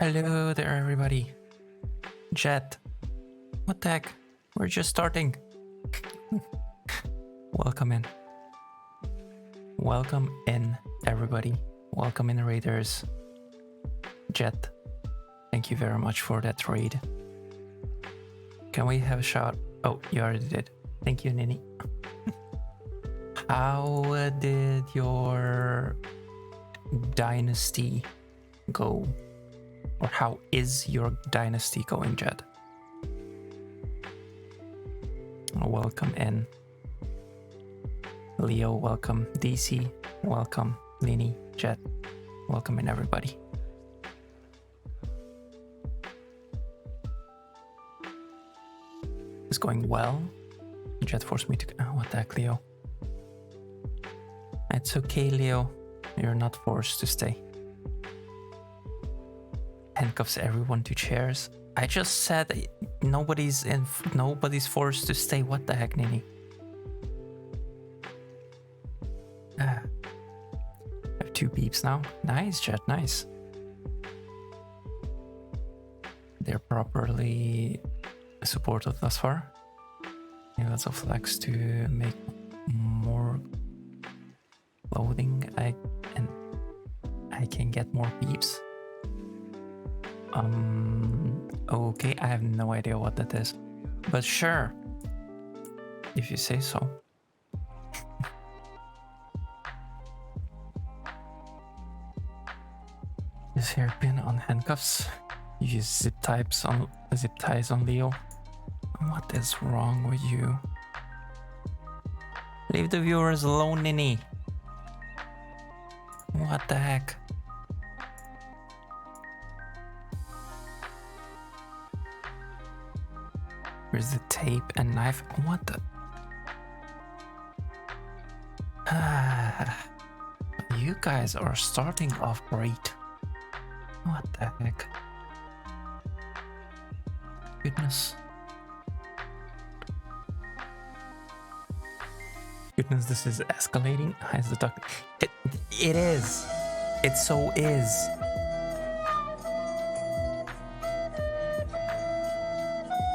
Hello there, everybody. Jet. What the heck? We're just starting. Welcome in. Welcome in, everybody. Welcome in, Raiders. Jet, thank you very much for that raid. Can we have a shot? Oh, you already did. Thank you, Nini. How did your dynasty go? Or how is your dynasty going, Jet? Welcome in. Leo, welcome. DC, welcome. Nini, Jet, welcome in, everybody. It's going well. Jet forced me to... Oh, what the heck, Leo? It's okay, Leo. You're not forced to stay. Handcuffs everyone to chairs. I just said nobody's forced to stay. What the heck, Nini? I have 2 beeps now. Nice, Jet, nice. They're properly supported thus far. Yeah, lots of flex to make more clothing. I can get more beeps. Okay, I have no idea what that is, but sure, if you say so. This hairpin on handcuffs. Use zip ties on Leo. What is wrong with you? Leave the viewers alone, Nini. What the heck? Where's the tape and knife? What the? You guys are starting off great. What the heck? Goodness. Goodness, this is escalating. Hides the duck. It is. It so is.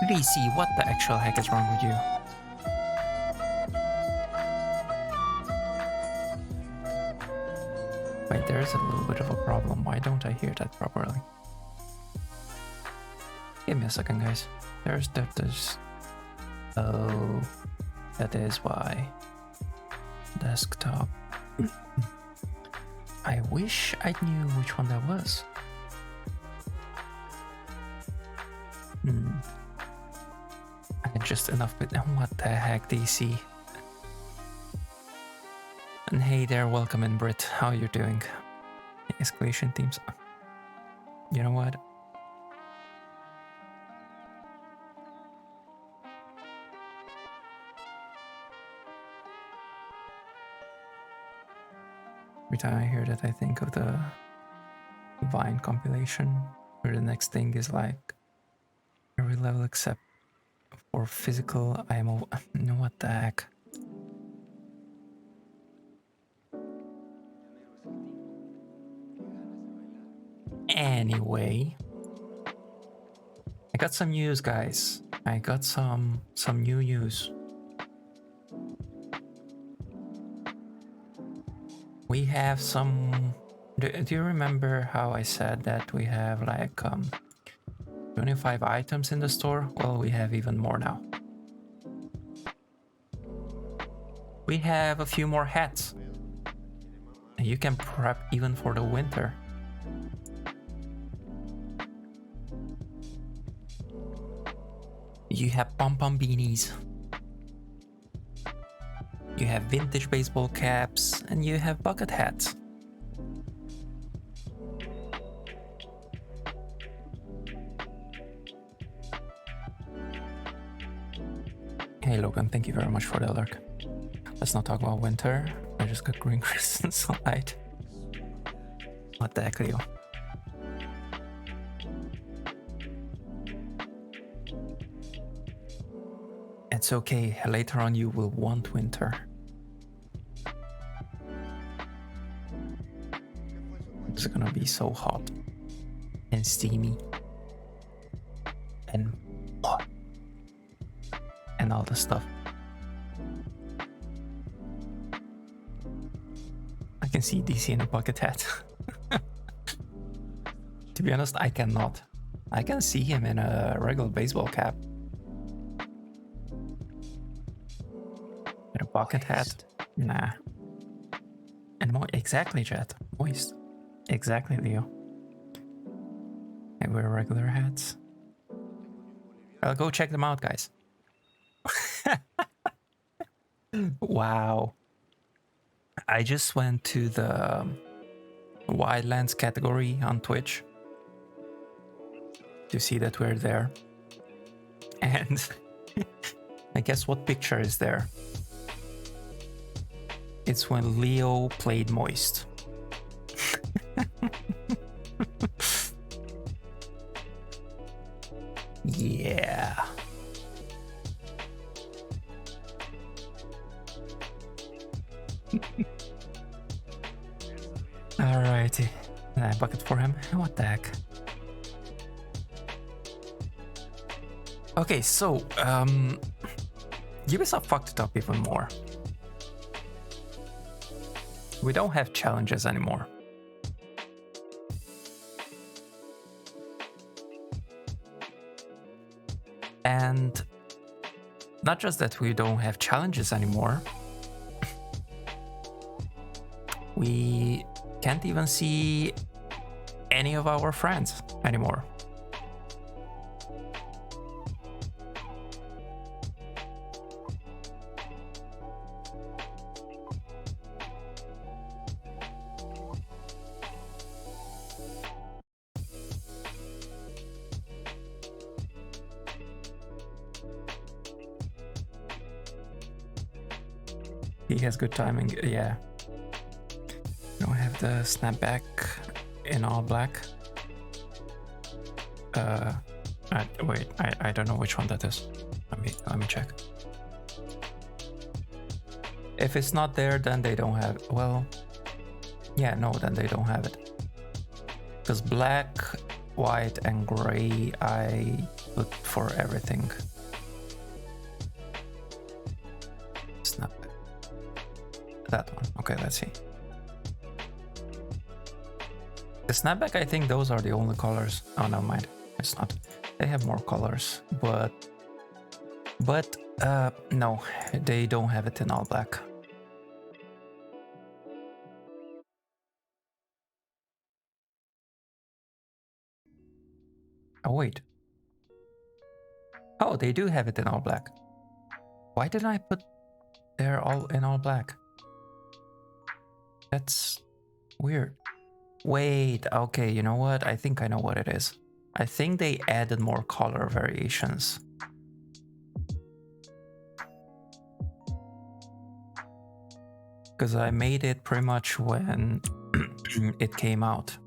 DC, what the actual heck is wrong with you? Wait, there's a little bit of a problem. Why don't I hear that properly? Give me a second, guys. There's... Oh, that is why. Desktop. I wish I knew which one that was. Just enough with... What the heck, DC? And hey there, welcome in, Brit. How you doing? Escalation teams. You know what? Every time I hear that, I think of the Vine compilation, where the next thing is like every level except for physical IMO. What the heck? Anyway, I got some news, guys. I got some new news. We have some... Do you remember how I said that we have like 25 items in the store? Well, we have even more now. We have a few more hats. And you can prep even for the winter. You have pom-pom beanies. You have vintage baseball caps, and you have bucket hats. Hey Logan, thank you very much for the alert. Let's not talk about winter. I just got green crystal sunlight. What the heck, Leo? It's okay, later on you will want winter. It's gonna be so hot. and steamy and hot and all the stuff. I can see DC in a bucket hat. To be honest, I cannot. I can see him in a regular baseball cap. In a bucket hat? Nah. And more exactly, Jet. Moist. Exactly, Leo. I wear regular hats. I'll go check them out, guys. Wow. I just went to the Wildlands category on Twitch to see that we're there. And I guess what picture is there? It's when Leo played Moist. Yeah. Alrighty. Bucket for him. What the heck? Okay, so Ubisoft fucked it up even more. We don't have challenges anymore. And not just that we don't have challenges anymore, we can't even see any of our friends anymore. He has good timing, yeah. Don't have the snapback in all black. Wait, I don't know which one that is. Let me check. If it's not there, then they don't have it. Well, yeah, no, then they don't have it. Because black, white, and gray, I look for everything. Snapback. That one. Okay, let's see. The snapback, I think those are the only colors. Oh, no, mind. It's not. They have more colors, but no, they don't have it in all black. Oh, wait. Oh, they do have it in all black. Why didn't I put they're all in all black? That's weird. Wait, okay, you know what? I think I know what it is. I think they added more color variations. Because I made it pretty much when it came out.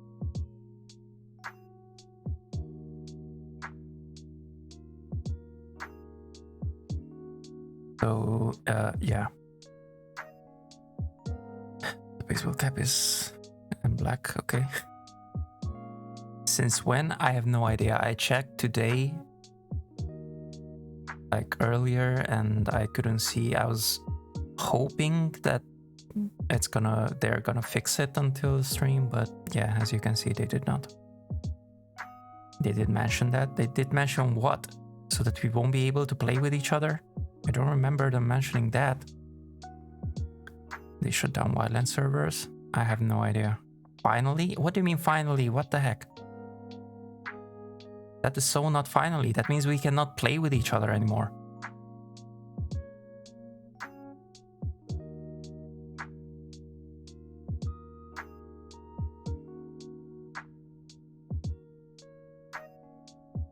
So, yeah. The baseball cap is in black, okay. Since when? I have no idea. I checked today, like earlier, and I couldn't see. I was hoping that they're gonna fix it until the stream, but yeah, as you can see, they did not. They did mention that. They did mention what? So that we won't be able to play with each other? I don't remember them mentioning that. They shut down Wildlands servers? I have no idea. Finally? What do you mean finally? What the heck? That is so not finally. That means we cannot play with each other anymore.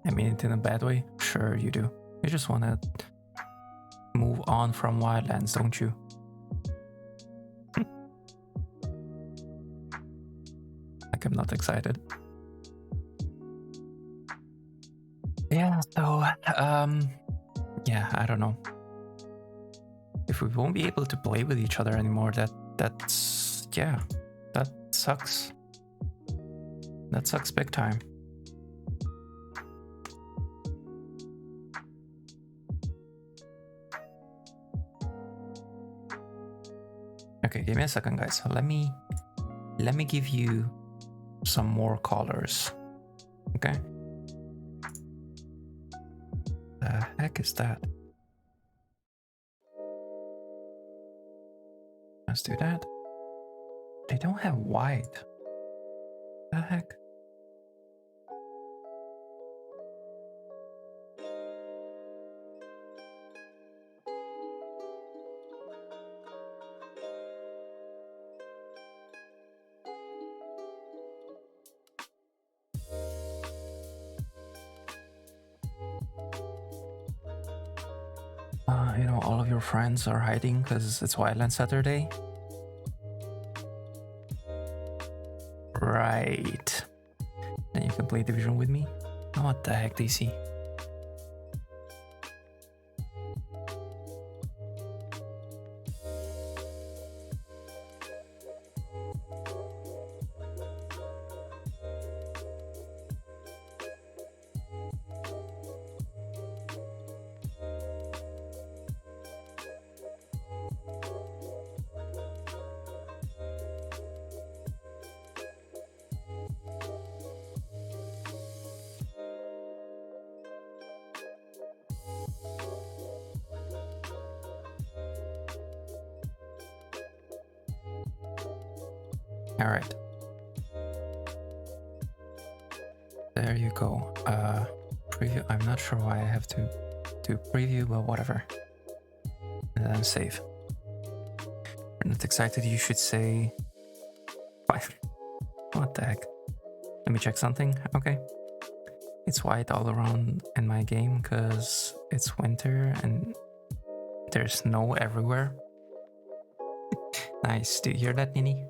I mean it in a bad way? Sure you do. You just want to move on from Wildlands, don't you? Like I'm not excited. Yeah, so, yeah, I don't know. If we won't be able to play with each other anymore, that's, yeah, that sucks. That sucks big time. Okay, give me a second, guys. Let me give you some more colors. Okay. The heck is that? Let's do that. They don't have white. The heck? You know, all of your friends are hiding because it's Wildland Saturday. Right. Then you can play Division with me. Oh, what the heck, DC? All right. There you go. Preview. I'm not sure why I have to do preview, but whatever. And then save. You're not excited, you should say... What the heck? Let me check something. Okay. It's white all around in my game because it's winter and there's snow everywhere. Nice. Do you hear that, Nini?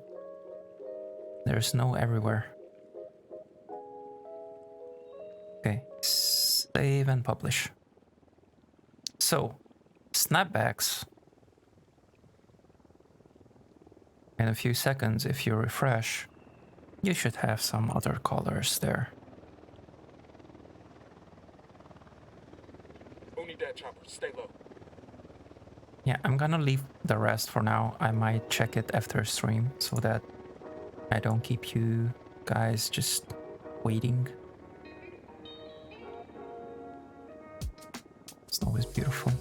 There's snow everywhere. Okay. Save and publish. So, snapbacks. In a few seconds, if you refresh, you should have some other colors there. Only dead chopper, stay low. Yeah, I'm gonna leave the rest for now. I might check it after stream so that I don't keep you guys just waiting. Snow is beautiful.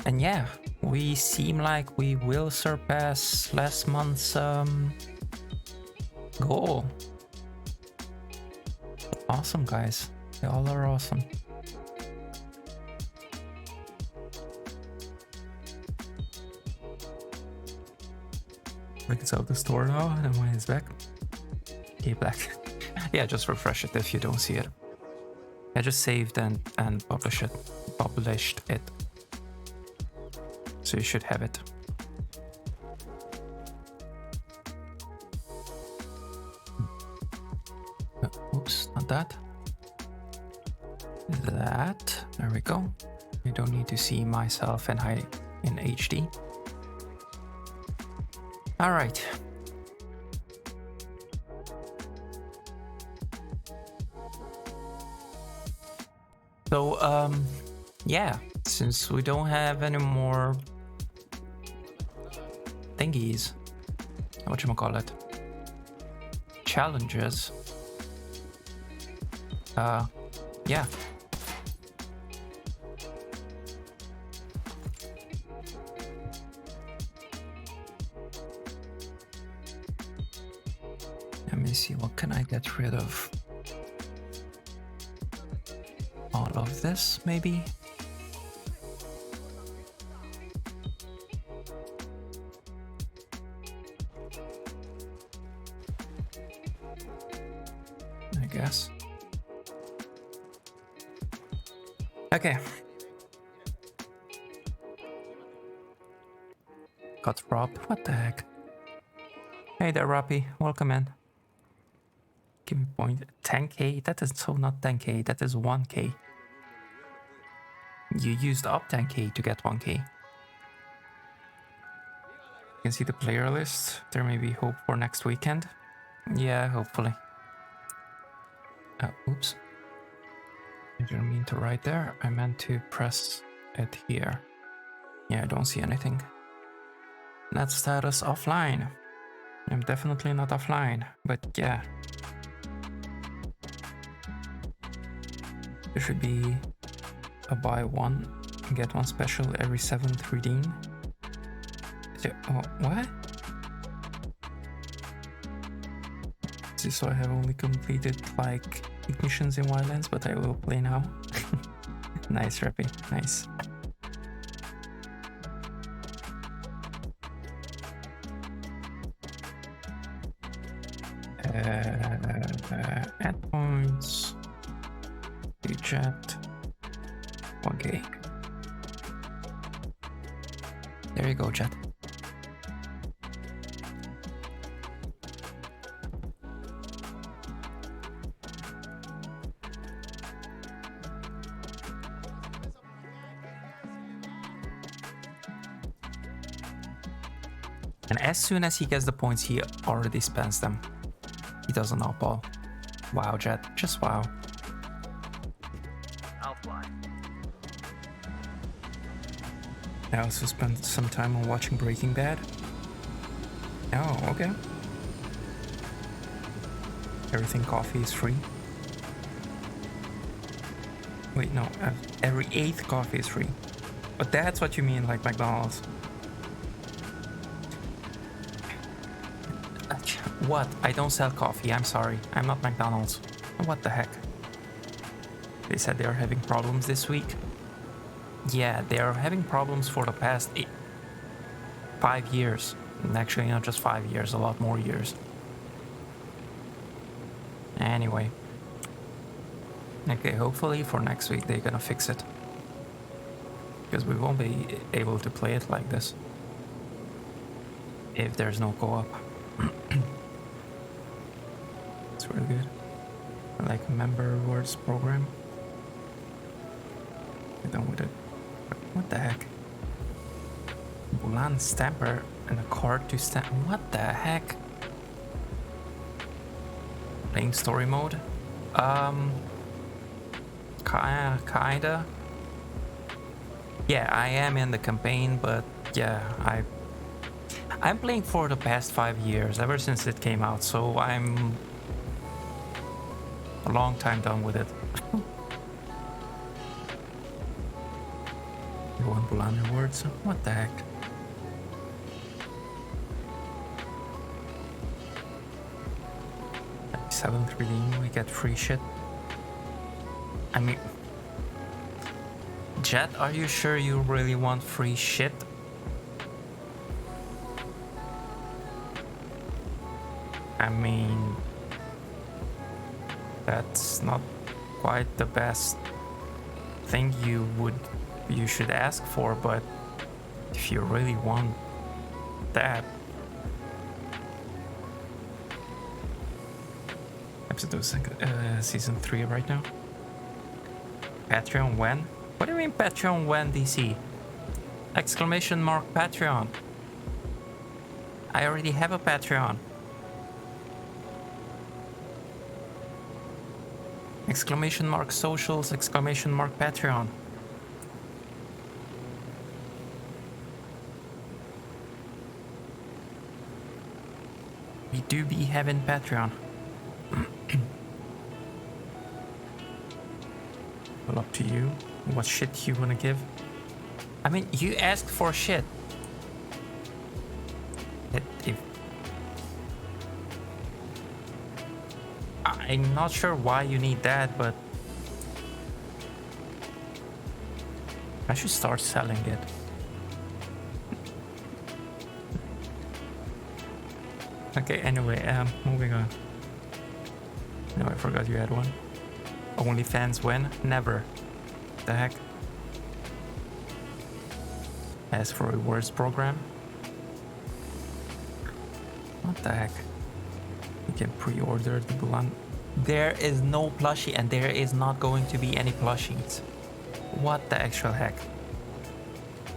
And yeah, we seem like we will surpass last month's goal. Awesome, guys. They all are awesome. Like it's out of the store now, and when it's back. Okay, black. Yeah, just refresh it if you don't see it. I just saved and published it. So you should have it. Oops, not that. That. There we go. You don't need to see myself in HD. All right. So, yeah, since we don't have any more thingies, whatchamacallit, challenges, yeah. Let me see, what can I get rid of? All of this, maybe? I guess. Okay. Got Rob. What the heck? Hey there, Robbie. Welcome in. Give me point. 10k? That is so not 10k. That is 1k. You used up 10k to get 1k. You can see the player list. There may be hope for next weekend. Yeah, hopefully. Oops. I didn't mean to write there. I meant to press it here. Yeah, I don't see anything. Net status offline. I'm definitely not offline, but yeah. There should be a buy one, get one special every 7th redeem. Oh, what? So I have only completed like 8 missions in Wildlands, but I will play now. Nice, Rappy, nice. Add points, chat, okay. There you go, chat. And as soon as he gets the points, he already spends them. He doesn't know, Paul. Wow, Jet. Just wow. I'll fly. I also spent some time on watching Breaking Bad. Oh, okay. Everything coffee is free. Wait, no. Every 8th coffee is free. But that's what you mean, like McDonald's. What? I don't sell coffee, I'm sorry. I'm not McDonald's. What the heck? They said they are having problems this week. Yeah, they are having problems for the past 5 years. And actually, not just 5 years, a lot more years. Anyway. Okay, hopefully for next week they're gonna fix it. Because we won't be able to play it like this. If there's no co-op. It's really good. I like member rewards program. I'm done with it. What the heck? Bulan stamper and a card to stamp. What the heck? Playing story mode? Kinda. Yeah, I am in the campaign, but yeah, I'm playing for the past 5 years, ever since it came out, so I'm a long time done with it. You want Bulan rewards? What the heck? At 7th redeem, we get free shit. I mean, Jet, are you sure you really want free shit? I mean, that's not quite the best thing you should ask for, but if you really want that. Episode season 3 right now. Patreon when? What do you mean Patreon when, DC? Exclamation mark Patreon. I already have a Patreon. Exclamation mark socials, exclamation mark Patreon. We do be having Patreon. Well, up to you. What shit you wanna give? I mean, you asked for shit. If I'm not sure why you need that, but I should start selling it. Okay, anyway, moving on. No, I forgot you had one. OnlyFans when? Never. The heck? As for rewards program? What the heck? You can pre-order the Bulan. There is no plushie and there is not going to be any plushies. What the actual heck?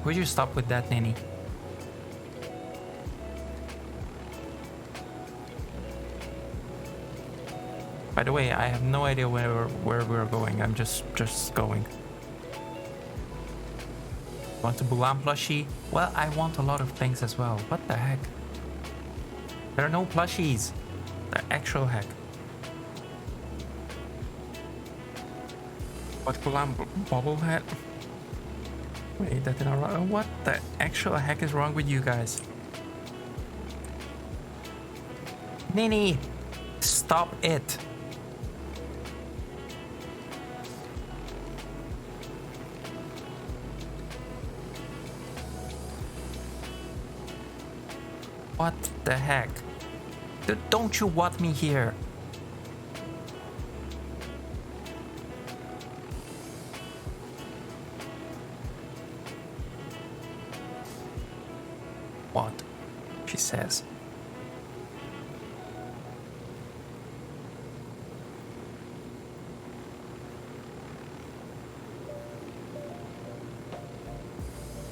Would you stop with that, Nanny? By the way, I have no idea where we're going. I'm just going. Want a Bulan plushie? Well, I want a lot of things as well. What the heck? There are no plushies. The actual heck. What Bulan bobblehead? Wait, that didn't wrong. What the actual heck is wrong with you guys? Nini! Stop it! What the heck? Don't you want me here? What? She says.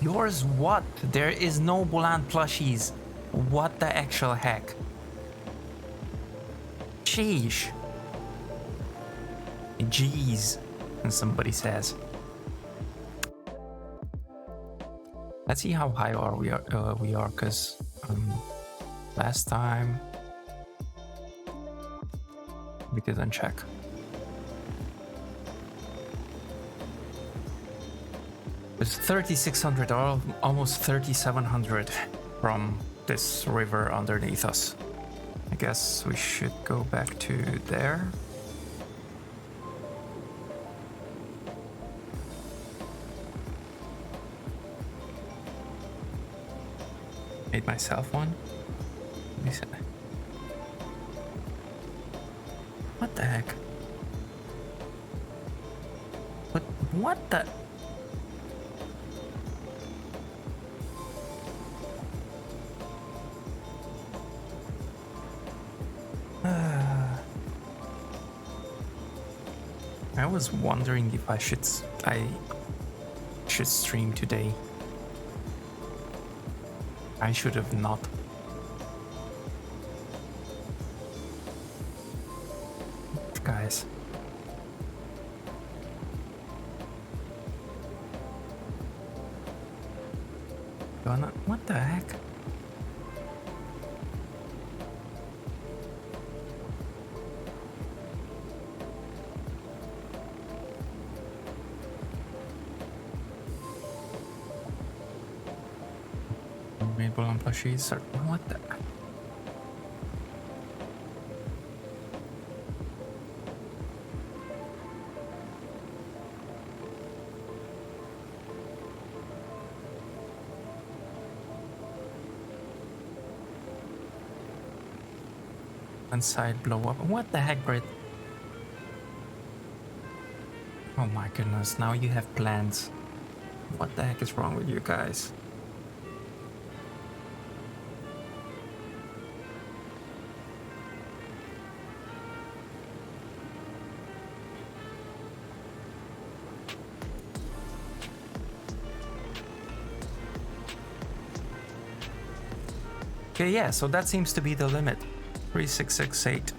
Yours what? There is no Bulan plushies. What the actual heck? Sheesh. Jeez. And somebody says. Let's see how high we are, because last time we didn't check. It's 3,600, or almost 3,700 from this river underneath us. I guess we should go back to there. Made myself one. What the heck? What the? I was wondering if I should stream today. I should have not. Guys. What the heck? Bulan plushies or what the? One side blow up. What the heck, Brit? Oh my goodness, now you have plans. What the heck is wrong with you guys? Okay, yeah, so that seems to be the limit. 3668.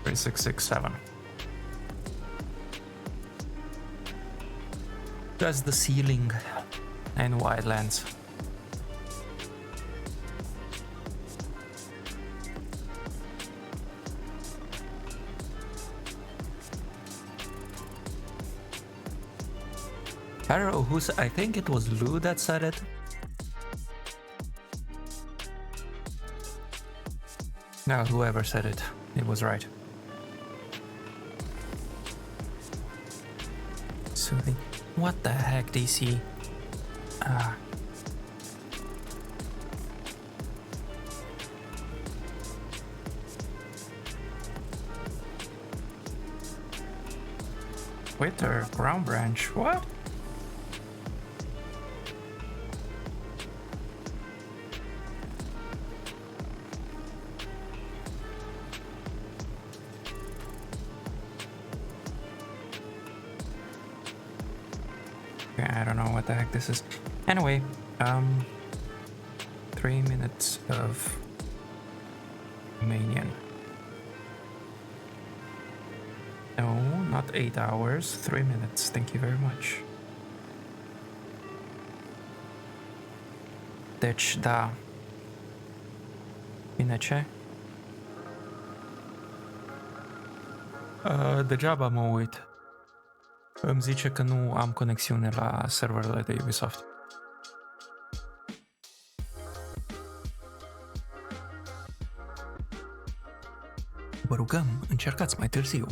3667. That's the ceiling in Wildlands. I don't know who's. I think it was Lou that said it. No, whoever said it, it was right. Soothing. What the heck, DC? Twitter, ground branch, what? I don't know what the heck this is. Anyway, 3 minutes of Romanian. No, not 8 hours, 3 minutes. Thank you very much. Deci, da. Bine ce? Degeaba mă uit. Îmi zice că nu am conexiune la serverele de Ubisoft. Vă rugăm, încercați mai târziu.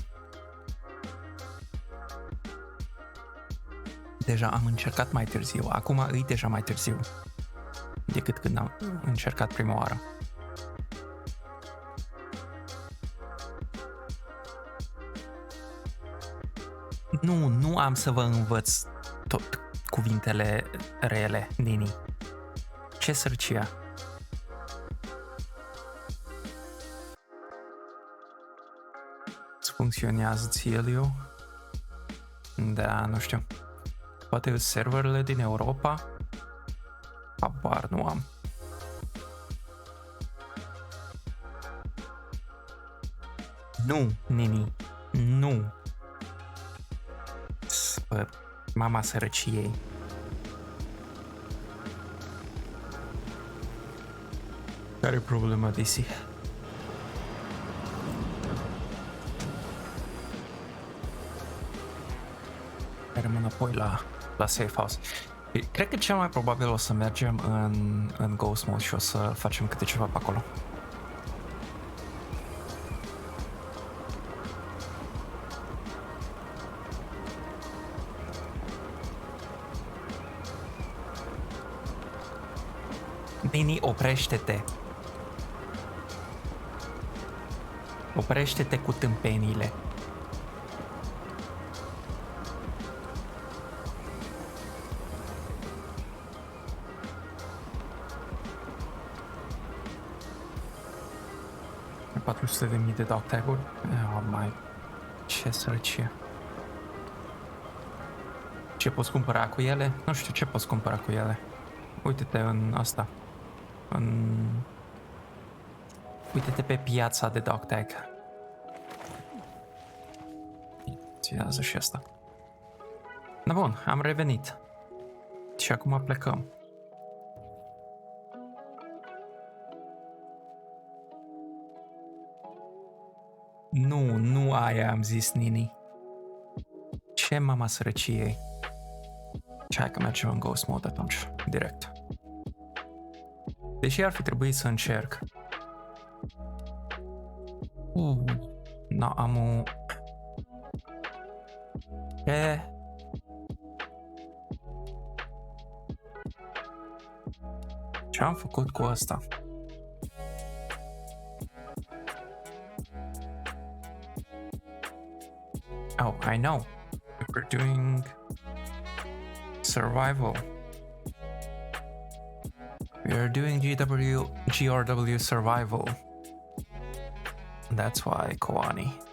Deja am încercat mai târziu, acum e deja mai târziu decât când am încercat prima oară. Nu am să vă învăț tot cuvintele rele, Nini. Ce sărcia? Îți funcționează ție, Liu? Da, nu știu. Poate serverele din Europa? Habar nu am. Nu, Nini. Nu. Mama sărăciei. Care e problema, DC? Rămân apoi la safe house. Cred că cel mai probabil o să mergem în Ghost Mode și o să facem câte ceva pe acolo. Nini, oprește-te! Oprește-te cu tâmpenile. $400.000 de dog tag-uri? Oh my... Ce sărăcie. Ce poți cumpăra cu ele? Nu știu ce poți cumpăra cu ele. Uite-te în asta. Uite-te pe piața de dog tag. Ținează și asta. Da, bun, am revenit. Și acum plecăm. Nu aia am zis, Nini. Ce mama sărăciei? Ce, hai că mergem în Ghost Mode atunci, direct. Deși ar fi trebuit să încerc. No, am o... Ce am făcut cu asta? Oh, I know. We're doing survival. We are doing GRW survival. That's why, Koani.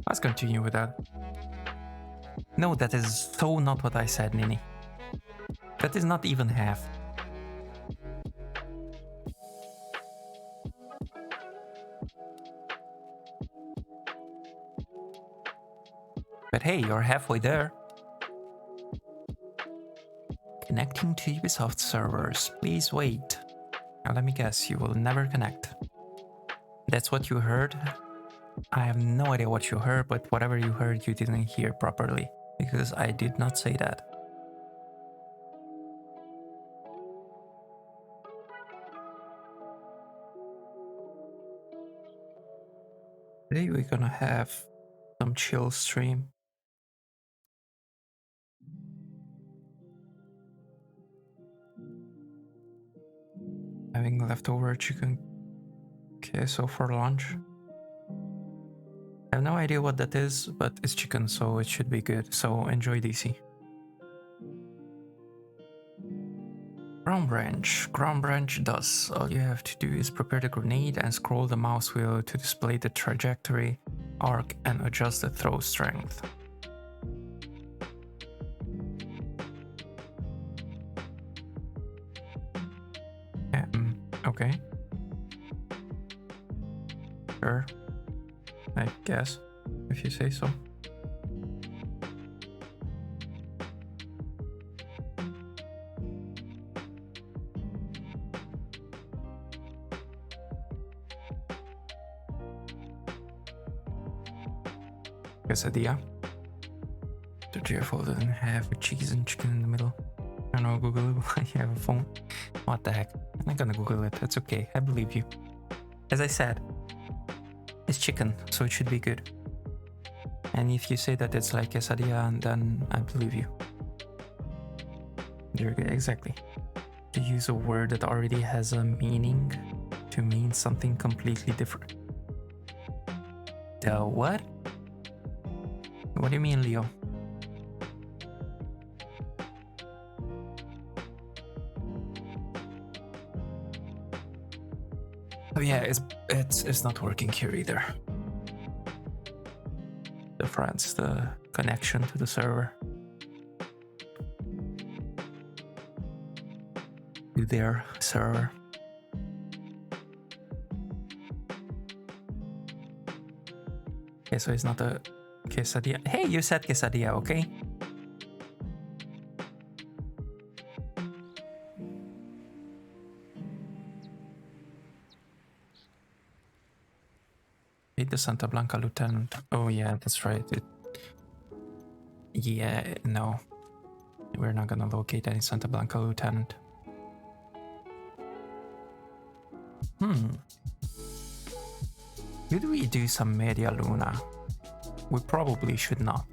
Let's continue with that. No, that is so not what I said, Nini. That is not even half. But hey, you're halfway there. Connecting to Ubisoft servers. Please wait. Now let me guess, you will never connect. That's what you heard? I have no idea what you heard, but whatever you heard, you didn't hear properly. Because I did not say that. Today we're gonna have some chill stream. Having leftover chicken queso for lunch. I have no idea what that is, but it's chicken, so it should be good. So enjoy, DC. Ground branch. Ground branch does. All you have to do is prepare the grenade and scroll the mouse wheel to display the trajectory, arc, and adjust the throw strength. Okay. Sure. I guess, if you say so. Quesadilla. The GFO doesn't have a cheese and chicken in the middle. I don't know, Google it while you have a phone. What the heck? I'm not gonna Google it, it's okay, I believe you. As I said, it's chicken, so it should be good. And if you say that it's like quesadilla, then I believe you. Exactly. To use a word that already has a meaning to mean something completely different. The what? What do you mean, Leo? Oh yeah, it's not working here either. The connection to the server. To their server. Okay, so it's not a quesadilla. Hey, you said quesadilla, okay? Meet the Santa Blanca lieutenant. Oh yeah, that's right. Yeah, no. We're not gonna locate any Santa Blanca lieutenant. Could we do some Media Luna? We probably should not.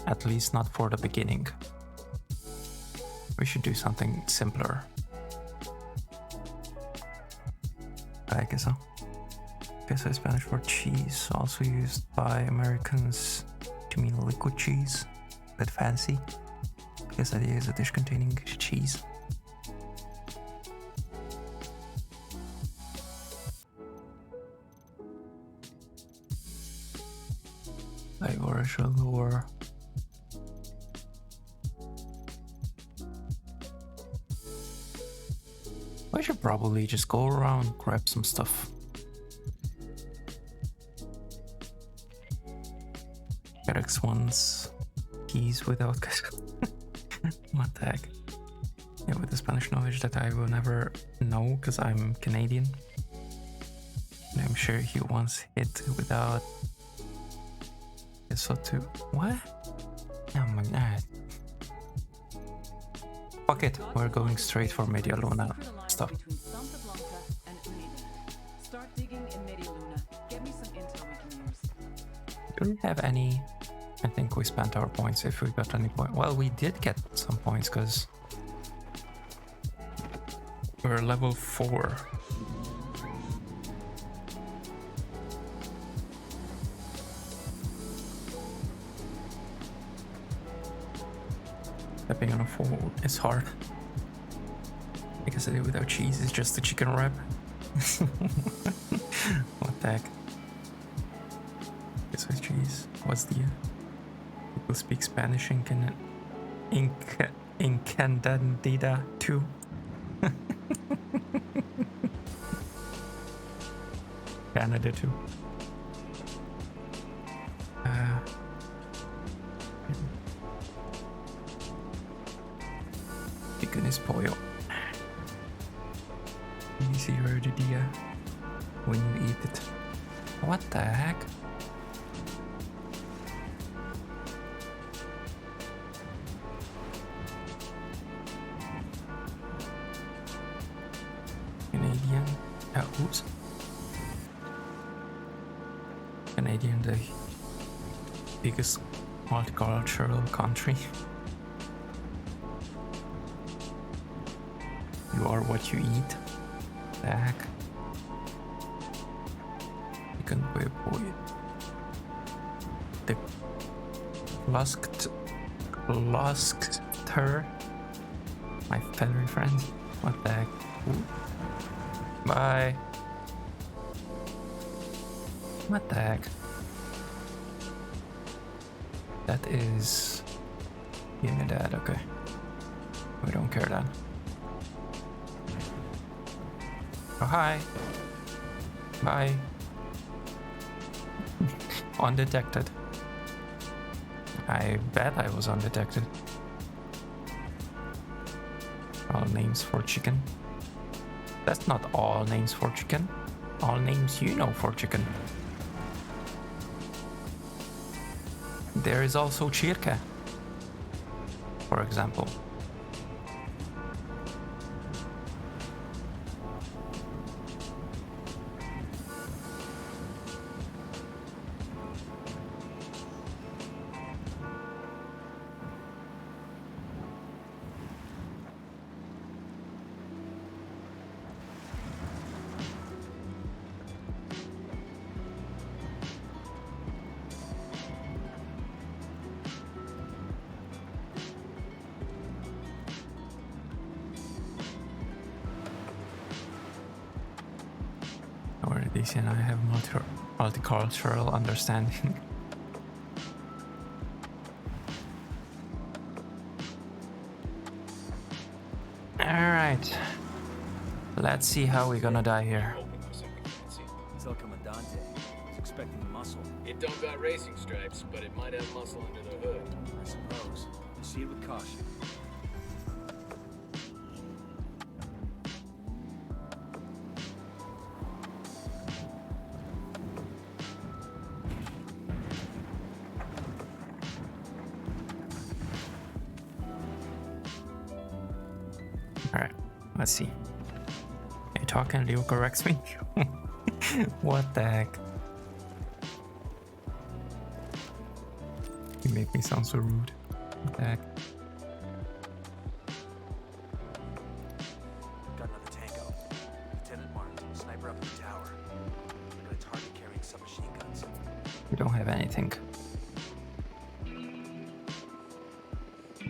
At least not for the beginning. We should do something simpler. I guess so. Queso is Spanish for cheese, also used by Americans to mean liquid cheese, but fancy. Quesadilla is a dish containing cheese. Irish lore. I should probably just go around, grab some stuff. FedEx ones, keys without what the heck? Yeah, with the Spanish knowledge that I will never know because I'm Canadian. And I'm sure he once hit without. So too. What? Oh my god. Fuck it, we're going straight for Media Luna stuff. Do we have any? I think we spent our points if we got any point. Well, we did get some points because we're level 4. Stepping on a 4 is hard. Because I do without cheese is just a chicken wrap. What the heck? It's with cheese. What's the people speak Spanish in Candida too? Canada too. Chicken is pollo. Easy idea when you eat it. What the heck? Canadian. Oops. Canadian, the biggest multicultural country. You are what you eat. The heck? Chicken boy. The Luskter My feathery friends? What the heck? Ooh. Bye. What the heck? That is... Yeah, that, okay. We don't care then. Oh, hi. Bye. Undetected. I bet I was undetected. All names for chicken. That's not all names for chicken. All names you know for chicken. There is also Circa, for example. Or DC and I have multicultural understanding. Alright. Let's see how we're gonna die here. It's El Comandante. He's expecting muscle. It don't got racing stripes, but it might have muscle under the hood. I suppose. Proceed with caution. Alright, let's see. Are you talking? Leo corrects me? What the heck? You make me sound so rude. What the heck? Got another tango. Lieutenant Martin, sniper up in the tower. Got a target carrying submachine guns. We don't have anything.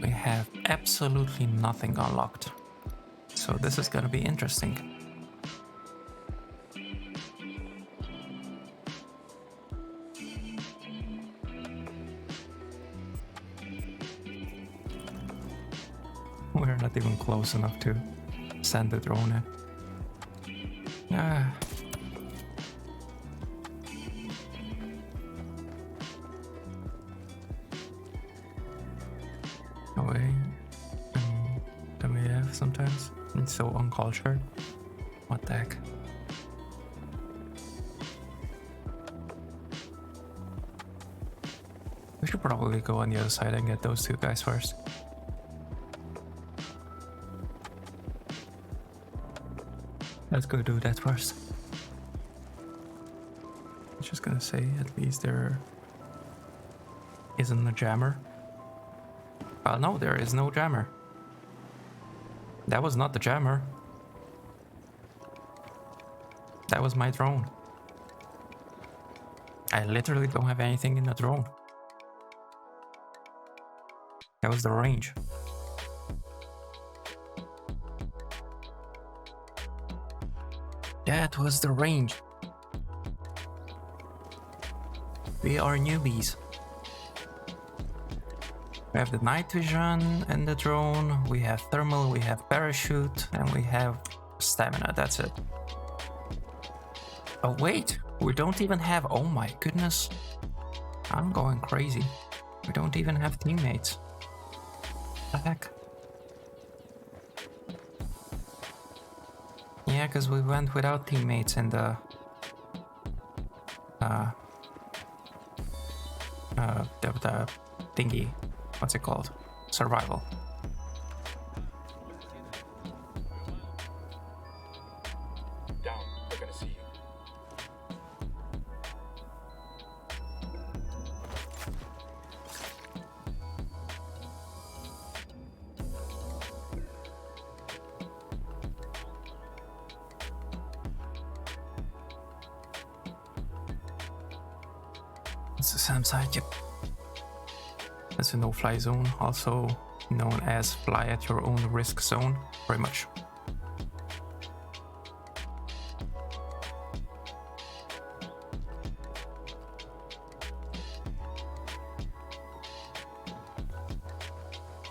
We have absolutely nothing unlocked. So this is gonna be interesting. We're not even close enough to send the drone in. Ah. Away. That we have sometimes. It's so uncultured. What the heck? We should probably go on the other side and get those two guys first. Let's go do that first. I'm just gonna say at least there isn't a jammer. Well, no, there is no jammer. That was not the jammer. That was my drone. I literally don't have anything in the drone. That was the range. That was the range. We are newbies. We have the night vision and the drone, we have thermal, we have parachute, and we have stamina, that's it. Oh wait, we don't even have, oh my goodness. I'm going crazy. We don't even have teammates. What the heck? Yeah, because we went without teammates in the the thingy. What's it called? Survival. Down. They're gonna see you. It's the same side, yep. That's a no-fly zone. Also, known as fly at your own risk zone, very much.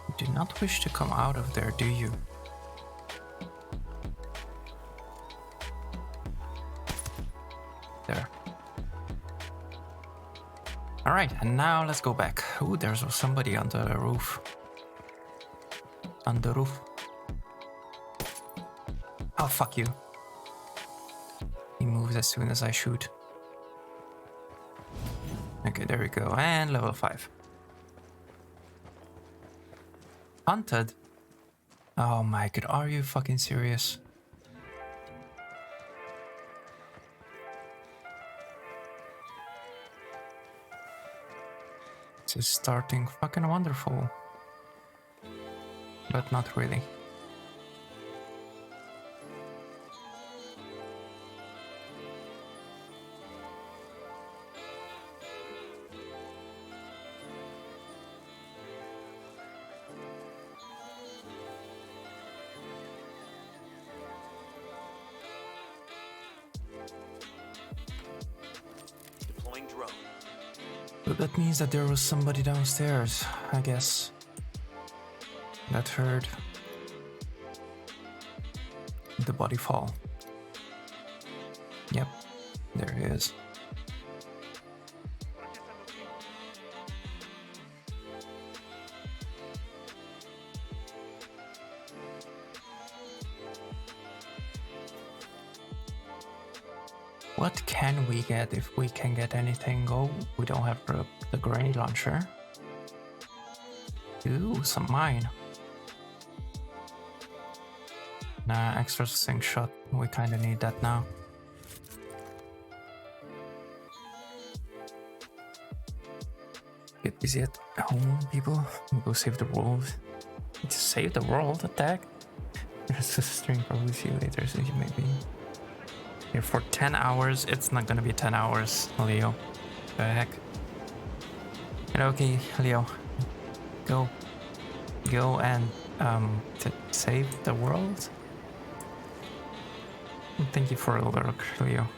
You do not wish to come out of there, do you? There. Alright, and now let's go back. Ooh, there's somebody on the roof. On the roof. Oh, fuck you. He moves as soon as I shoot. Okay, there we go. And level 5. Hunted? Oh my god, are you fucking serious? This is starting fucking wonderful. But not really. Deploying drone. But that means that there was somebody downstairs, I guess. That heard the body fall. Yep, there he is. What can we get if we can get anything? Oh, we don't have the grenade launcher. Ooh, some mine. Nah, extra sync shot. We kinda need that now. Get busy at home, people. Go save the world. To save the world attack? There's a string, probably see you later, so you maybe. Here for 10 hours. It's not gonna be 10 hours, Leo. The heck? And okay, Leo. Go and to save the world. Thank you for the lurk, Leo.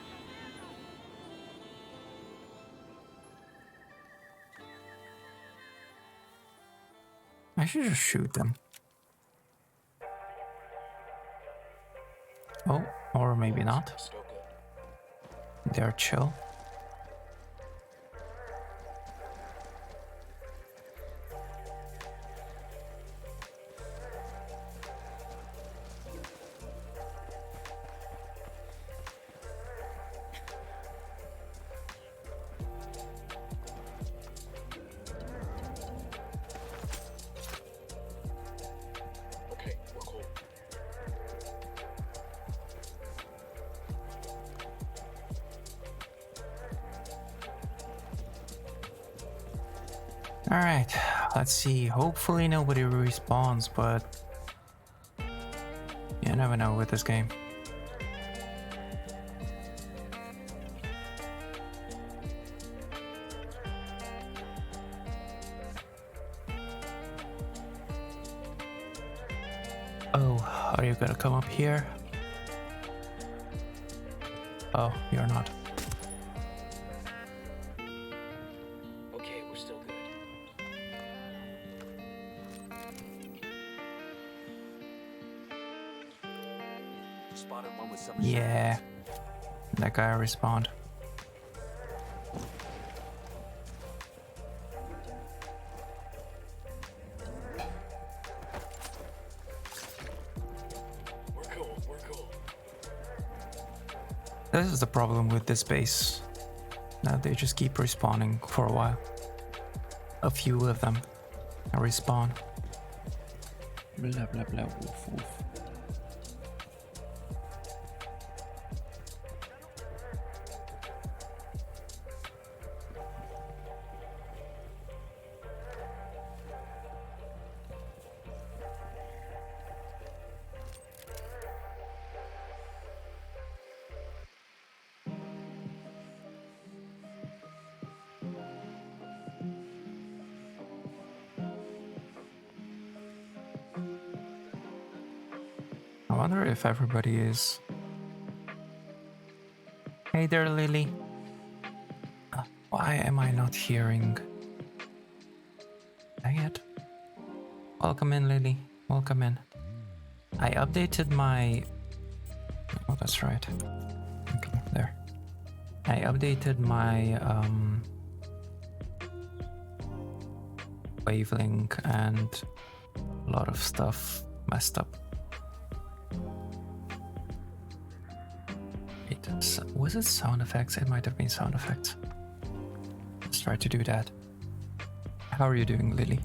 I should just shoot them. Oh, or maybe not. Still good. They're chill. Okay, we're cool. Alright, let's see. Hopefully nobody respawns, but you never know with this game. Oh, are you gonna come up here? Oh, you're not. Okay, we're still good. Spotted one with some. Yeah, that guy respawned. We're cool, we're cool. This is the problem with this base. Now they just keep respawning for a while. A few of them respawn. Blah blah blah. Woof woof. wonder if everybody is. Hey there, Lily. Why am I not hearing? Dang it. Welcome in, Lily. Welcome in. I updated my... Oh, that's right. Okay, there. I updated my wavelength and a lot of stuff messed up. Was it sound effects? It might have been sound effects. Let's try to do that. How are you doing, Lily?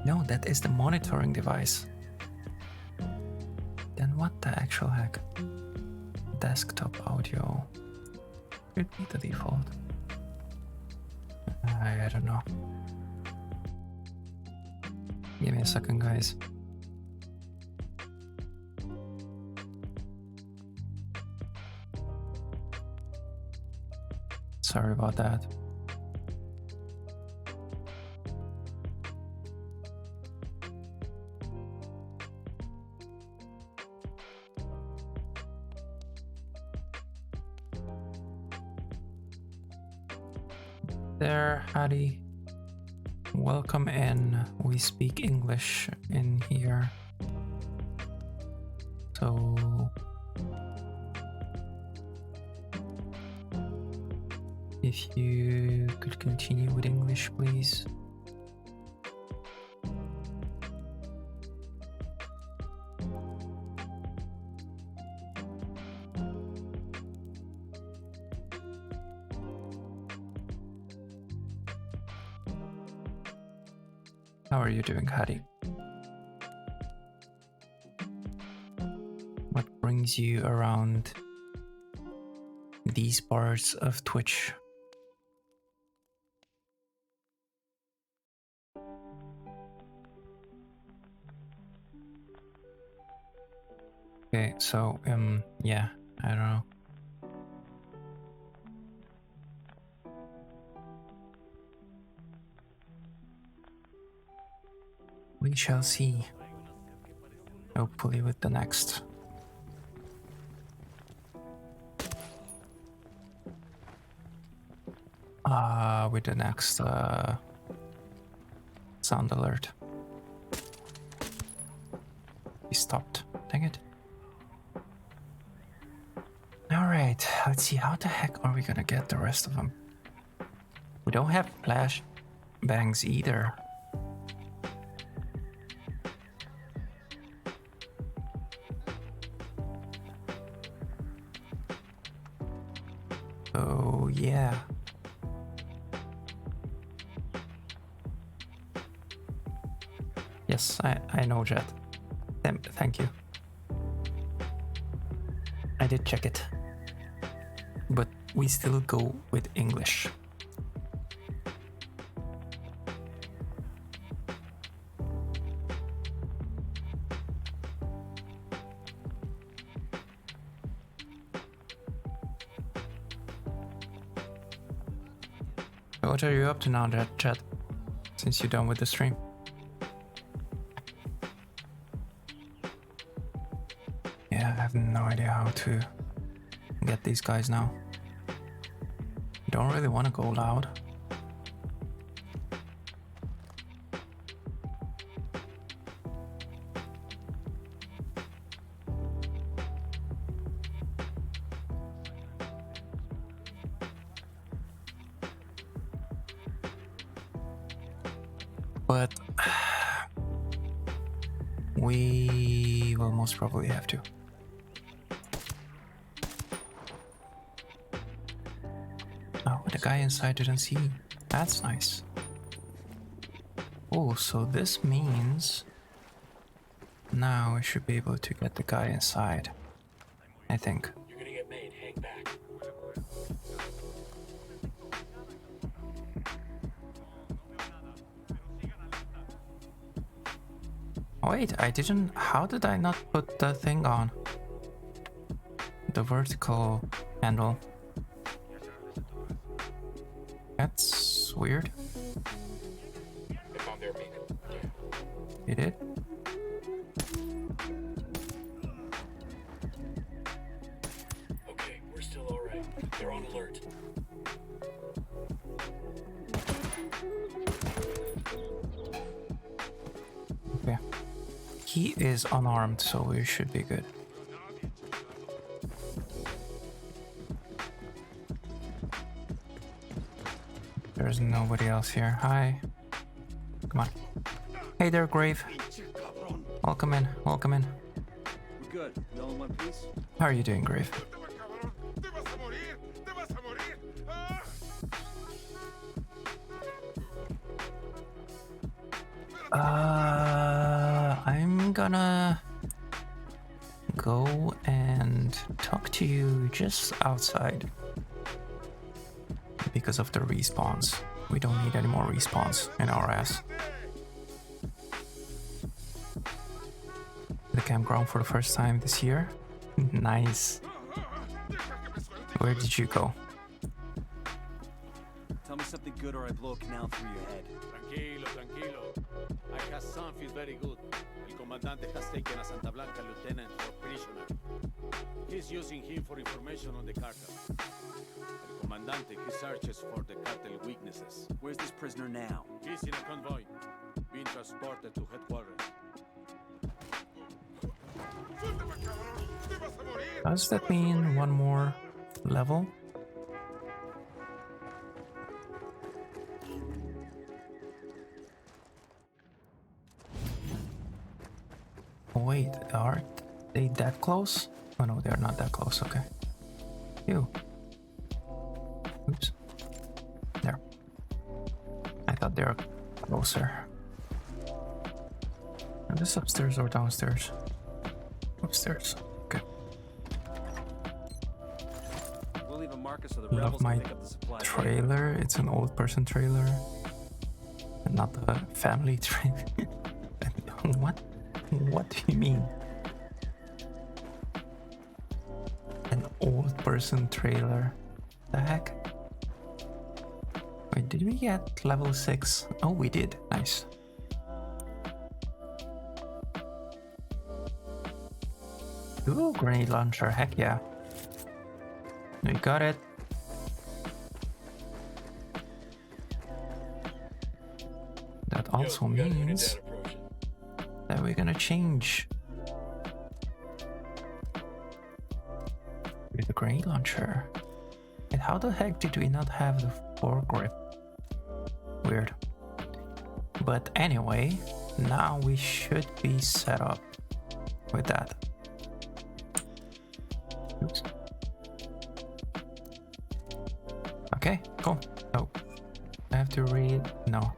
No, that is the monitoring device. Then what the actual heck? Desktop audio should be the default. I don't know. Give me a second, guys. Sorry about that. There, Hattie. Welcome in. We speak English in here. So if you could continue with English, please. How are you doing, Hattie? What brings you around these parts of Twitch? Okay, so yeah, I don't know. We shall see. Hopefully with the next. With the next sound alert. He stopped. Dang it. Alright, let's see, how the heck are we gonna get the rest of them? We don't have flash bangs either. Oh yeah. Yes, I know, Jet. Thank you. I did check it. But we still go with English. What are you up to now, Chat? Since you're done with the stream? Yeah, I have no idea how to get these guys now. Don't really want to go loud. But we will most probably have to. Oh, but the guy inside didn't see. That's nice. Oh, so this means now we should be able to get the guy inside, I think. You're gonna get made. Hang back. Wait, I didn't... How did I not put the thing on? The vertical handle. That's weird. I found their beacon. Yeah. You did? They're on alert. Okay. He is unarmed, so we should be good. There's nobody else here. Hi. Come on. Hey there, Grave. Welcome in. Welcome in. We're good. We all in one piece? How are you doing, Grave? I'm gonna go and talk to you just outside because of the respawns. We don't need any more respawns in our ass. The campground for the first time this year. Nice. Where did you go? Tell me something good or I blow a canal through your head. Tranquilo, tranquilo. I Hassan feels very good. El comandante has taken a Santa Blanca lieutenant for prisoner. He's using him for information on the cartel. El comandante, he searches for the cartel weaknesses. Where's this prisoner now? He's in a convoy, being transported to headquarters. Does that mean one more level? Oh, wait, are they that close? Oh no, they're not that close, okay. Ew. Oops. There. I thought they were closer. Is this upstairs or downstairs? Upstairs. Okay. We'll leave a marker so the Love rebels my can pick up the supplies. trailer. It's an old person trailer. And not a family trailer. What? What do you mean? An old person trailer. The heck? Wait, did we get level 6? Oh, we did. Nice. Ooh, grenade launcher. Heck yeah. We got it. That also Yo, we got a unit means down approaching. that we're gonna change with the grenade launcher. And how the heck did we not have the foregrip? Weird. But anyway, now we should be set up with that. Oops. Okay, cool. Oh, I have to read. No.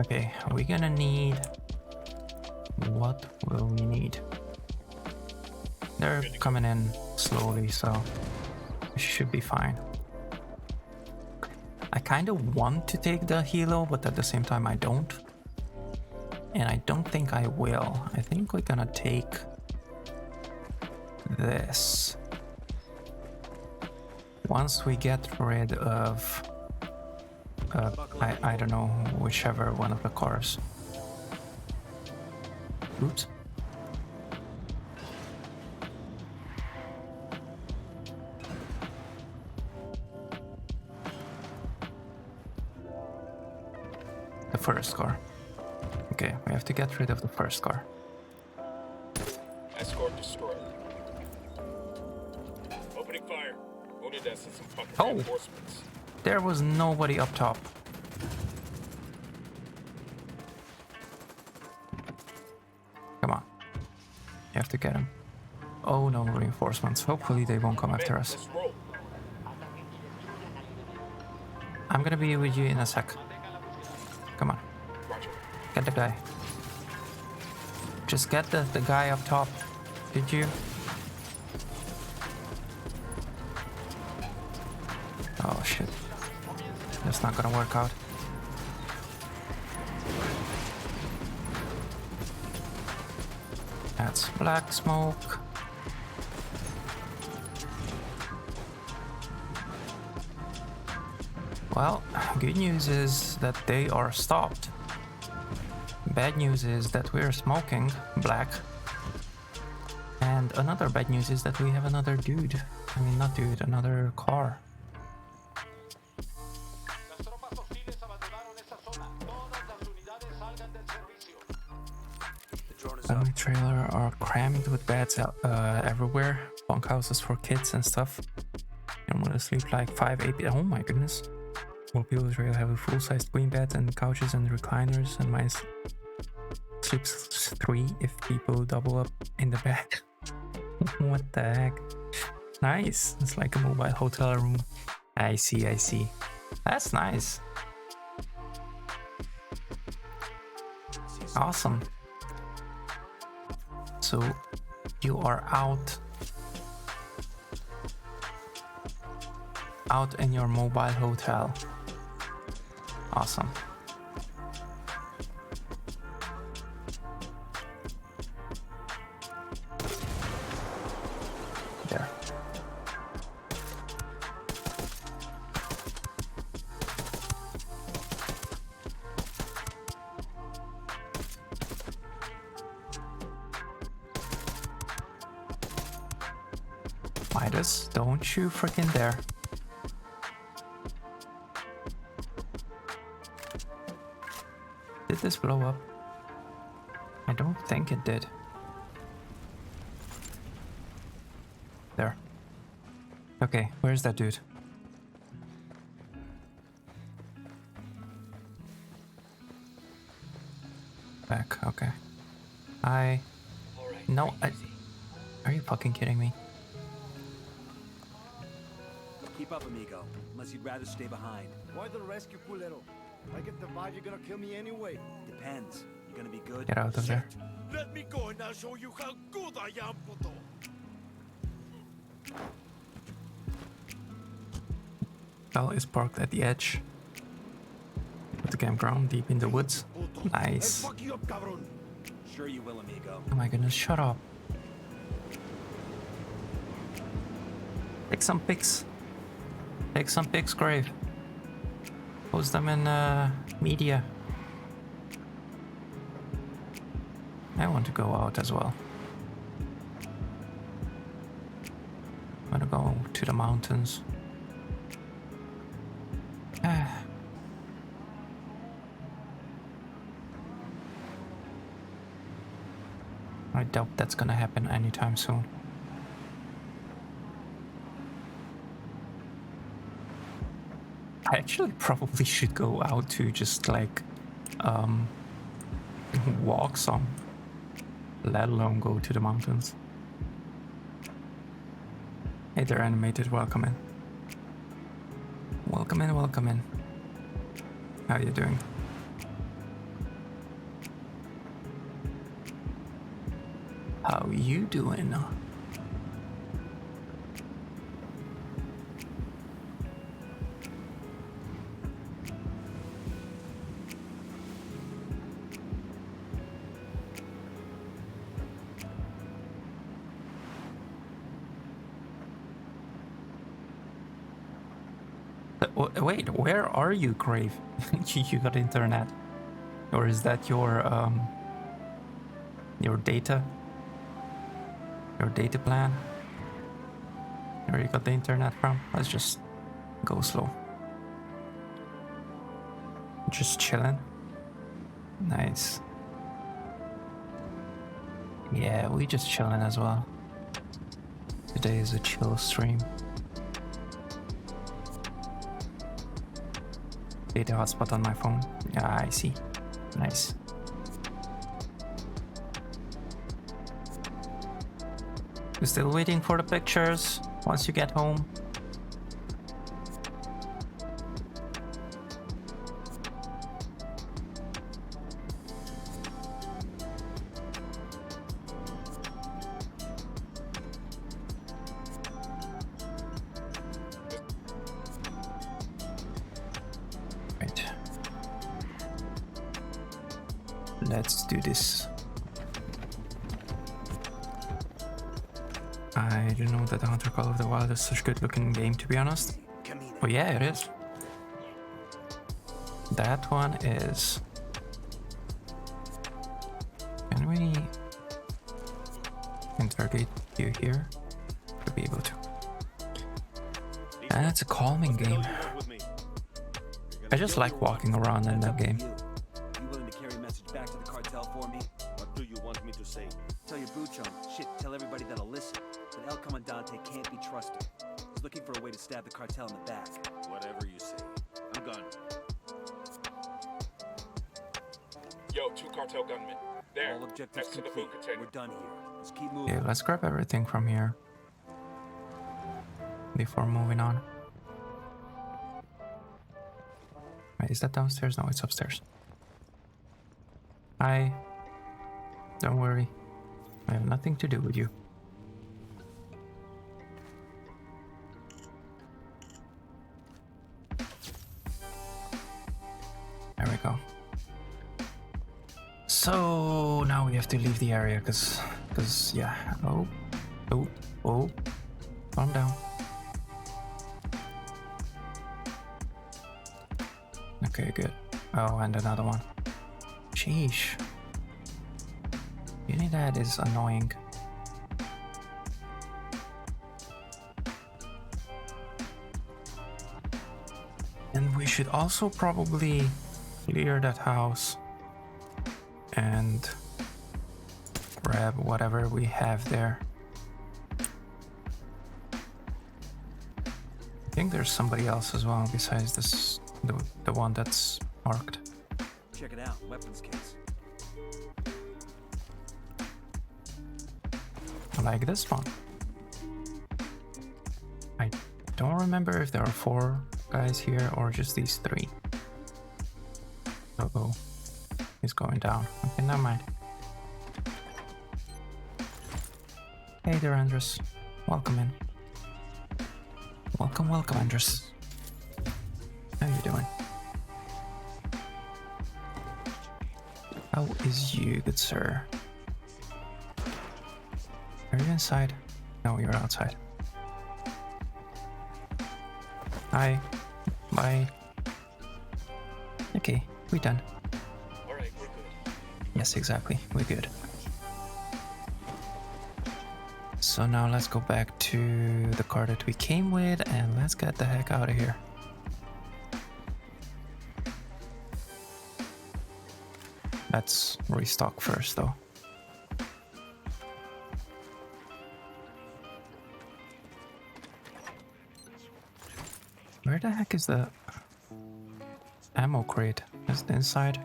Okay, we're gonna need. What will we need? They're coming in slowly, so it should be fine. I kind of want to take the helo, but at the same time I don't. And I don't think I will. I think we're gonna take this. Once we get rid of I don't know, whichever one of the cars. Oops. The first car. Okay, we have to get rid of the first car. Escort destroyed. Opening fire. Wounded us and some fucking Oh. reinforcements. There was nobody up top. Come on. You have to get him. Oh no, reinforcements. Hopefully they won't come after Men, us. let's roll. I'm gonna be with you in a sec. Come on. Roger. Get the guy. Just get the guy up top. Did you? Oh shit. That's not gonna work out. That's black smoke. Well, good news is that they are stopped. Bad news is that we're smoking black And another bad news is that we have another dude. I mean, not dude, another car. The drone is up. Family trailer are crammed with beds everywhere. Bunkhouses for kids and stuff. I'm gonna sleep like 5-8 Oh my goodness. Will people trailer have a full-sized queen bed and couches and recliners, and mine sleeps 3 if people double up in the bed. What the heck? Nice. It's like a mobile hotel room. I see, I see. That's nice. Awesome. So you are out in your mobile hotel. Awesome. There. Midas, don't you freaking dare. Did this blow up? I don't think it did. There. Okay, where's that dude? Back, okay. All right. No, take it I... easy. Are you fucking kidding me? Keep up, amigo. Unless you'd rather stay behind. Why the rescue, culero? If I get the vibe, you're gonna kill me anyway. Depends. You gonna be good? Get out of there. Let me go and I'll show you how good I am, puto. Cal is parked at the edge of the campground, deep in the woods. Puto. Nice. I'll fuck you up, cabron. Sure you will, amigo. Oh my goodness, shut up. Take some pics. Take some pics, Grave. Post them in media. I want to go out as well. I'm gonna go to the mountains. I doubt that's gonna happen anytime soon. I actually probably should go out to just like walk some, let alone go to the mountains. Hey there, animated, welcome in. Welcome in, welcome in. How you doing? How you doing? Wait, where are you, Grave? You got internet? Or is that your data? Your data plan? Where you got the internet from? Let's just go slow. Just chilling. Nice. Yeah, we just chilling as well. Today is a chill stream. Data hotspot on my phone. Yeah, I see. Nice. You're still waiting for the pictures once you get home. Right. Let's do this. I didn't know that the Hunter Call of the Wild is such a good looking game, to be honest. Oh yeah, it is. That one is... interrogate you here to be able to. And it's a calming game. I just like walking around in that game. You willing to carry a message back to the cartel for me? What do you want me to say? Tell your Buchon, shit, tell everybody that'll listen, that El Comandante can't be trusted. He's looking for a way to stab the cartel in the back. Whatever you say. I'm gone. Yo, 2 cartel gunmen. There, All objectives next to the complete. food container. We're done here. Let's keep moving. Okay, let's grab everything from here before moving on. Wait, is that downstairs? No, it's upstairs. Hi. Don't worry. I have nothing to do with you. There we go. So now we have to leave the area because yeah. Oh. Calm down. Okay, good. Oh, and another one. Sheesh. Unidad is annoying. And we should also probably clear that house and grab whatever we have there. I think there's somebody else as well besides this, the one that's marked. Check it out, weapons case. Like this one. I don't remember if there are 4 guys here or just these 3. Uh-oh. He's going down. Okay, never mind. Hey there, Andres. Welcome in. Welcome, Andres. How you doing? How is you, good sir? Are you inside? No, you're outside. Hi. Bye. Okay, we done. Alright, we're good. Yes, exactly. We're good. So now let's go back to the car that we came with and let's get the heck out of here. Let's restock first though. Where the heck is the ammo crate? Is it inside?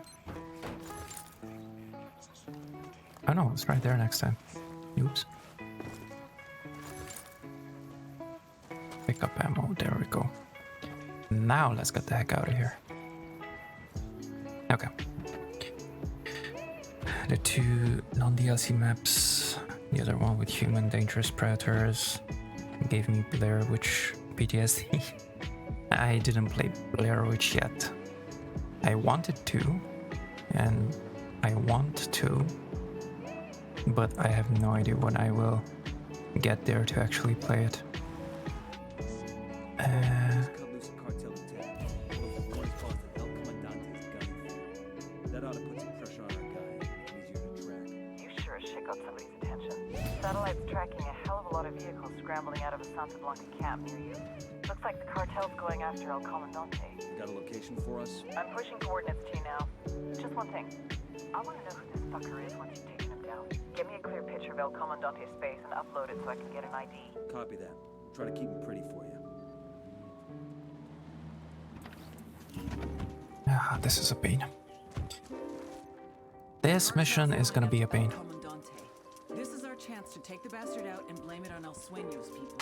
Oh no, it's right there next time. Oops. Pick up ammo, there we go. Now let's get the heck out of here. Okay. The 2 non-DLC maps, the other one with human dangerous predators, gave me Blair Witch PTSD. I didn't play Blair Witch yet. I wanted to, and I want to, but I have no idea when I will get there to actually play it. Let's cut loose a cartel attack. One is caused that El Comandante's gunning for. That ought to put some pressure on our guy and make him easier to track. You sure as shit got somebody's attention. Satellite's tracking a hell of a lot of vehicles scrambling out of a Santa Blanca camp near you. Looks like the cartel's going after El Comandante. You got a location for us? I'm pushing coordinates to you now. Just one thing. I want to know who this fucker is once you've taken him down. Get me a clear picture of El Comandante's face and upload it so I can get an ID. Copy that. Try to keep him pretty for you. Ah, this is a pain. This mission is gonna be a pain. Comandante. This is our chance to take the bastard out and blame it on El Sueños people.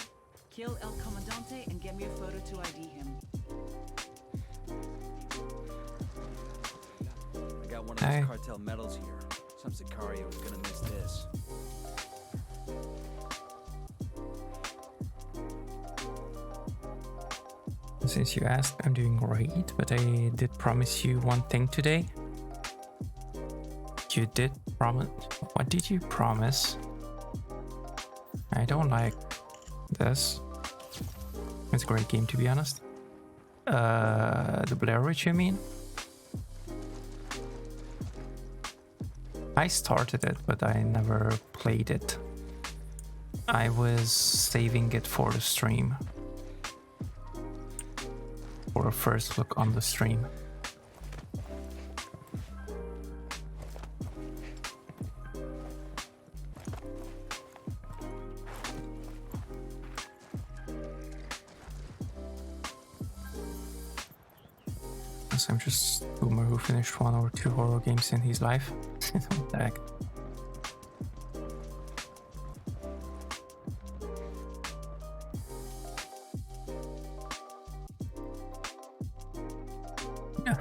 Kill El Comandante and get me a photo to ID him. I got one of Hey. those cartel medals here. Some Sicario is gonna miss this. Since you asked, I'm doing great, but I did promise you one thing today. You did promise. What did you promise? I don't like this. It's a great game, to be honest. The Blair Witch, you mean? I started it, but I never played it. I was saving it for the stream. For a first look on the stream. So I'm just a boomer who finished 1 or 2 horror games in his life. What the heck?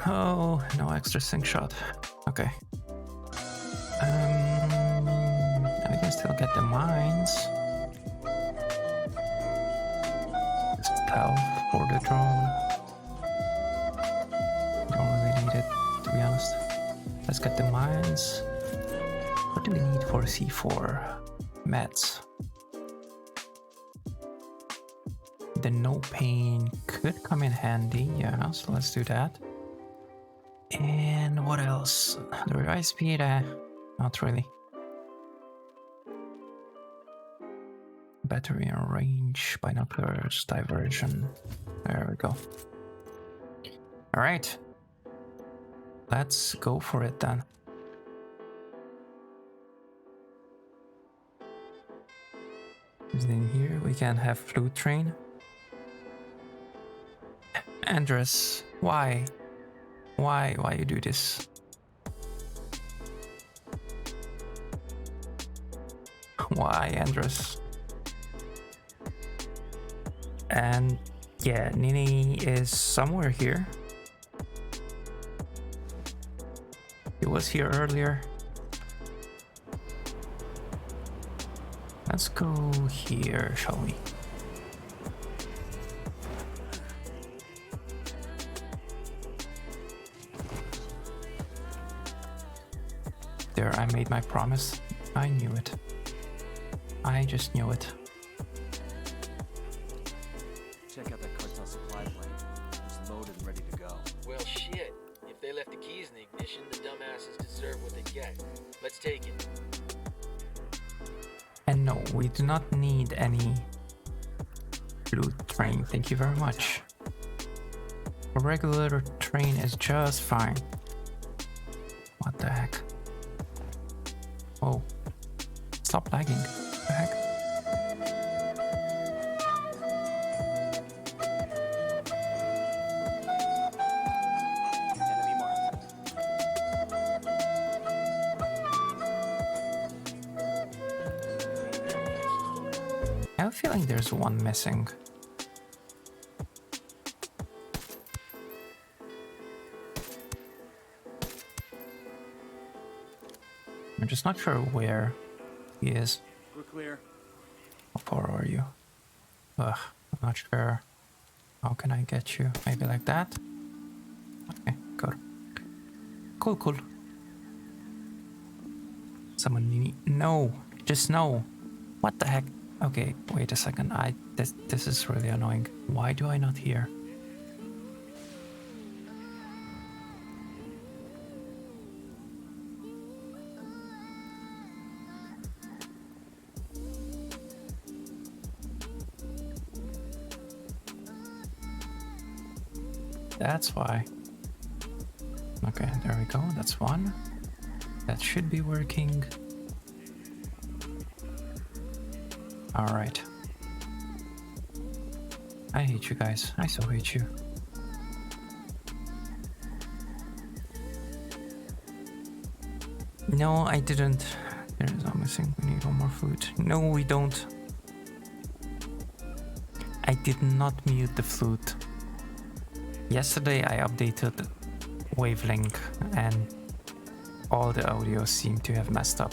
Oh, no extra sync shot. Okay. I can still get the mines. Stealth for the drone. Don't really need it, to be honest. Let's get the mines. What do we need for C4? Meds. The no pain could come in handy, yeah, so let's do that. And what else? The revised speed? Not really. Battery and range, binoculars, diversion. There we go. Alright. Let's go for it then. In here we can have flute train. Andres, why? Why you do this? Why, Andres? And yeah, Nini is somewhere here. He was here earlier. Let's go here, shall we? There, I made my promise. I knew it. I just knew it. Check out that cartel supply plane. It's loaded and ready to go. Well, shit. If they left the keys in the ignition, the dumbasses deserve what they get. Let's take it. And no, we do not need any blue train. Thank you very much. A regular train is just fine. What the heck? Oh, stop lagging. What the heck? Enemy marked. I have a feeling there's one missing. I'm just not sure where he is. We're clear. How far are you? Ugh, I'm not sure. How can I get you? Maybe like that? Okay, good. Cool. Someone need... No! Just no! What the heck? Okay, wait a second. This is really annoying. Why do I not hear? That's why. Okay, there we go. That's one. That should be working. All right. I hate you guys. I so hate you. No, I didn't. There is one missing. We need one more flute. No, we don't. I did not mute the flute. Yesterday I updated Wavelink and all the audio seemed to have messed up.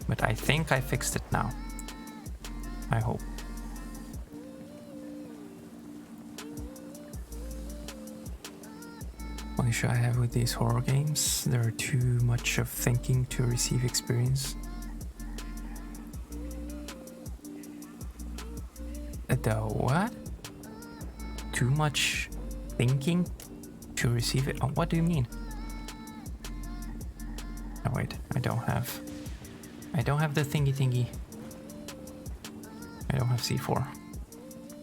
But I think I fixed it now. I hope. One issue I have with these horror games, there are too much of thinking to receive experience. The what? Too much thinking to receive it? Oh, what do you mean? Oh wait, I don't have the thingy. have C4.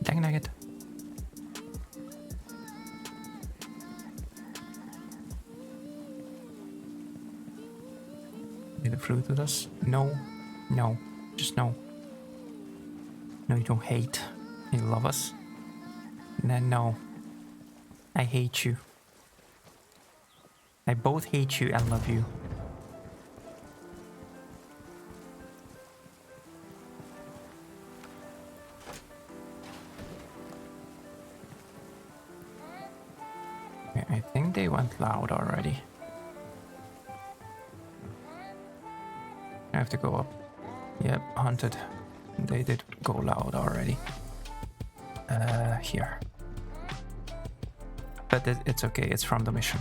Dang it. Did the fruit with us? No. No. Just no. No, you don't hate. You love us? No. I hate you. I both hate you and love you. I think they went loud already. I have to go up. Yep, hunted. They did go loud already. Here. But it's okay, it's from the mission.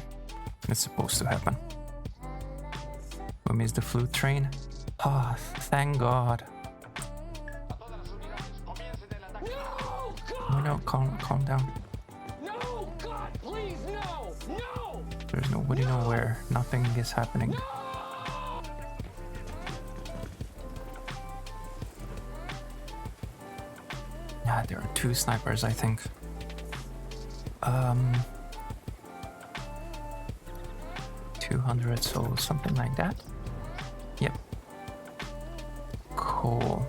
It's supposed to happen. We missed the flute train. Oh, thank God. Oh no, calm down. No, God, please, no, no. There's nobody nowhere. Nothing is happening. Yeah, there are 2 snipers, I think. 200, so something like that. Yep. Cool.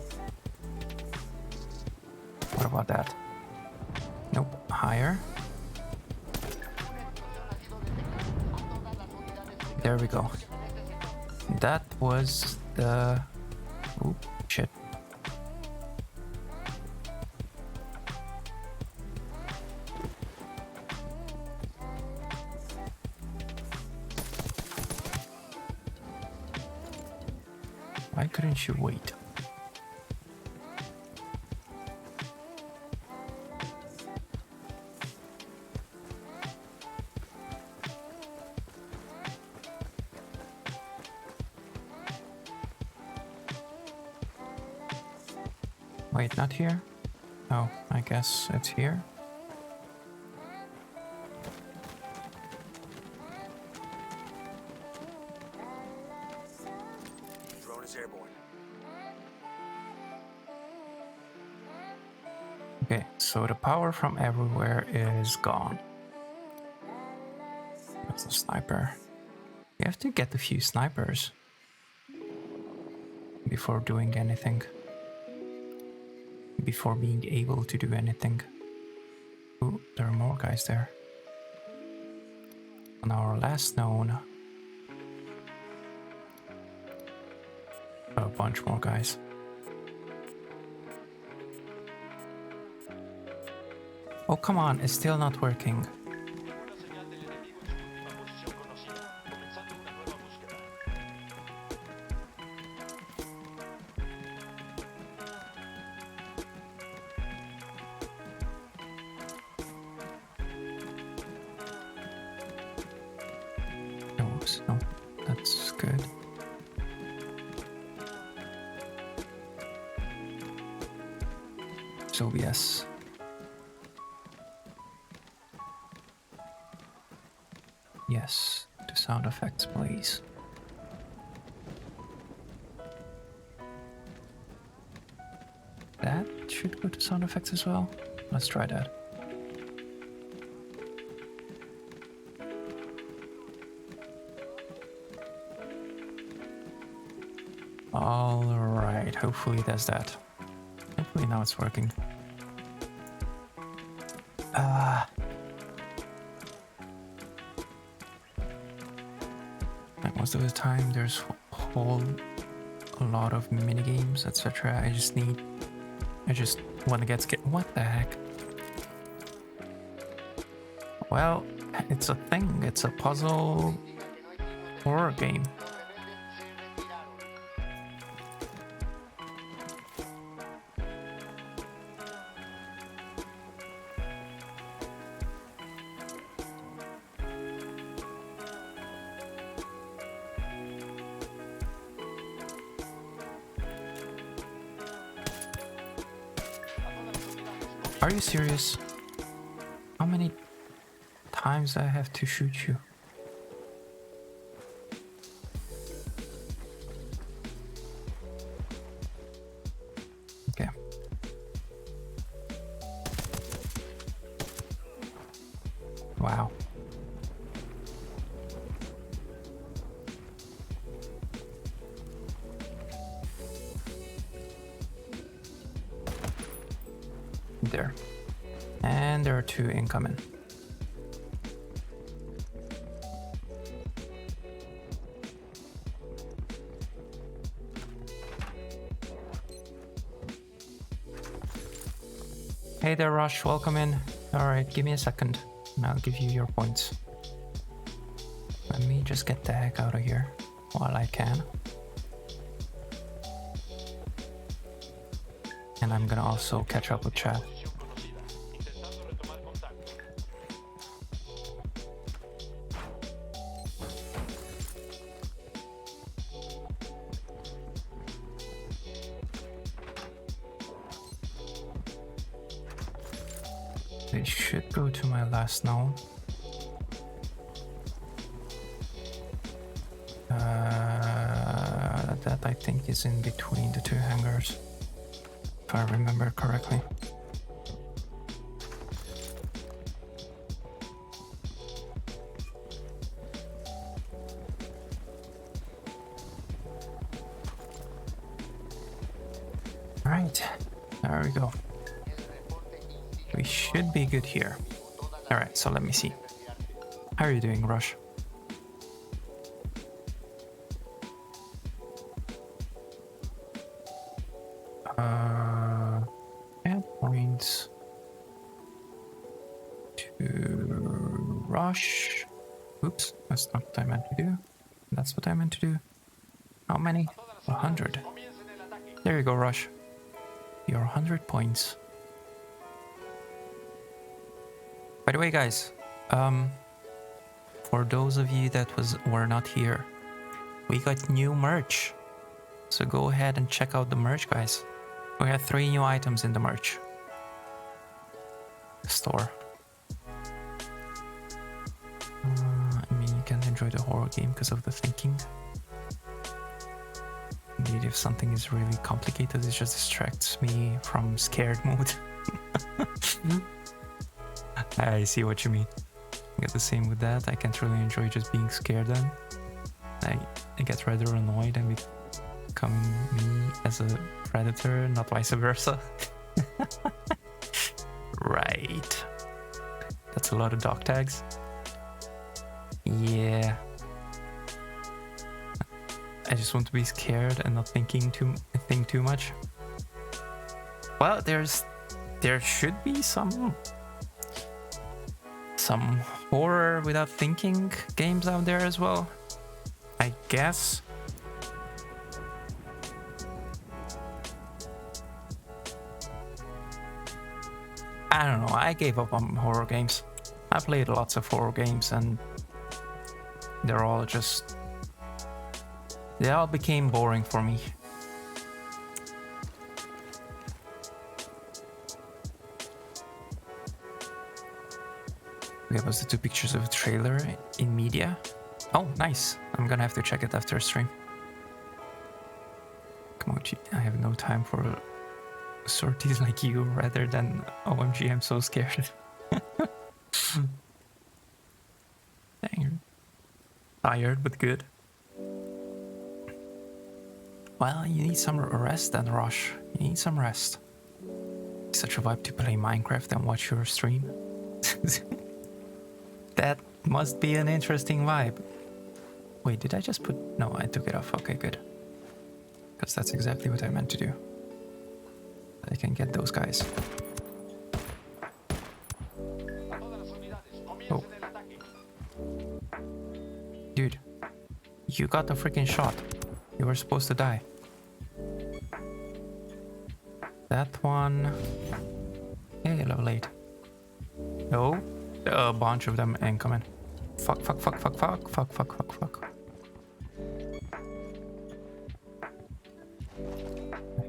What about that? Nope. Higher. There we go. That was the... Oop, shit. Why couldn't you wait? Wait, not here? Oh, I guess it's here. Drone is airborne. Okay, so the power from everywhere is gone. That's a sniper. You have to get a few snipers before doing anything. Before being able to do anything. Ooh, there are more guys there. On our last known. A bunch more guys. Oh, come on, it's still not working. Oops, no, that's good. So yes. Yes, the sound effects, please. That should go to sound effects as well. Let's try that. Alright, hopefully it does that. Hopefully now it's working. Most of the time there's a lot of mini games, etc. I just want to get scared. What the heck? Well, it's a thing. It's a puzzle horror game. Are you serious? How many times I have to shoot you? Okay. Wow. There. And there are 2 incoming. Hey there, Rush, welcome in. Alright, give me a second and I'll give you your points. Let me just get the heck out of here while I can. And I'm gonna also catch up with chat. It should go to my last node. That I think is in between the 2 hangars, if I remember correctly. Alright, there we go. We should be good here. Alright, so let me see. How are you doing, Rush? Add points to Rush. Oops, that's not what I meant to do. That's what I meant to do. How many? 100. There you go, Rush. Your 100 points. By the way, guys, for those of you that were not here, we got new merch. So go ahead and check out the merch, guys. We have 3 new items in the merch store. I mean, you can enjoy the horror game because of the thinking. Indeed, if something is really complicated, it just distracts me from scared mode. I see what you mean. I get the same with that. I can't really enjoy just being scared then. I get rather annoyed and become me as a predator, not vice versa. Right. That's a lot of dog tags. Yeah. I just want to be scared and not think too much. Well, there should be some horror without thinking games out there as well, I guess. I don't know, I gave up on horror games. I played lots of horror games and they all became boring for me. That was the 2 pictures of a trailer in media. Oh, nice. I'm gonna have to check it after stream. Come on, I have no time for sorties like you rather than OMG, I'm so scared. Dang. Tired, but good. Well, you need some rest then, Rush. You need some rest. It's such a vibe to play Minecraft and watch your stream. That must be an interesting vibe. Wait, did I just put... No, I took it off. Okay, good. Because that's exactly what I meant to do. I can get those guys. Oh. Dude, you got the freaking shot. You were supposed to die. That one... Hey, level 8. No. A bunch of them incoming. Fuck.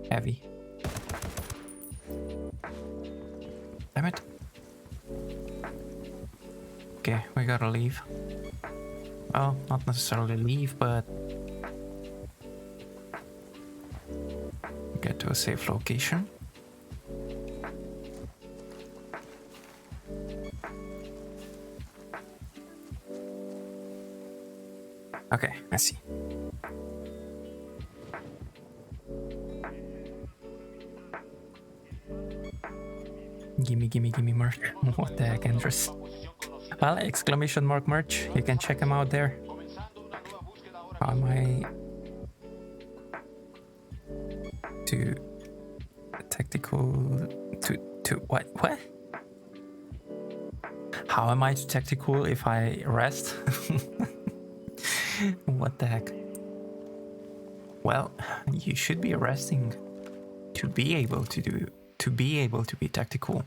Heavy. Damn it. Okay, we gotta leave. Well, not necessarily leave, but get to a safe location. Gimme merch. What the heck, Andres? Well, exclamation mark merch. You can check them out there. How am I to tactical to what? How am I to tactical if I rest? What the heck? Well, you should be resting to be able to be tactical.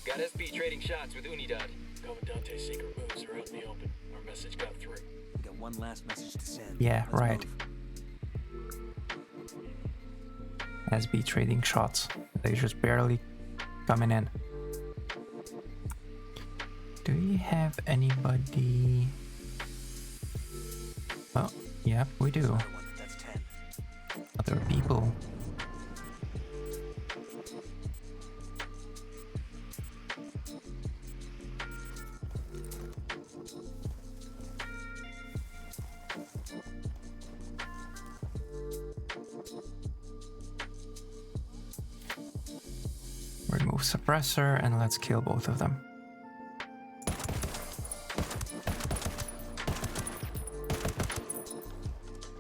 Got SB trading shots with Unidad. Commandante's secret moves are out in the open. Our message got through. We got one last message to send. Yeah, Let's right. move. SB trading shots. They're just barely coming in. Do we have anybody? Oh, yep, we do. Sorry, one, that's 10. Other people. Remove suppressor and let's kill both of them.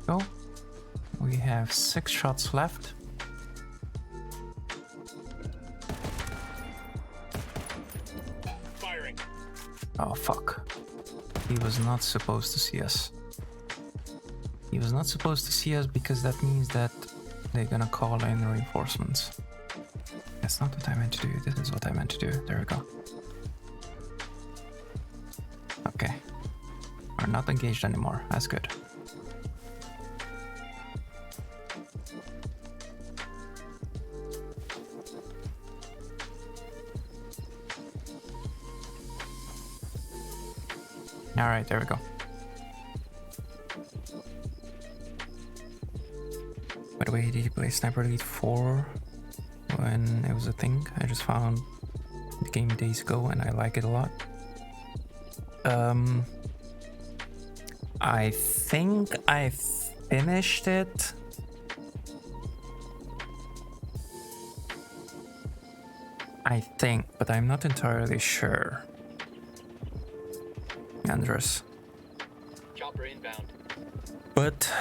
Go. We have 6 shots left. Firing. Oh fuck. He was not supposed to see us. He was not supposed to see us because that means that they're gonna call in reinforcements. That's not what I meant to do. This is what I meant to do. There we go. Okay. We're not engaged anymore. That's good. Alright, there we go. By the way, did you play Sniper Elite 4 when it was a thing? I just found the game days ago and I like it a lot. I think I finished it. I think, but I'm not entirely sure. Andres. Chopper inbound. But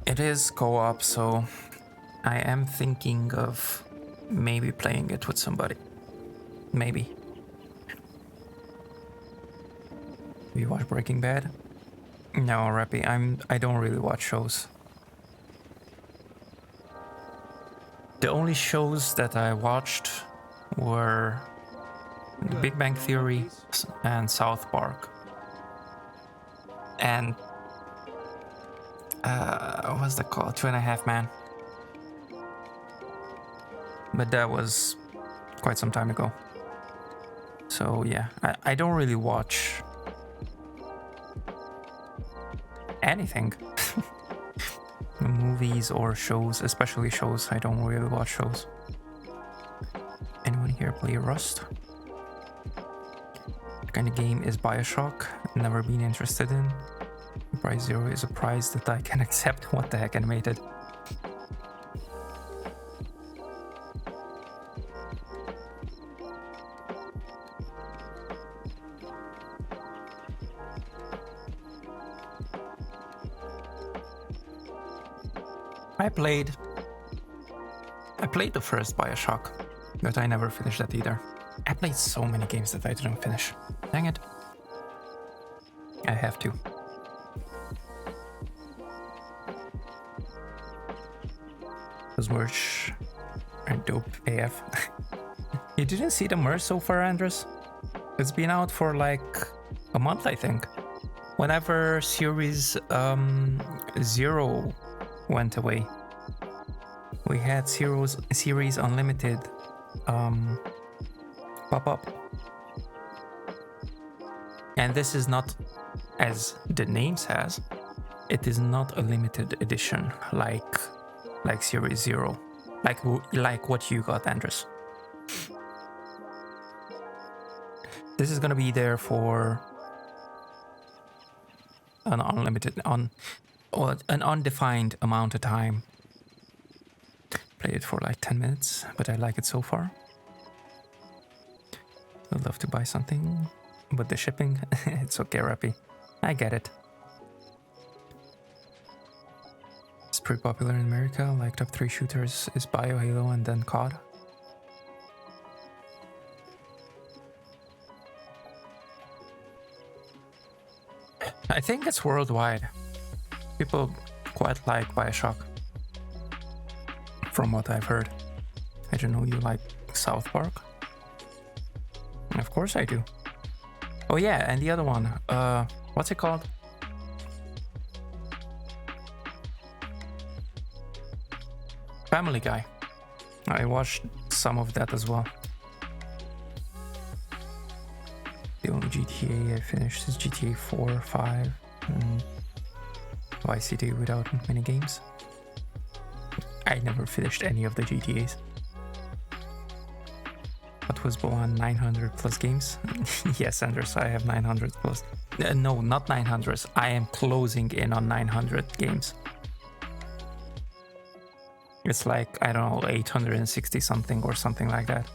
it is co-op, so I am thinking of maybe playing it with somebody. Maybe. You watch Breaking Bad? No, Rappy, I don't really watch shows. The only shows that I watched were The Big Bang Theory and South Park. And what's that called? 2.5 Men. But that was quite some time ago. So yeah, I don't really watch anything. Movies or shows, especially shows. I don't really watch shows. Anyone here play Rust? What kind of game is BioShock? Never been interested in. Price Zero is a price that I can accept. What the heck, animated? I played the first BioShock, but I never finished that either. I played so many games that I didn't finish. Dang it. I have to. Those merch are dope AF. You didn't see the merch so far, Andres? It's been out for like a month, I think. Whenever Series 0 went away, we had Series Unlimited pop up. And this is not, as the name says, it is not a limited edition like Series 0, like what you got, Andres. This is gonna be there for an unlimited Well, an undefined amount of time. Played it for like 10 minutes, but I like it so far. I'd love to buy something, but the shipping, it's okay, Rappy. I get it. It's pretty popular in America, like top 3 shooters is Bio, Halo, and then COD. I think it's worldwide. People quite like Bioshock. From what I've heard. I don't know, you like South Park? Of course I do. Oh yeah, and the other one, what's it called? Family Guy. I watched some of that as well. The only GTA I finished is GTA 4, 5, and Vice City without many games. I never finished any of the GTAs. What was Bohan, 900 plus games? Yes, Anders, I have 900 plus. No, not 900. I am closing in on 900 games. It's like, I don't know, 860 something or something like that.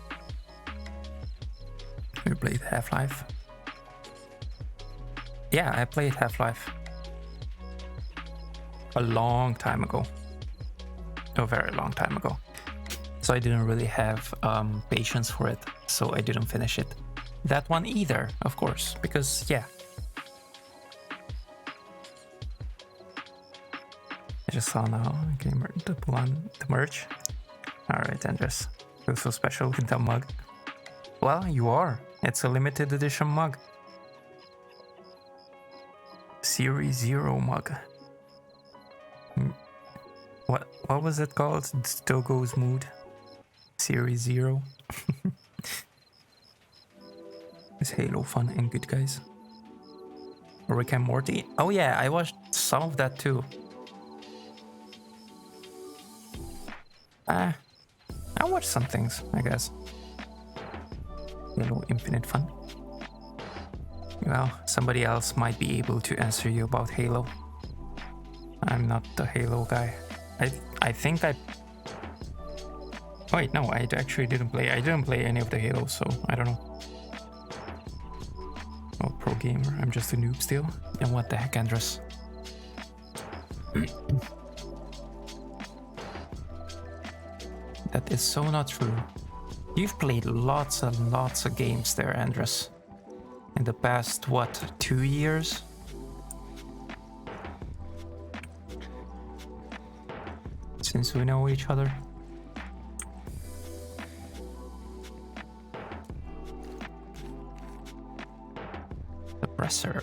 You played Half-Life? Yeah, I played Half-Life. A long time ago. A very long time ago. So I didn't really have patience for it, so I didn't finish it. That one either, of course, because yeah. I just saw now, gamer, the merch. Alright, Andres. Feel so special with that mug. Well, you are. It's a limited edition mug. Series 0 mug. What was it called? Dogo's Mood? Series 0. Is Halo fun and good, guys? Rick and Morty? Oh yeah, I watched some of that too. I watched some things, I guess. Halo Infinite fun. Well, somebody else might be able to answer you about Halo. I'm not the Halo guy. I think I... Oh wait, no, I actually didn't play. I didn't play any of the Halos, so I don't know. Oh, pro gamer. I'm just a noob still. And what the heck, Andres? That is so not true. You've played lots and lots of games there, Andres. In the past, what, 2 years? Since we know each other. Suppressor.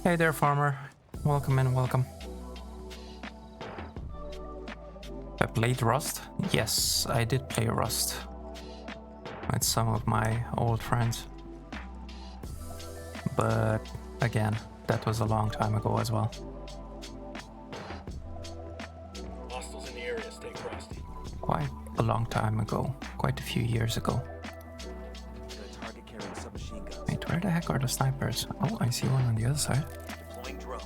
Hey there, farmer. Welcome and welcome. I played Rust? Yes, I did play Rust. With some of my old friends. But again, that was a long time ago as well. Hostiles in the area, stay frosty. Quite a long time ago. Quite a few years ago. Target carrying submachine guns. Wait, where the heck are the snipers? Oh, I see one on the other side. Deploying drone.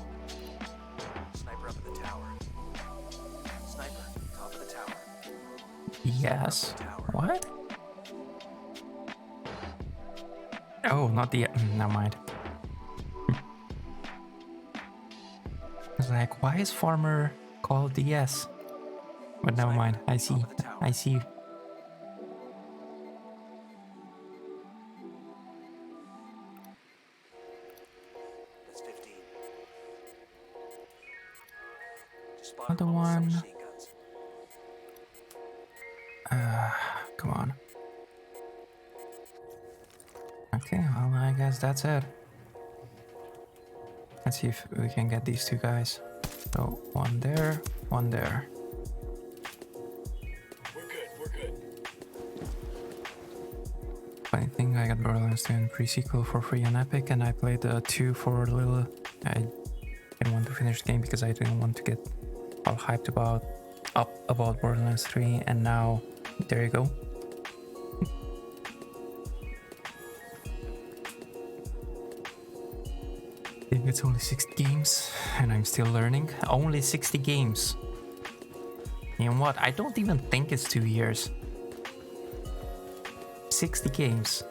Sniper up at the tower. Sniper, top of the tower. Yes. What? Oh, not the... never mind. I was like, why is farmer called DS? But never mind. I see. I see. That's 15. Just spotted Another one with one. submachine guns. Come on. Okay, well, I guess that's it. Let's see if we can get these two guys. So, one there, one there. We're good. Funny thing, I got Borderlands 2 and pre-sequel for free on Epic, and I played 2 for a little. I didn't want to finish the game because I didn't want to get all hyped about Borderlands 3, and now there you go. I think it's only 60 games, and I'm still learning. Only 60 games. You know what? I don't even think it's 2 years. 60 games.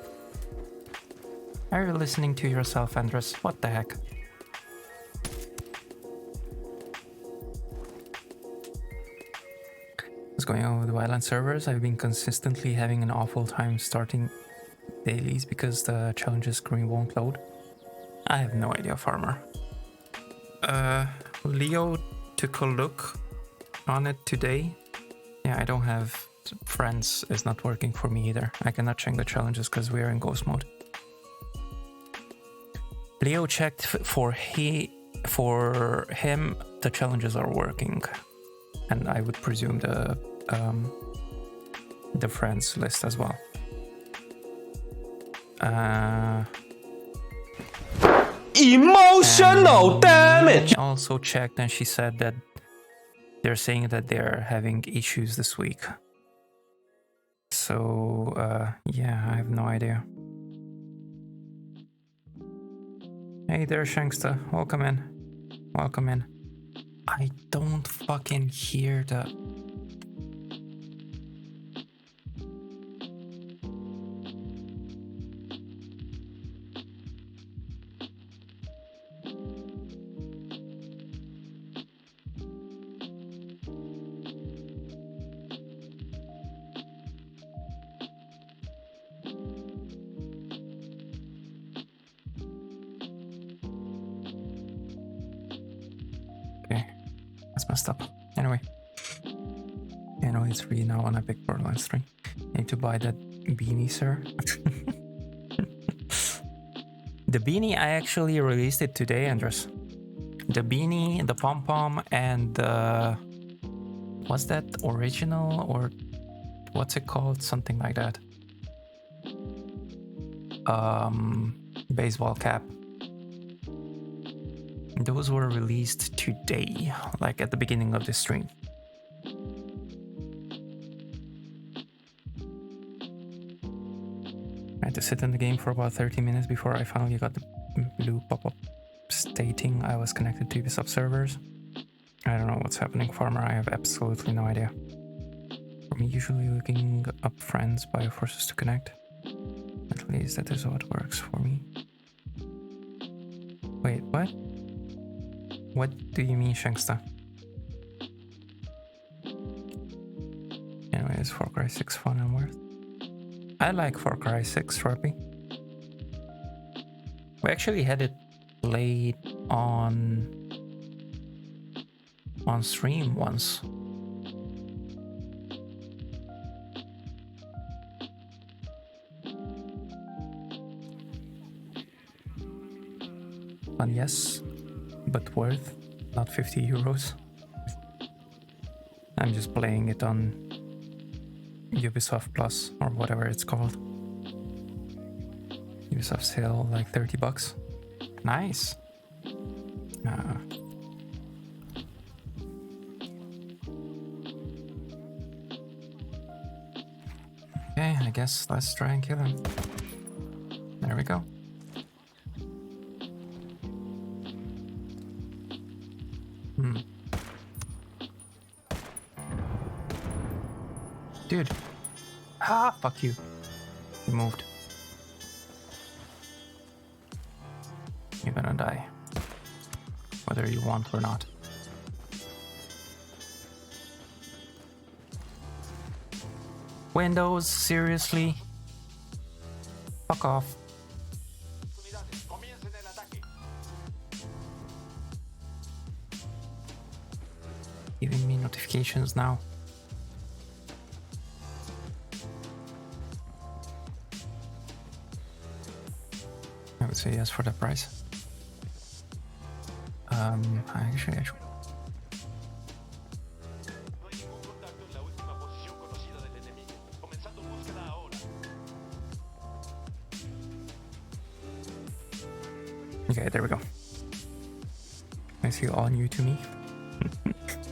Are you listening to yourself, Andres? What the heck? What's going on with Wildland servers? I've been consistently having an awful time starting dailies because the challenges screen won't load. I have no idea, Farmer. Leo took a look on it today. Yeah, I don't have friends. It's not working for me either. I cannot check the challenges because we are in ghost mode. Leo checked for him the challenges are working, and I would presume the friends list as well. Emotional damage! Also checked, and she said that they're saying that they're having issues this week. So yeah, I have no idea. Hey there, Shanksta. Welcome in. Welcome in. I don't fucking hear the... messed up. Anyway, I know it's free now on Epic Borderlands 3. Need to buy that beanie, sir. The beanie, I actually released it today, Andres. The beanie, the pom-pom, and the... what's that? Original, or what's it called? Something like that. Baseball cap. Those were released today, like at the beginning of the stream. I had to sit in the game for about 30 minutes before I finally got the blue pop-up stating I was connected to Ubisoft servers. I don't know what's happening, Farmer. I have absolutely no idea. I'm usually looking up friends by forces to connect. At least that is what works for me. Wait, what? What do you mean, Shanksta? Anyway, is Far Cry 6 fun and worth? I like Far Cry 6, Sharpie. We actually had it played on stream once. Fun, yes. But worth, not 50 euros. I'm just playing it on Ubisoft Plus or whatever it's called. Ubisoft sale, like 30 bucks. Nice. Okay, I guess let's try and kill him. There we go. Dude. Ah, fuck you. You moved. You're gonna die. Whether you want or not. Windows, seriously? Fuck off. Giving me notifications now. I would say yes for the price. Actually, I should. Okay, there we go. I see all new to me.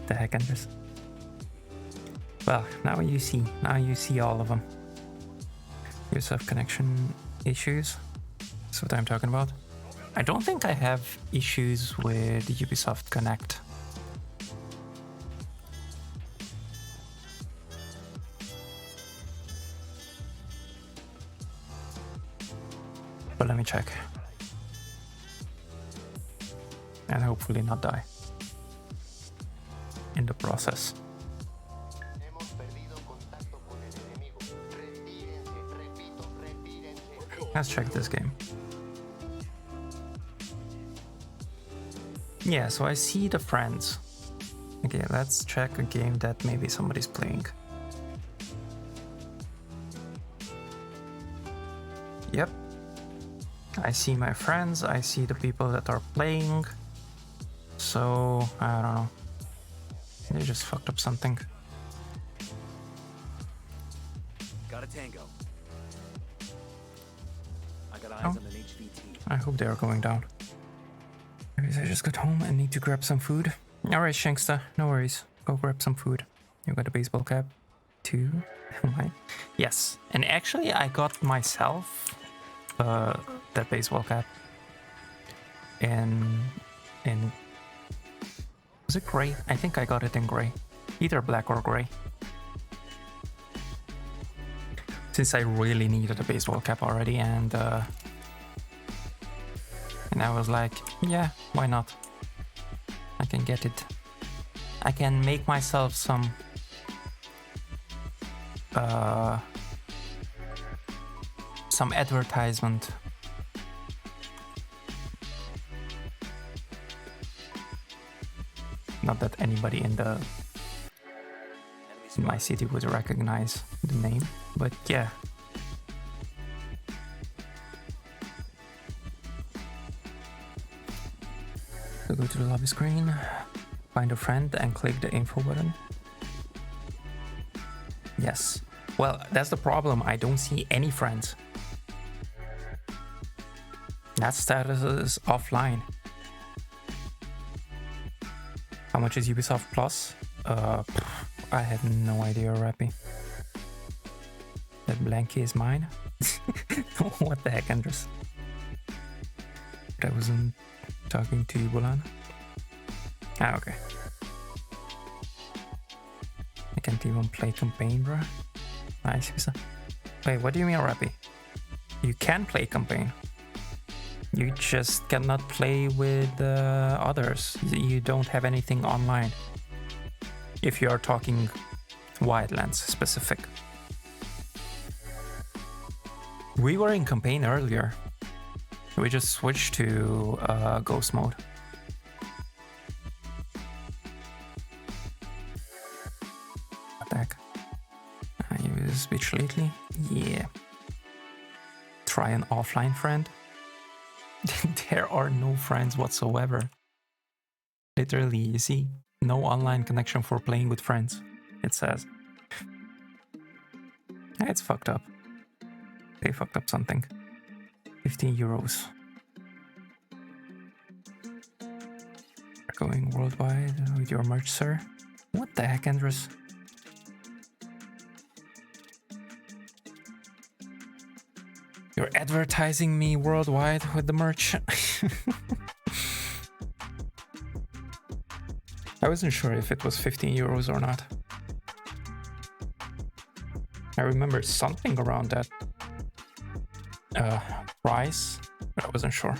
the heck, Anders? Well, now you see all of them. Ubisoft connection issues. That's what I'm talking about. I don't think I have issues with Ubisoft Connect. But let me check. And hopefully not die in the process. Let's check this game. Yeah, so I see the friends. Okay, let's check a game that maybe somebody's playing. Yep. I see my friends, I see the people that are playing. So, I don't know. They just fucked up something. Got a tango. I got eyes Oh. on an HVT. I hope they are going down. Anyways, I just got home and need to grab some food. Alright, Shanksta, no worries. Go grab some food. You got a baseball cap? Too? Mine? Yes. And actually, I got myself that baseball cap. In was it gray? I think I got it in gray. Either black or gray. Since I really needed a baseball cap already, and I was like, yeah, why not? I can get it. I can make myself some advertisement. Not that anybody in my city would recognize the name, but yeah. So go to the lobby screen, find a friend and click the info button. Yes. Well, that's the problem. I don't see any friends. That status is offline. How much is Ubisoft Plus? I have no idea, Rappy. That blankie is mine? What the heck, Andres? I wasn't talking to you, Bulan. Ah, okay. I can't even play campaign, bro. Nice. Wait, what do you mean, Rappy? You can play campaign. You just cannot play with others. You don't have anything online. If you are talking Wildlands specific. We were in campaign earlier. We just switched to ghost mode. Attack. I use speech lately. Yeah. Try an offline friend. There are no friends whatsoever. Literally, you see, no online connection for playing with friends, it says. It's fucked up. They fucked up something. 15 euros. Going worldwide with your merch, sir? What the heck, Andres? You're advertising me worldwide with the merch? I wasn't sure if it was 15 euros or not. I remember something around that price, but I wasn't sure.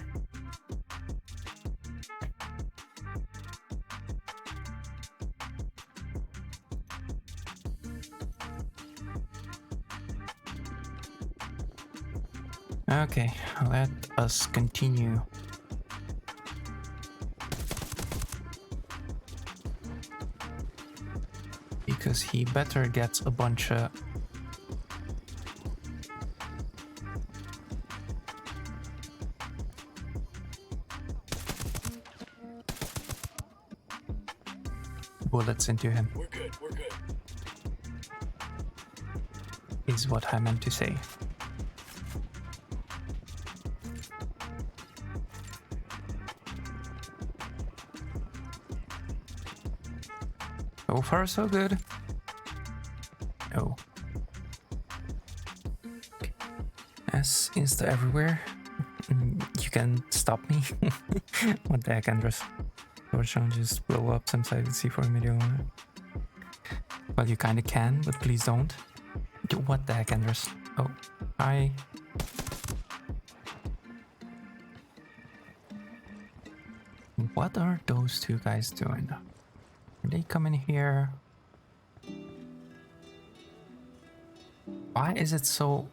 Okay, let us continue. Because he better gets a bunch of bullets into him. We're good, we're good. Is what I meant to say. So far, so good. Oh. Yes, Insta everywhere. You can stop me. What the heck, Andres? Or just blow up some side C4 immediately. Well, you kinda can, but please don't. What the heck, Andres? Oh, hi. What are those two guys doing? Are they coming here? Why is it so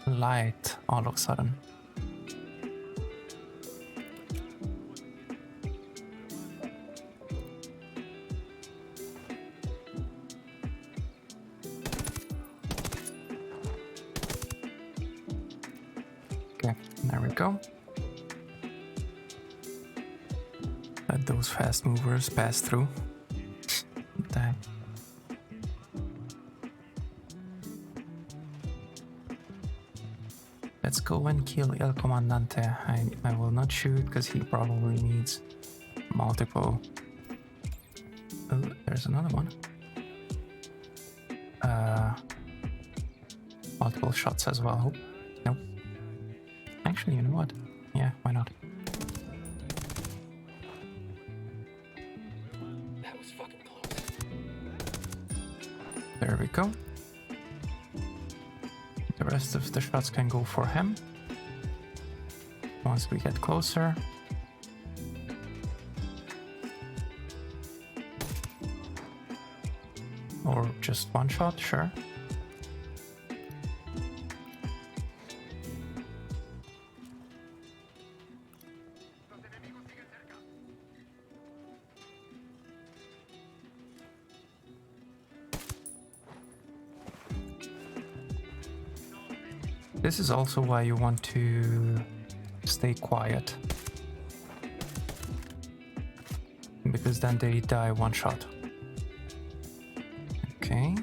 light all of a sudden? Okay, there we go. Let those fast movers pass through. What the heck? Let's go and kill El Comandante. I will not shoot because he probably needs multiple. Oh, there's another one. Multiple shots as well. Oh, nope. Actually, you know what? Yeah, why not? That was fucking close. There we go. The rest of the shots can go for him. Once we get closer. Or just one shot, sure. This is also why you want to stay quiet. Because then they die one shot. Okay.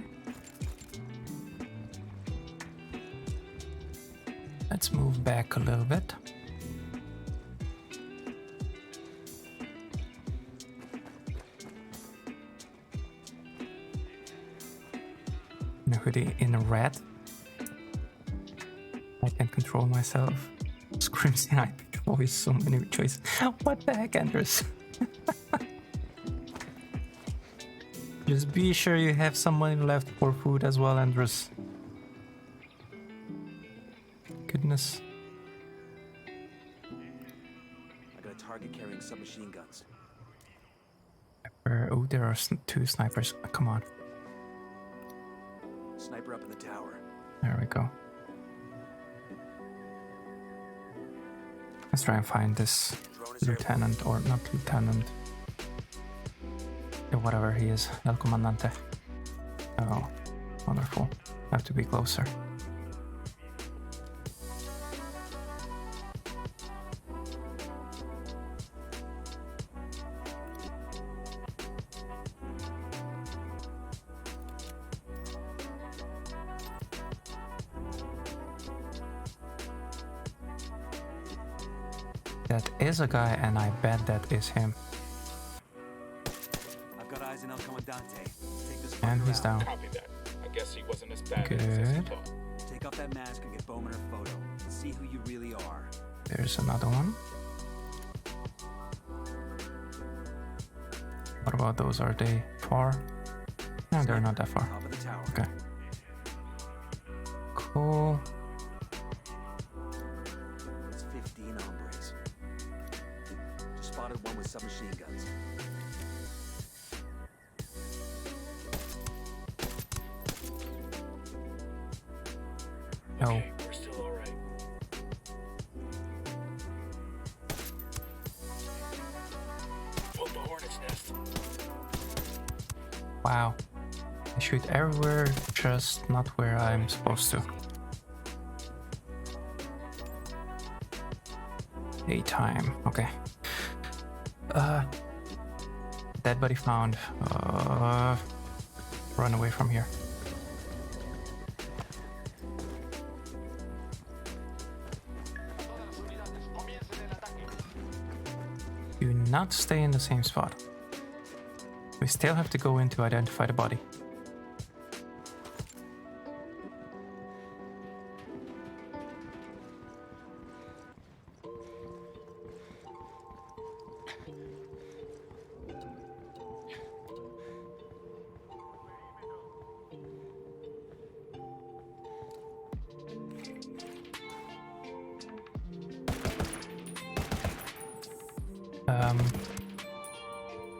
Let's move back a little bit. In a hoodie in red. I can control myself. Screams in high pitch voice, so many choices. What the heck, Andres? Just be sure you have some money left for food as well, Andres. Goodness. I got a target carrying submachine guns. Oh, there are two snipers. Come on. Sniper up in the tower. There we go. Let's try and find this lieutenant, or not lieutenant. Whatever he is, El Comandante. Oh, wonderful. Have to be closer. That is a guy, and I bet that is him. I've got eyes on El Comandante. Take this And fucker he's out. down. Copy that. I guess he wasn't as bad as he Good. thought. Take off that mask and get Bowman a photo. See who you really are. There's another one. What about those? Are they far? No, they're not that far. Top of the tower. Okay. Cool. It's 15 hombres. Just spotted one with submachine guns. No. Okay, we're still alright. Built the hornet's nest. Wow. I shoot everywhere, just not where I'm supposed to. Daytime. Okay. Dead body found. Run away from here. You not stay in the same spot. We still have to go in to identify the body.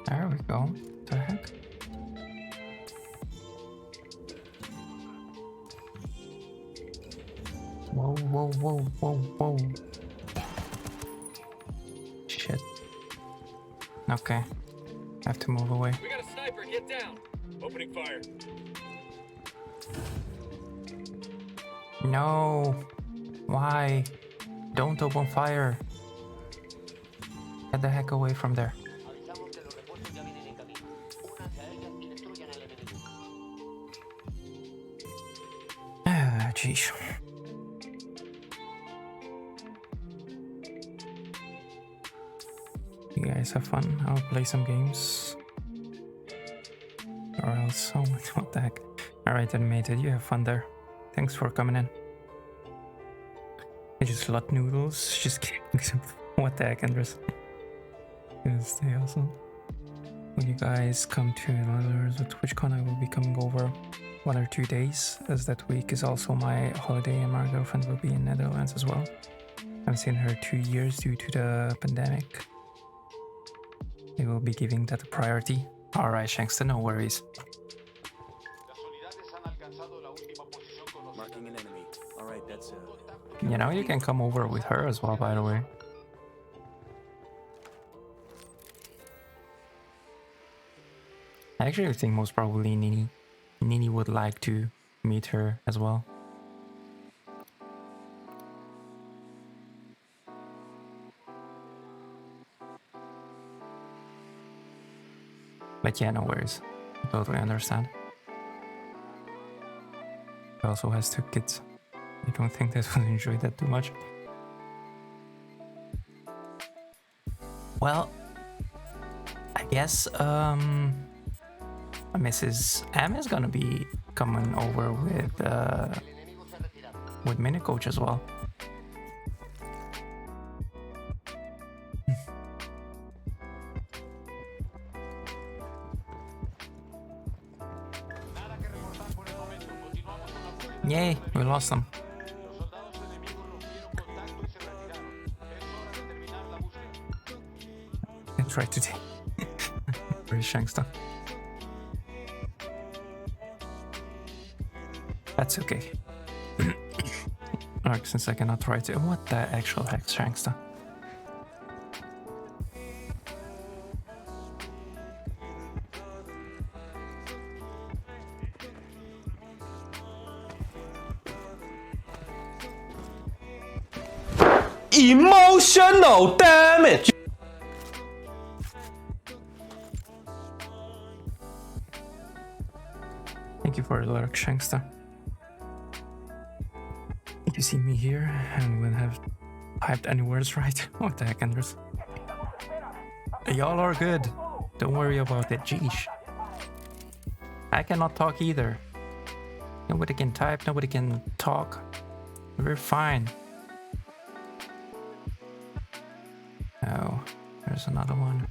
There we go. What the heck? Whoa, whoa, whoa, whoa, whoa. Shit. Okay. I have to move away. We got a sniper. Get down. Opening fire. No. Why? Don't open fire. Get the heck away from there. Ah, jeez. You guys have fun. I'll play some games. Or else, oh, what the heck. Alright, animated, you have fun there. Thanks for coming in. I just lot noodles. Just kidding. What the heck, Andres? Stay awesome. Will you guys come to Netherlands with TwitchCon? I will be coming over 1 or 2 days, as that week is also my holiday and my girlfriend will be in Netherlands as well. I haven't seen her 2 years due to the pandemic. We will be giving that a priority. Alright, Shankster, no worries. Marking an enemy. Alright, that's You know, you can come over with her as well, by the way. I actually think most probably Nini would like to meet her as well. But yeah, no worries. I totally understand. He also has 2 kids. I don't think that will enjoy that too much. Well, I guess Mrs. M is gonna be coming over with Mini Coach as well. Yay, we lost them. I tried to take very Shankster. That's okay. Alright, since I cannot try to. What the actual heck, Shankster? Emotional damage. Thank you for the lurk, Shankster. You see me here and will have typed any words right. What the heck, Anders? Y'all are good. Don't worry about it. Jeesh. I cannot talk either. Nobody can type, nobody can talk. We're fine. Oh, there's another one.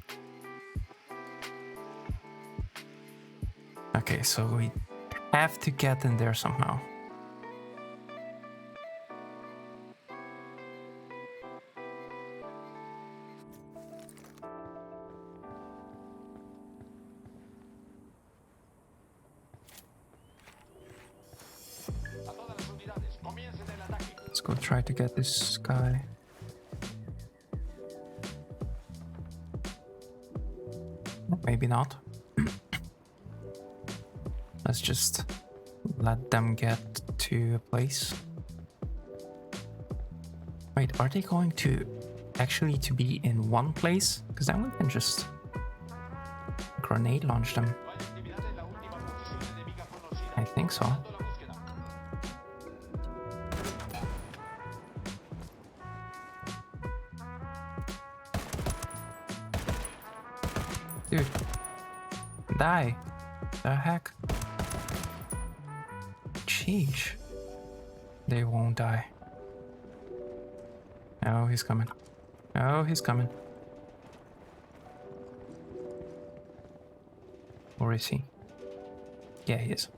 Okay, so we have to get in there somehow. Let's go try to get this guy. Maybe not. Let's just let them get to a place. Wait, are they going to actually to be in one place? Because then we can just grenade launch them. I think so. Dude. Die. The heck? Sheesh. They won't die. Oh, he's coming. Oh, he's coming. Or is he? Yeah, he is.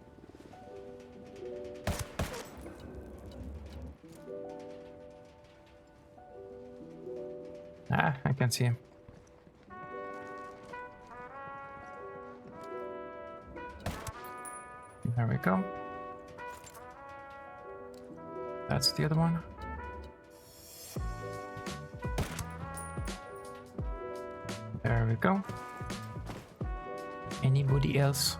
Ah, I can see him. There we go. That's the other one. There we go. Anybody else?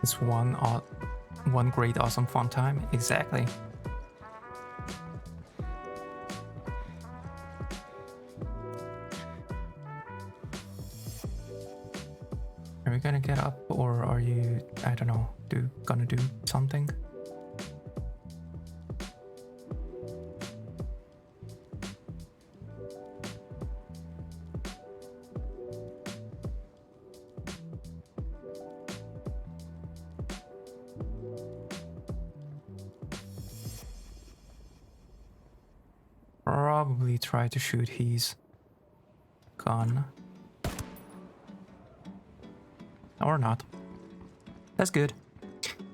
It's one great awesome fun time. Exactly. Are we gonna get up, or are you, I don't know, gonna do something? Probably try to shoot his gun. Or not. That's good.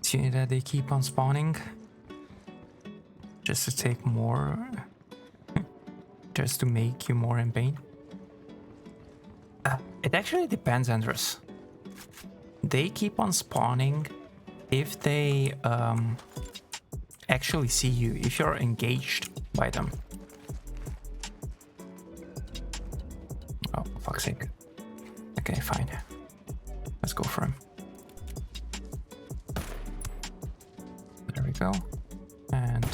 See that they keep on spawning. Just to take more. Just to make you more in pain. It actually depends, Andres. They keep on spawning if they actually see you, if you're engaged by them. Oh, for fuck's sake. Okay, fine. Let's go for him. There we go. And...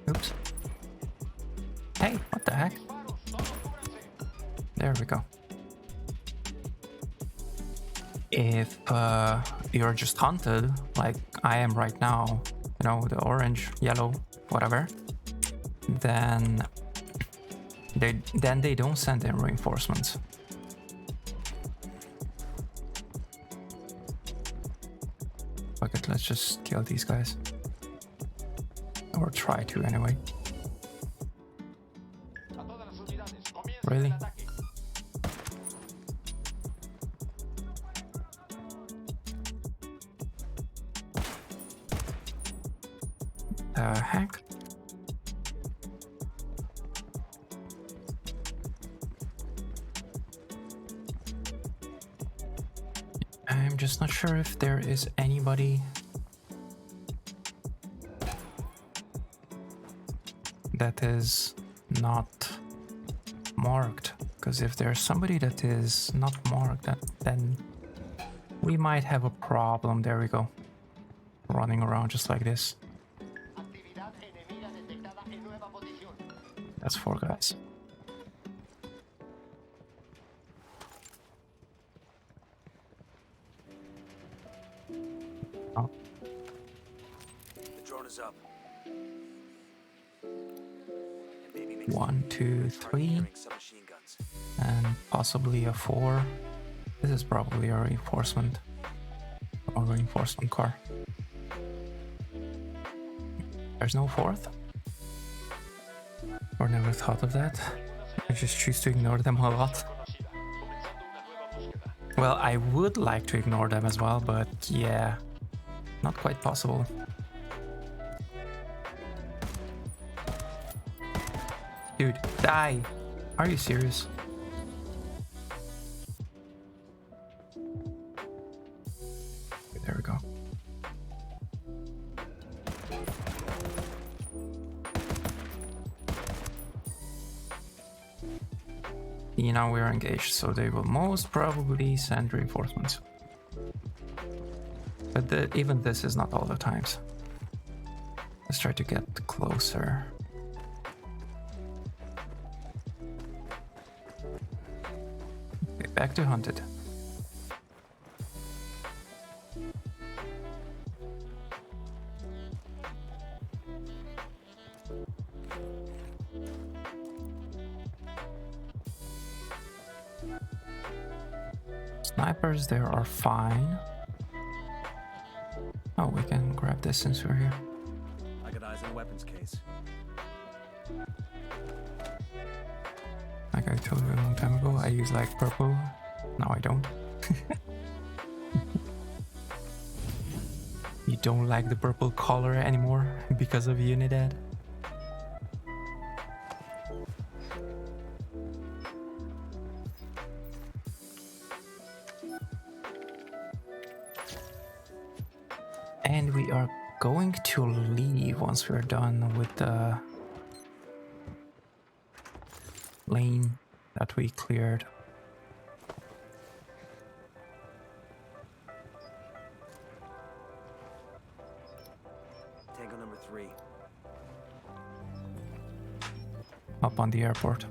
oops. Hey, what the heck? There we go. If you're just hunted, like I am right now, you know, the orange, yellow, whatever, then they don't send in reinforcements. Fuck it, let's just kill these guys. Or try to anyway. Really? The heck? I'm just not sure if there is anybody that is not marked, because if there's somebody that is not marked, then we might have a problem. There we go. Running around just like this. That's 4 guys. Oh. The drone is up. 1, 2, 3, and possibly a 4. This is probably a reinforcement or reinforcement car. There's no 4th? Or never thought of that. I just choose to ignore them a lot. Well, I would like to ignore them as well, but yeah, not quite possible. Dude, die! Are you serious? There we go. Now we're engaged, so they will most probably send reinforcements. But even this is not all the times. Let's try to get closer. Okay, back to hunted. Snipers there are fine. Oh, we can grab this since we're here. I got eyes on a weapons case. Like I told you a long time ago, I use like purple. Now I don't. You don't like the purple color anymore because of Unidad? And we are going to leave once we're done with the lane that we cleared. Tango number 3. Up on the airport.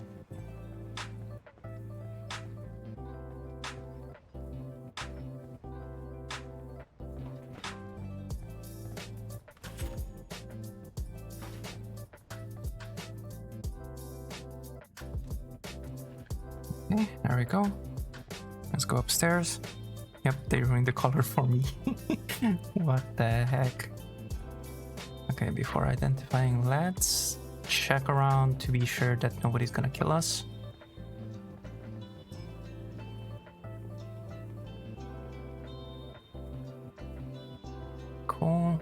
Okay, there we go. Let's go upstairs. Yep, they ruined the color for me. What the heck? Okay, before identifying, let's check around to be sure that nobody's gonna kill us. Cool.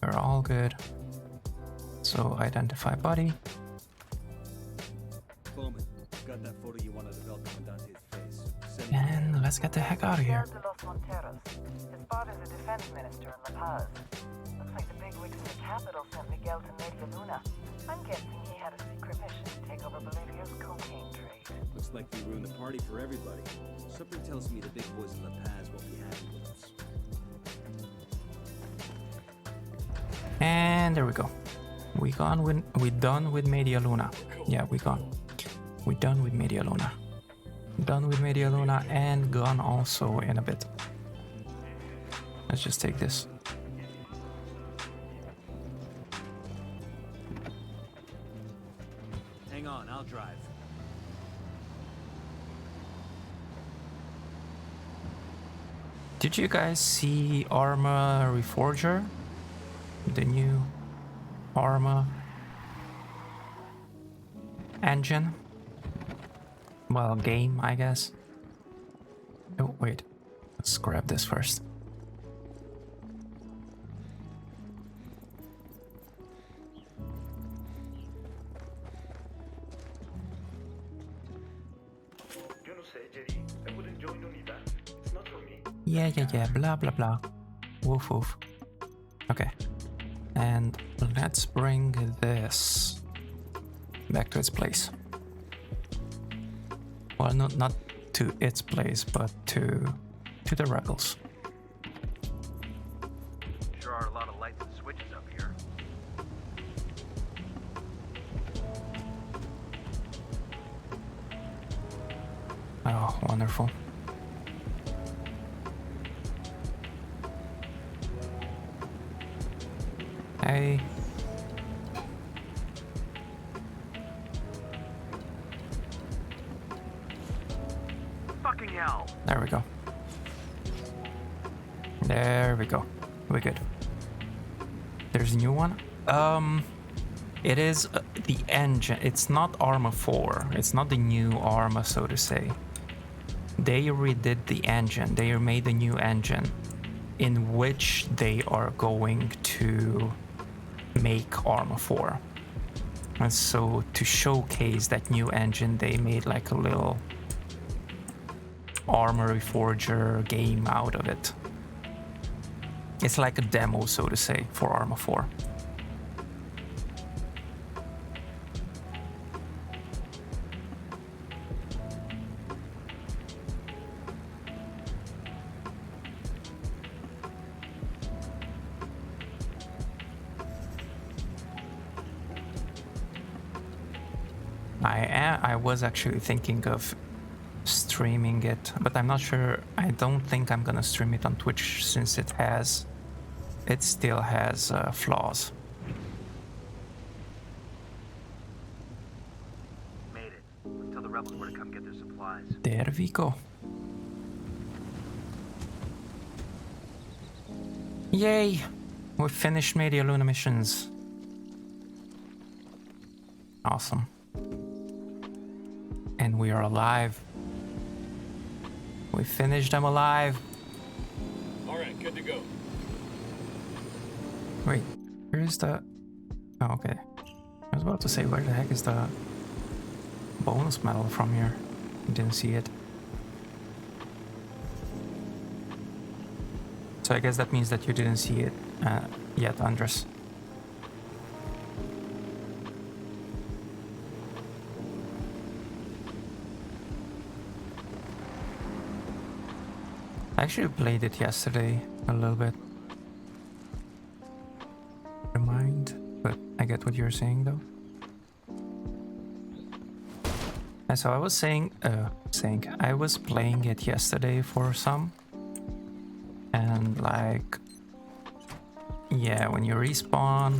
We're all good. So identify body. Bowman, got that photo you wanted of El Comandante's face. Send it. And let's get the heck out of here. Miguel de los Monteros. His father's a defense minister in La Paz. Looks like the bigwigs in the capital sent Miguel to Media Luna. I'm guessing he had a secret mission to take over Bolivia's cocaine trade. Looks like we ruined the party for everybody. Something tells me the big boys in La Paz won't be happy with us. And there we go. We done with Media Luna. Yeah, we done with Media Luna. Done with Media Luna and gone also in a bit. Let's just take this. Hang on, I'll drive. Did you guys see Arma Reforger? The new Arma engine? Well, game, I guess. Oh, wait. Let's grab this first. Yeah, blah, blah, blah. Woof, woof. Okay. And let's bring this back to its place. Well, not to its place, but to the rebels. Sure are a lot of lights and switches up here. Oh, wonderful. Hey. Fucking hell. There we go. There we go. We're good. There's a new one. It is the engine. It's not Arma 4. It's not the new Arma, so to say. They redid the engine. They made a new engine in which they are going to make Arma 4. And so to showcase that new engine, they made like a little Arma Reforger game out of it. It's like a demo, so to say, for Arma 4. I was actually thinking of streaming it, but I'm not sure. I don't think I'm gonna stream it on Twitch since it still has flaws. There we go. Yay! We finished Media Luna missions. Awesome. And we are alive. We finished them alive. Alright, good to go. Wait, where is the... Oh, okay. I was about to say, where the heck is the bonus medal from here? Didn't see it. So I guess that means that you didn't see it yet, Andres. I actually played it yesterday a little bit. Remind, but I get what you're saying though. And so I was I was playing it yesterday for some, and like, yeah, when you respawn,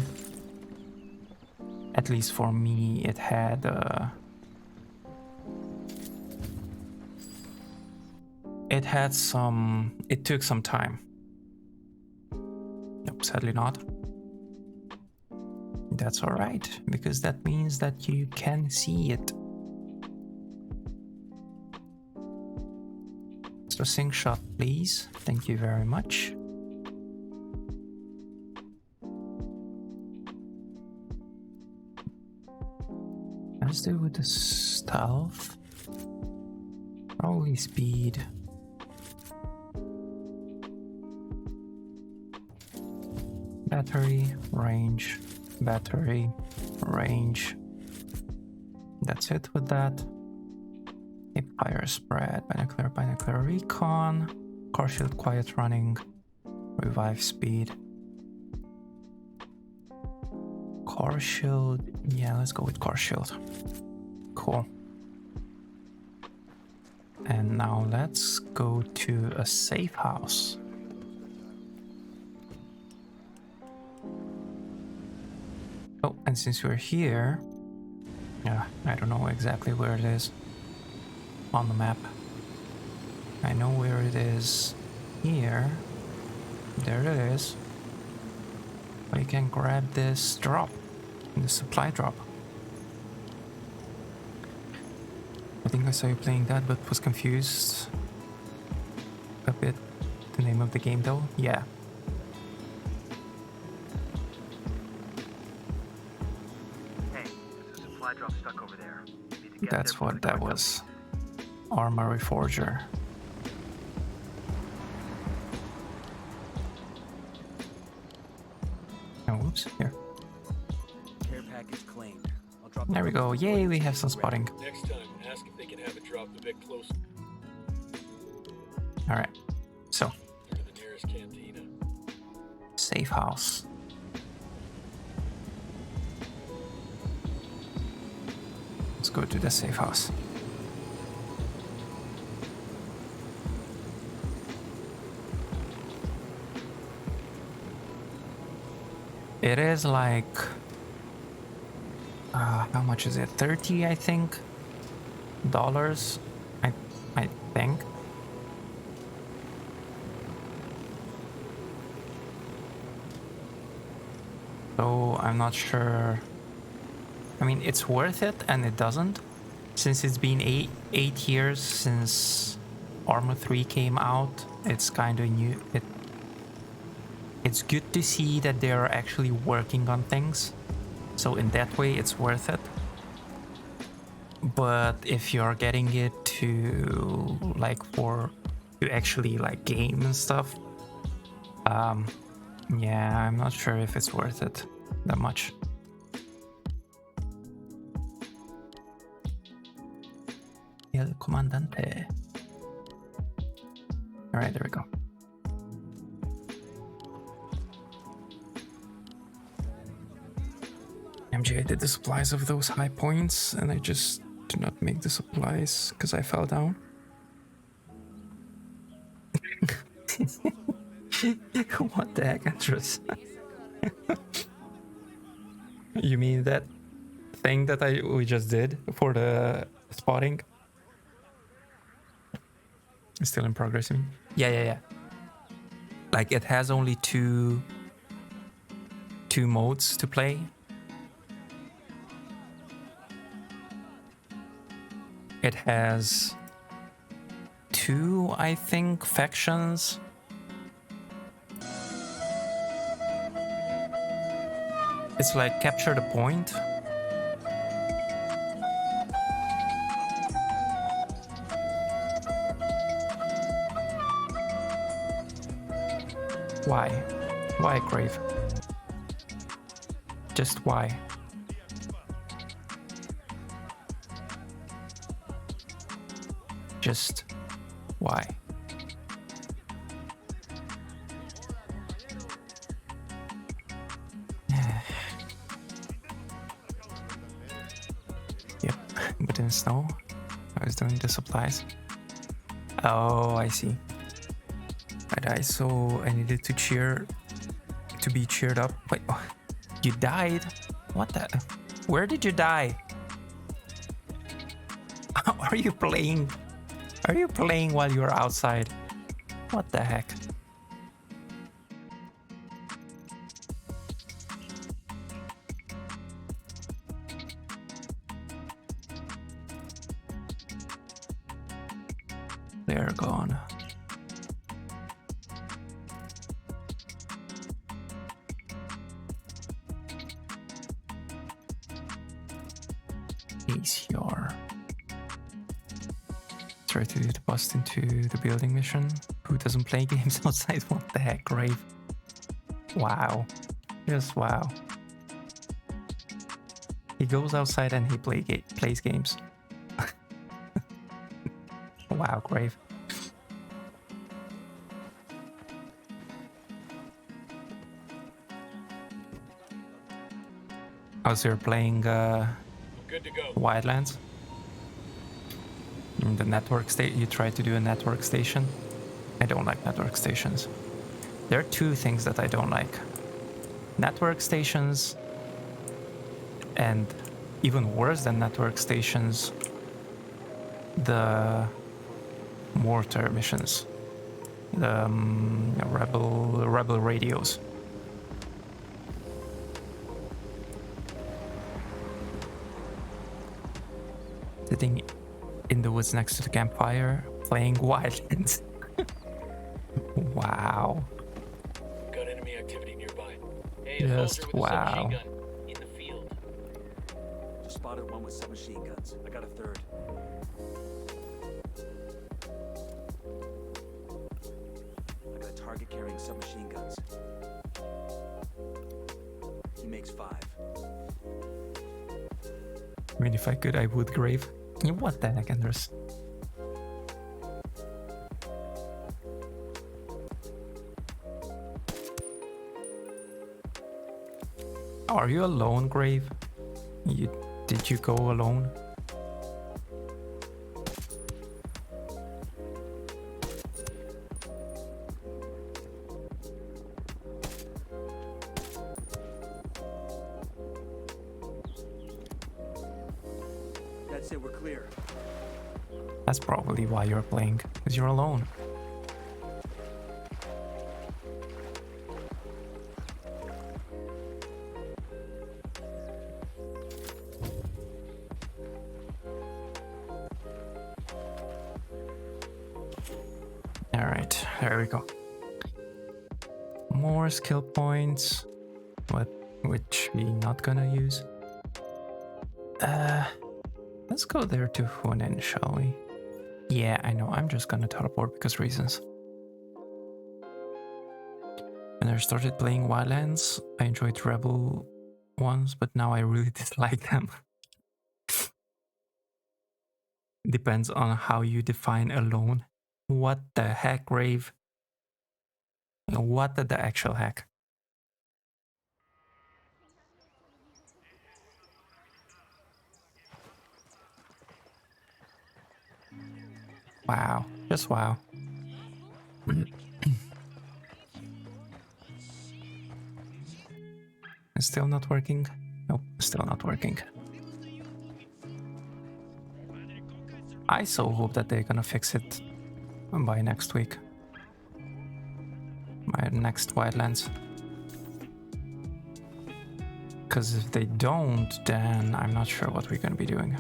at least for me, it had it took some time. Nope, sadly not. That's alright, because that means that you can see it. So sync shot, please. Thank you very much. Let's do with the stealth. Probably speed. Battery, range, battery, range. That's it with that. Hip fire spread, binocular recon, core shield quiet running, revive speed. Core shield, yeah, let's go with core shield. Cool. And now let's go to a safe house. Oh, and since we're here, yeah, I don't know exactly where it is on the map. I know where it is here. There it is. But you can grab this drop, the supply drop. I think I saw you playing that, but was confused a bit. The name of the game though? Yeah. Hey, there's a supply drop stuck over there. Need to get That's there before what the that cartel was. Armory Forger. Oh, whoops, here. Care package claimed. I'll drop There we go. Yay, we have some spotting. Next time, ask if they can have it dropped a bit closer Alright. So, to the nearest cantina. safe house. Let's go to the safe house. It is like, how much is it? 30, I think, dollars. I think. So I'm not sure. I mean, it's worth it, and it doesn't, since it's been eight years since Arma 3 came out. It's kind of new. It's good to see that they are actually working on things. So in that way, it's worth it. But if you're getting it to actually like game and stuff, yeah, I'm not sure if it's worth it that much. El Comandante. All right, there we go. MJ did the supplies of those high points, and I just did not make the supplies because I fell down. What the heck, Andres? You mean that thing that we just did for the spotting? It's still in progress. You mean? Yeah. Like it has only two modes to play. It has 2, I think, factions. It's like capture the point. Why? Why, Grave? Just why? Just why? Yep, but in snow, I was doing the supplies. Oh, I see. Right, so I needed to be cheered up. Wait, oh, you died? What the? Where did you die? Are you playing? Are you playing while you're outside? What the heck? They're gone. ACR. Try to bust into the building mission. Who doesn't play games outside? What the heck, Grave? Wow. Just wow. He goes outside and he plays games. Wow, Grave. Oh, so you're playing Good to go. Wildlands? In the network state, you try to do a network station. I don't like network stations. There are 2 things that I don't like. Network stations, and even worse than network stations, the mortar missions, the rebel radios. Sitting in the woods next to the campfire, playing Wildlands. Wow. Got enemy activity nearby. Hey, Just a soldier with a wow. submachine gun in the field. Just spotted one with submachine guns. I got a third. I got a target carrying submachine guns. He makes 5. I mean, if I could, I would, Grave. What the heck, Anders? Are you alone, Grave? Did you go alone? That's it, we're clear. That's probably why you're playing, because you're alone. Alright, there we go. More skill points, which we're not gonna use. Let's go there to Hunan, shall we? Yeah, I know, I'm just gonna teleport because reasons. When I started playing Wildlands, I enjoyed Rebel ones, but now I really dislike them. Depends on how you define alone. What the heck, Rave? What the actual heck? Wow, just wow. It's still not working? Nope, still not working. I so hope that they're gonna fix it by next week. My next Wildlands. Because if they don't, then I'm not sure what we're gonna be doing.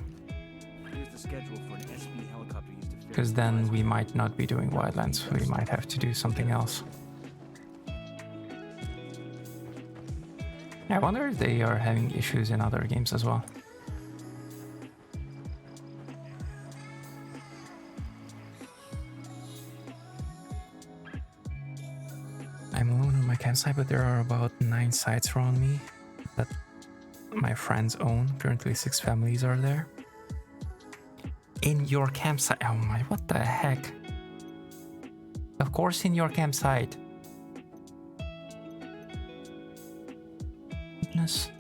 Here's the schedule for an SB helicopter used to Because then we might not be doing Wildlands. We might have to do something else. I wonder if they are having issues in other games as well. I'm alone on my campsite, but there are about 9 sites around me that my friends own. Currently 6 families are there. In your campsite? Oh my, what the heck? Of course in your campsite. Goodness.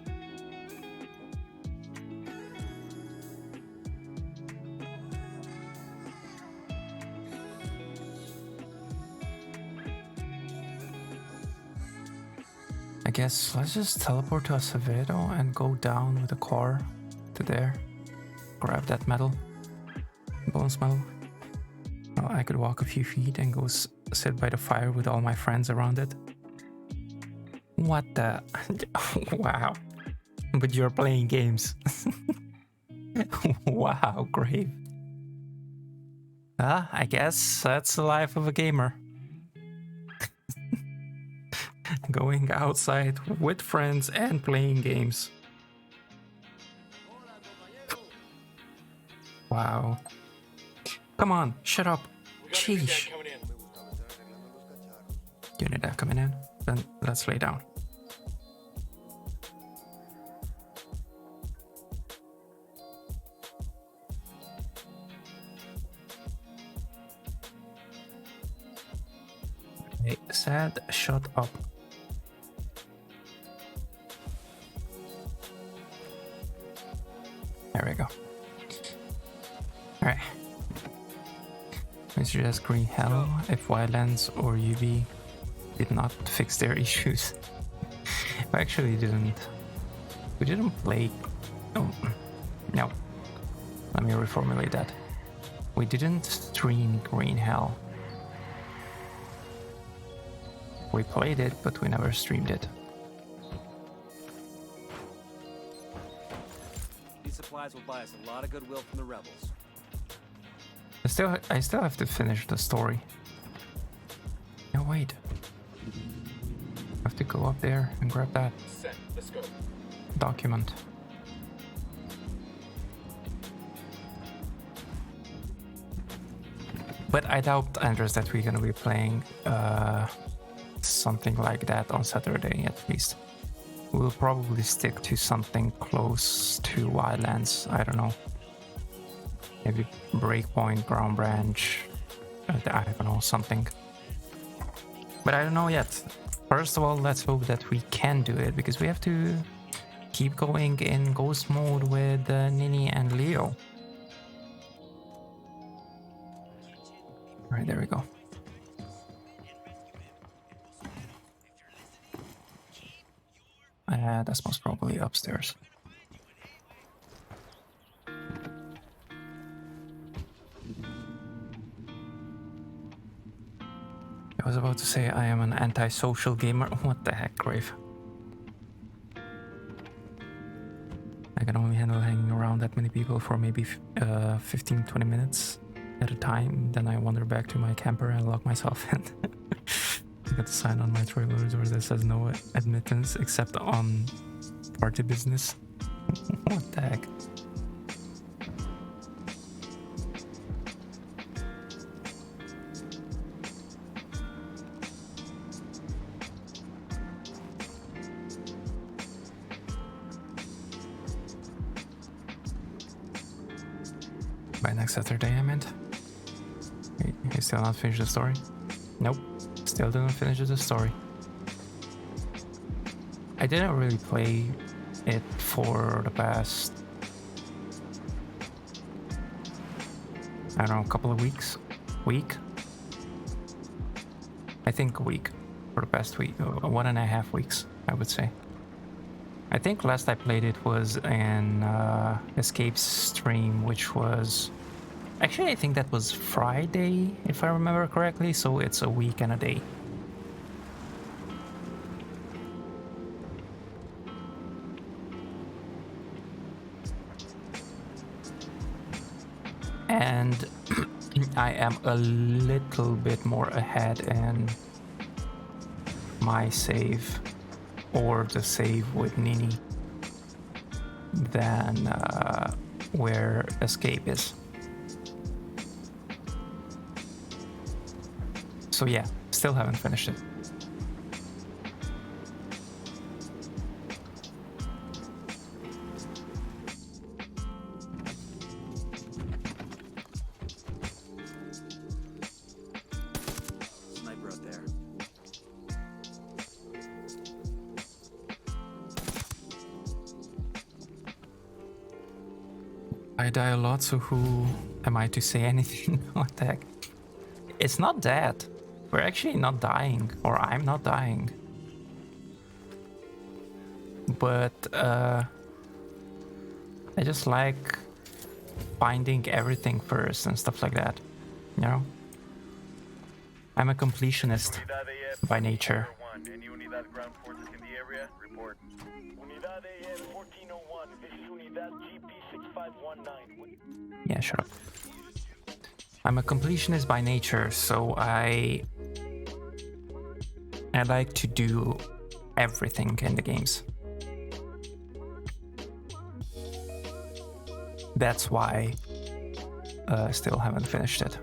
I guess let's just teleport to Acevedo and go down with the car to there. Grab that metal. Bones metal. Well, I could walk a few feet and go sit by the fire with all my friends around it. What the? Wow. But you're playing games. Wow, great. I guess that's the life of a gamer. Going outside with friends and playing games. Wow. Come on, shut up. Sheesh. Unidad coming in. Then let's lay down. Hey, Sad, shut up. There we go. Alright. Mr. S. Green Hell, if Wildlands or UV did not fix their issues. We actually didn't. We didn't play. Oh, no. Let me reformulate that. We didn't stream Green Hell. We played it, but we never streamed it. These supplies will buy us a lot of goodwill from the rebels. I still have to finish the story. No, wait. I have to go up there and grab that Set. Let's go. document. But I doubt, Andres, that we're gonna be playing something like that on Saturday at least. We'll probably stick to something close to Wildlands. I don't know. Maybe Breakpoint, Ground Branch. I don't know, something. But I don't know yet. First of all, let's hope that we can do it, because we have to keep going in ghost mode with Nini and Leo. Alright, there we go. That's most probably upstairs. I was about to say I am an antisocial gamer. What the heck, Grave? I can only handle hanging around that many people for maybe 15-20 minutes at a time. Then I wander back to my camper and lock myself in. I got a sign on my trailers where that says no admittance except on party business. What the heck? By next Saturday, I meant. You still not finished the story? Nope. Still didn't finish the story. I didn't really play it for the past, I don't know, a couple of weeks? Week? I think a week. For the past week. 1.5 weeks, I would say. I think last I played it was in Escape's stream, which was Actually, I think that was Friday, if I remember correctly, so it's a week and a day. And I am a little bit more ahead in my save, or the save with Nini, than where Escape is. So yeah, still haven't finished it. Sniper out there. I die a lot, so who am I to say anything? What the heck? It's not that. We're actually not dying, or I'm not dying. But I just like finding everything first and stuff like that, you know? I'm a completionist by nature. Any Unidad ground forces in the area? Report. Unidad AN 1401. This is Unidad GP 6519. Yeah, shut up. I'm a completionist by nature, so I like to do everything in the games. That's why I still haven't finished it.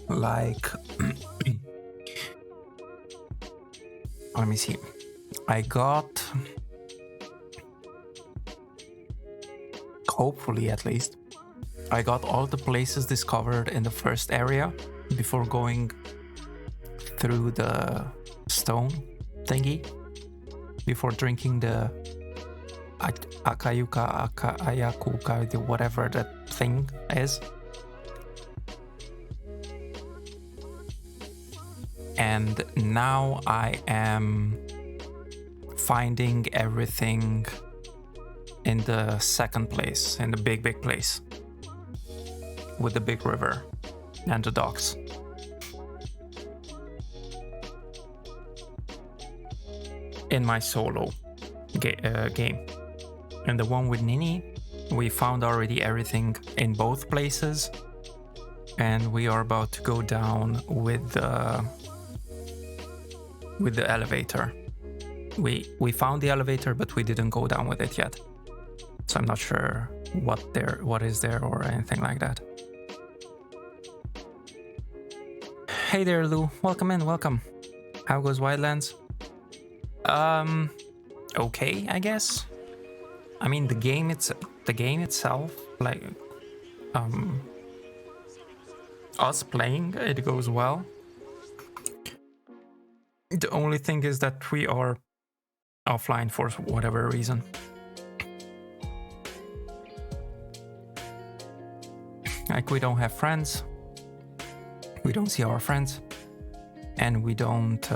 Like, let me see. I got, hopefully at least, I got all the places discovered in the first area before going through the stone thingy, before drinking the Ayakuka, the whatever that thing is. And now I am finding everything in the second place, in the big place, with the big river and the docks. In my solo game. And the one with Nini, we found already everything in both places, and we are about to go down with the elevator. We found the elevator, but we didn't go down with it yet. So I'm not sure what is there or anything like that. Hey there, Lou. Welcome in, welcome. How goes Wildlands? Okay, I guess. I mean, the game itself, like, us playing, it goes well. The only thing is that we are offline for whatever reason. Like, we don't have friends, we don't see our friends, and we don't,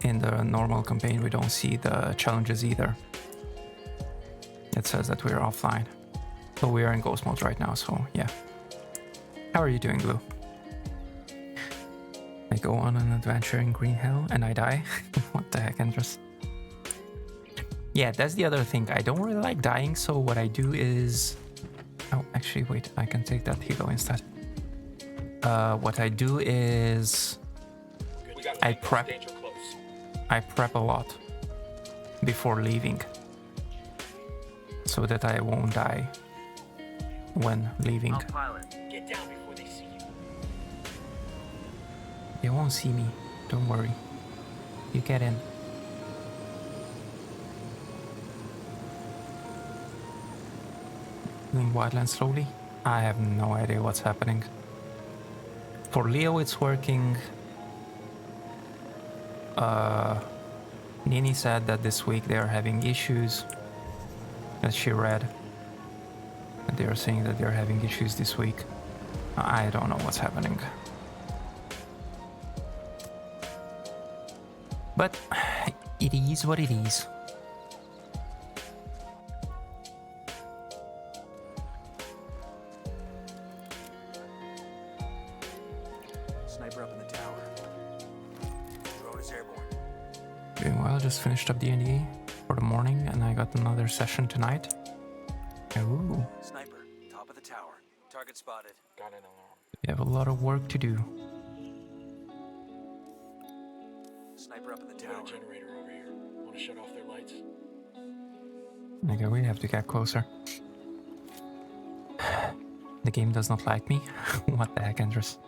in the normal campaign, we don't see the challenges either. It says that we're offline. So we are in ghost mode right now, so yeah. How are you doing, Blue? I go on an adventure in Green Hell and I die? What the heck, Andres? Yeah, that's the other thing. I don't really like dying, so what I do is... Oh, actually, wait, I can take that helo instead. What I do is... I prep a lot before leaving, so that I won't die when leaving. Get down before they see you. They won't see me, don't worry. You get in. Doing Wildlands slowly? I have no idea what's happening. For Leo it's working. Nini said that this week they are having issues, that she read. And they are saying that they're having issues this week. I don't know what's happening. But it is what it is. Sniper up in the tower. Drone is airborne. Doing well, just finished up the NDA for the morning and I got another session tonight. Ooh, Sniper, top of the tower. Target spotted. Got an alarm. we have a lot of work to do. Sniper up in the Got tower. a generator over here. Want to shut off their lights? Okay, we have to get closer. The game does not like me. What the heck, Andres?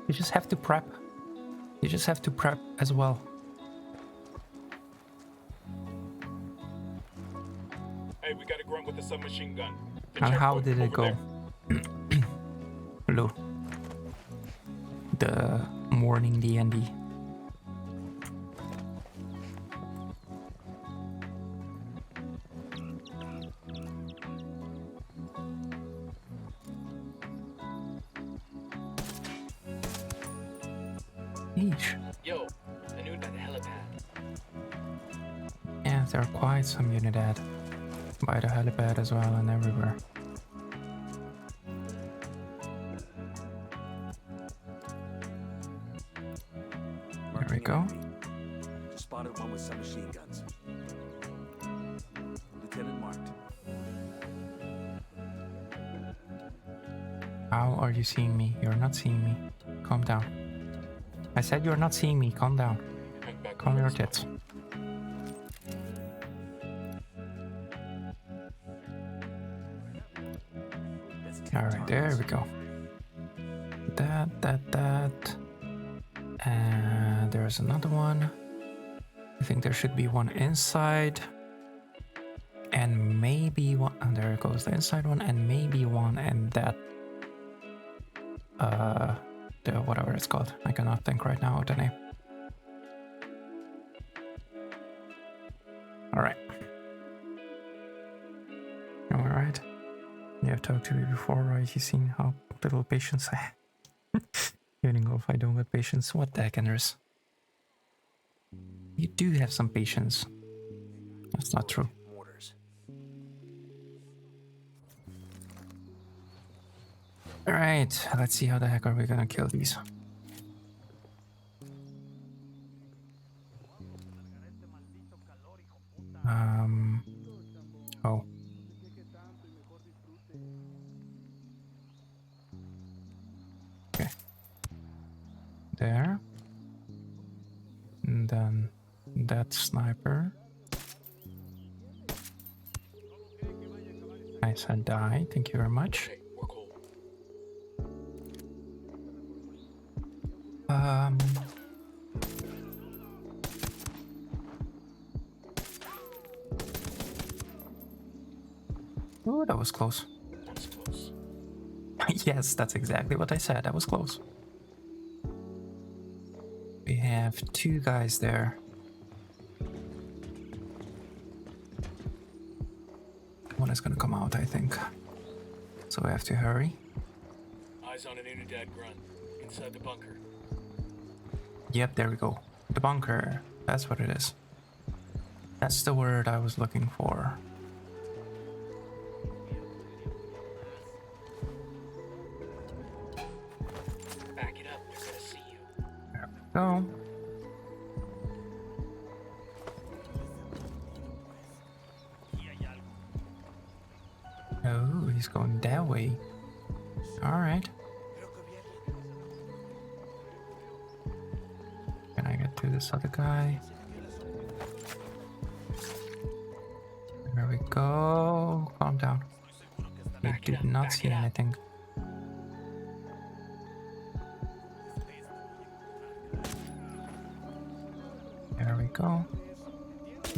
You just have to prep. You just have to prep as well. Hey, we got a grunt with a submachine gun. And how did it go? Hello. The morning D&D. Eesh. Yo, I knew about the helipad. Yeah, there are quite some Unidad. By the helipad as well and everywhere. There we go. Spotted one with submachine guns. Lieutenant marked. How are you seeing me? You're not seeing me. Calm down. I said you're not seeing me. Calm down. Calm your tits. Alright, there we go. That. And there's another one. I think there should be one inside. And maybe one. And there goes the inside one. And maybe one and that. The whatever it's called. I cannot think right now of the name. Alright. Am I right? You have talked to me before, right? You've seen how little patience I have. Even if I don't have patience. What the heck, Anders? You do have some patience. That's not true. Mortars. Alright, let's see how the heck are we gonna kill these. Oh. Okay. There. And then that sniper. I said die, thank you very much. Okay, we're cool. Oh, that was close. That was close. Yes, that's exactly what I said. That was close. We have two guys there. One is gonna come out, I think. So we have to hurry. Eyes on an Unidad grunt. Inside the bunker. Yep, there we go. The bunker. That's what it is. That's the word I was looking for. Back it up. They're gonna see you. There we go. Oh, he's going that way. Alright. Can I get to this other guy? There we go. Calm down. He did not see anything. There we go.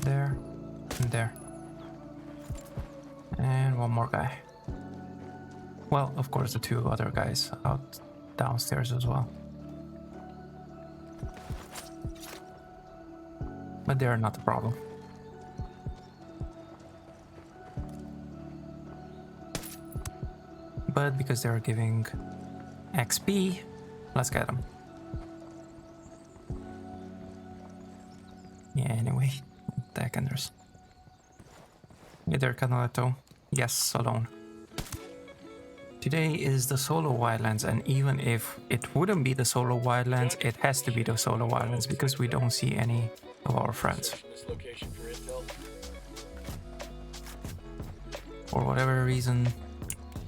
There. And there. And one more guy. Well, of course, the two other guys out downstairs as well. But they're not the problem. but because they're giving XP, let's get them. Yeah, anyway, Deckenders. Hey there, Canaletto. Yes, alone. Today is the solo wildlands, and even if it wouldn't be the solo wildlands, it has to be the solo wildlands because we don't see any of our friends. Searching this location for intel. For whatever reason,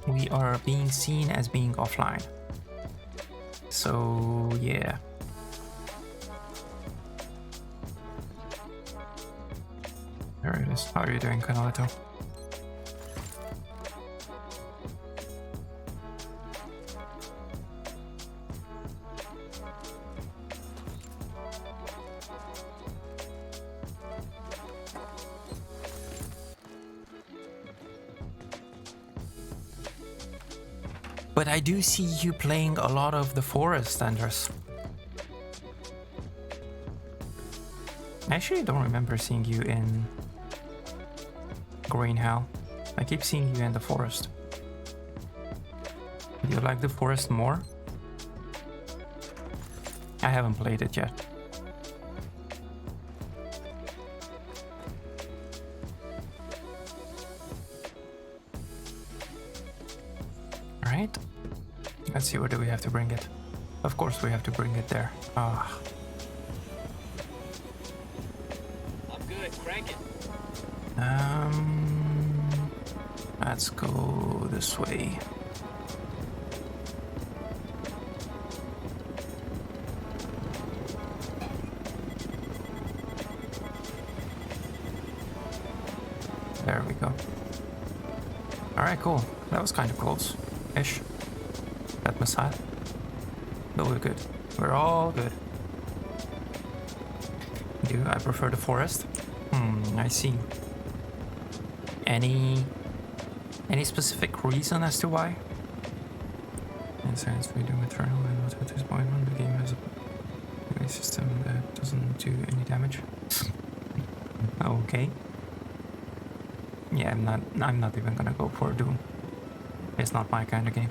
we are being seen as being offline. So, yeah. There it is. How are you doing, Canaletto? But I do see you playing a lot of the Forest, Anders. I actually don't remember seeing you in Green Hell. I keep seeing you in the Forest. Do you like the Forest more? I haven't played it yet. Alright. Let's see, where do we have to bring it? Of course we have to bring it there. Ah. I'm good. Crank it. Let's go this way. There we go. Alright, cool. That was kind of close-ish. That missile. But we're good. We're all good. Do I prefer the Forest? I see. Any specific reason as to why? In science, we do eternal and not at this point when the game has a system that doesn't do any damage. Okay. Yeah, I'm not even gonna go for Doom. It's not my kind of game.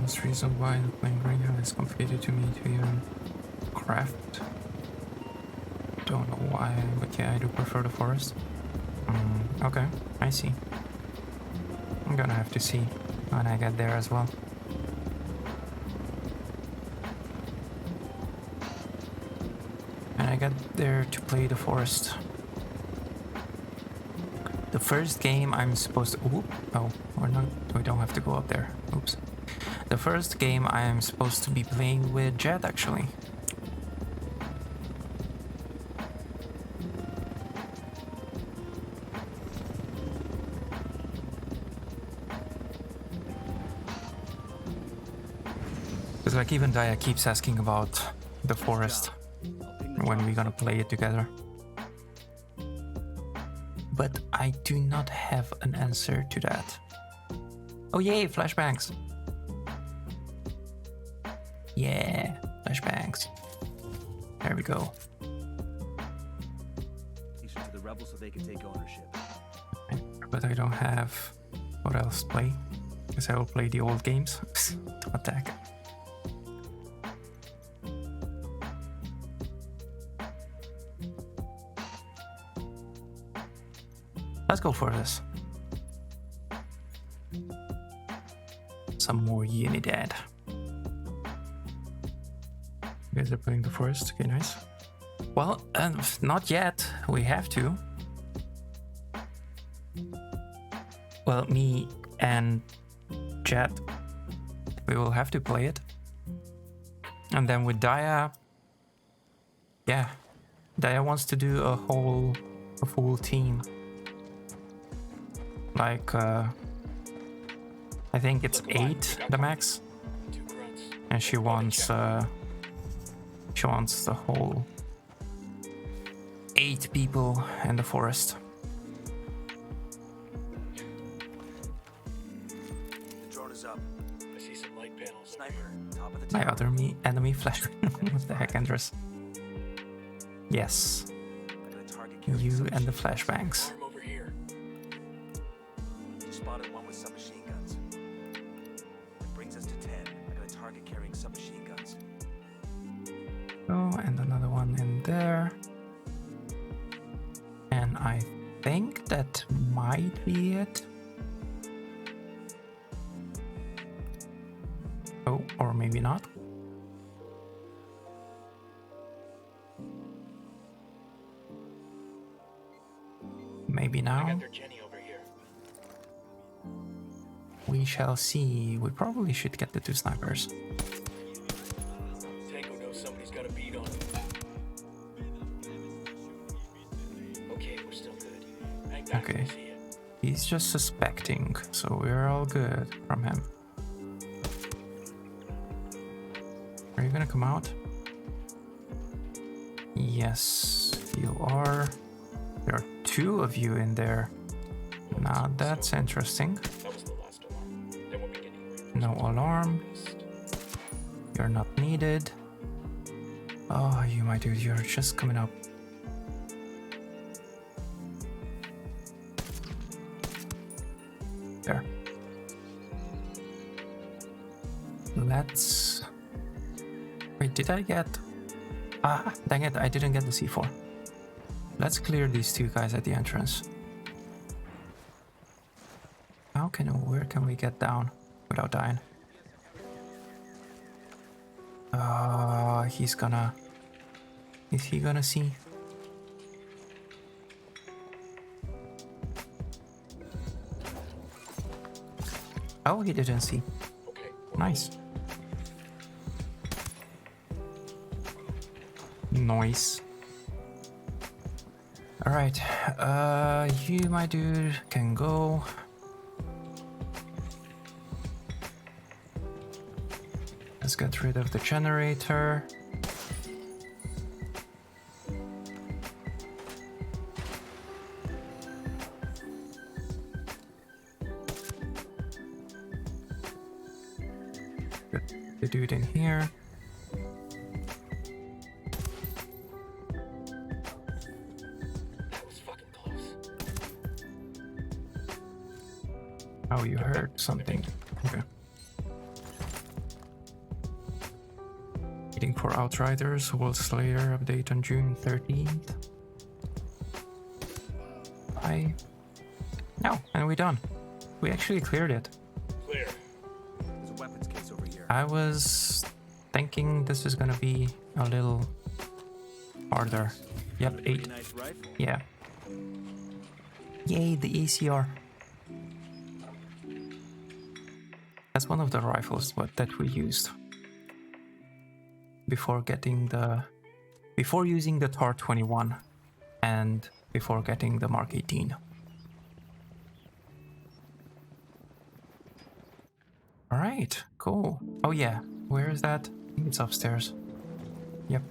The reason why the playing Green Hell is complicated to me to even craft. Don't know why, but yeah, I do prefer the Forest. Okay, I see. I'm gonna have to see when I get there as well. And I get there to play the Forest. The first game I'm supposed to... Ooh, oh, we're not... We don't have to go up there. Oops. The first game I am supposed to be playing with Jet, actually. Because like even Daya keeps asking about the Forest, when we're gonna play it together. But I do not have an answer to that. Oh yay, flashbangs! Yeah, flashbangs. There we go. These are to the rebels so they can take ownership. But I don't have what else to play. Guess I will play the old games to attack. Let's go for this. Some more Unidad. You guys are playing the Forest, okay, nice. Well, not yet. We have to. Well, me and Jet, we will have to play it. And then with Daya, yeah, Daya wants to do a full team. Like, I think it's 8 the max, and she wants the whole 8 people in the Forest. The drone is up. I see some light panels. My other enemy flashbang. What the heck, Andres? Yes. You and the flashbangs. Arm over here. Spotted one with submachine guns. That brings us to 10. I got a target carrying submachine guns. Oh, and another one in there. And I think that might be it. Oh, or maybe not. Maybe I now. got their Jenny over here. We shall see. We probably should get the 2 snipers. Tango knows somebody's got a beat on him. Okay, we're still good. Hang back Okay. when you see it. He's just suspecting, so we're all good from him. Are you gonna come out? Yes, you are. There are 2 of you in there. Now that's interesting. That was the last alarm. Then we're beginning. No alarm. You're not needed. Oh, you my dude, you're just coming up. There. Let's... Wait, did I get... Ah, dang it, I didn't get the C4. Let's clear these 2 guys at the entrance. Where can we get down without dying? He's gonna... Is he gonna see? Oh, he didn't see. Okay. Nice. Nice. Alright, you, my dude, can go. Let's get rid of the generator. Get the dude in here. That was fucking close. Oh, you heard something. Okay. Waiting for Outriders, World Slayer update on June 13th. No, and we're done. We actually cleared it. Clear. There's a weapons case over here. I was thinking this is gonna be a little harder. Yep, 8. Pretty nice rifle. Yeah. Yay, the ACR. That's one of the rifles that we used before using the TAR 21 and before getting the Mark 18. All right, cool. Oh yeah, where is that? I think it's upstairs. Yep.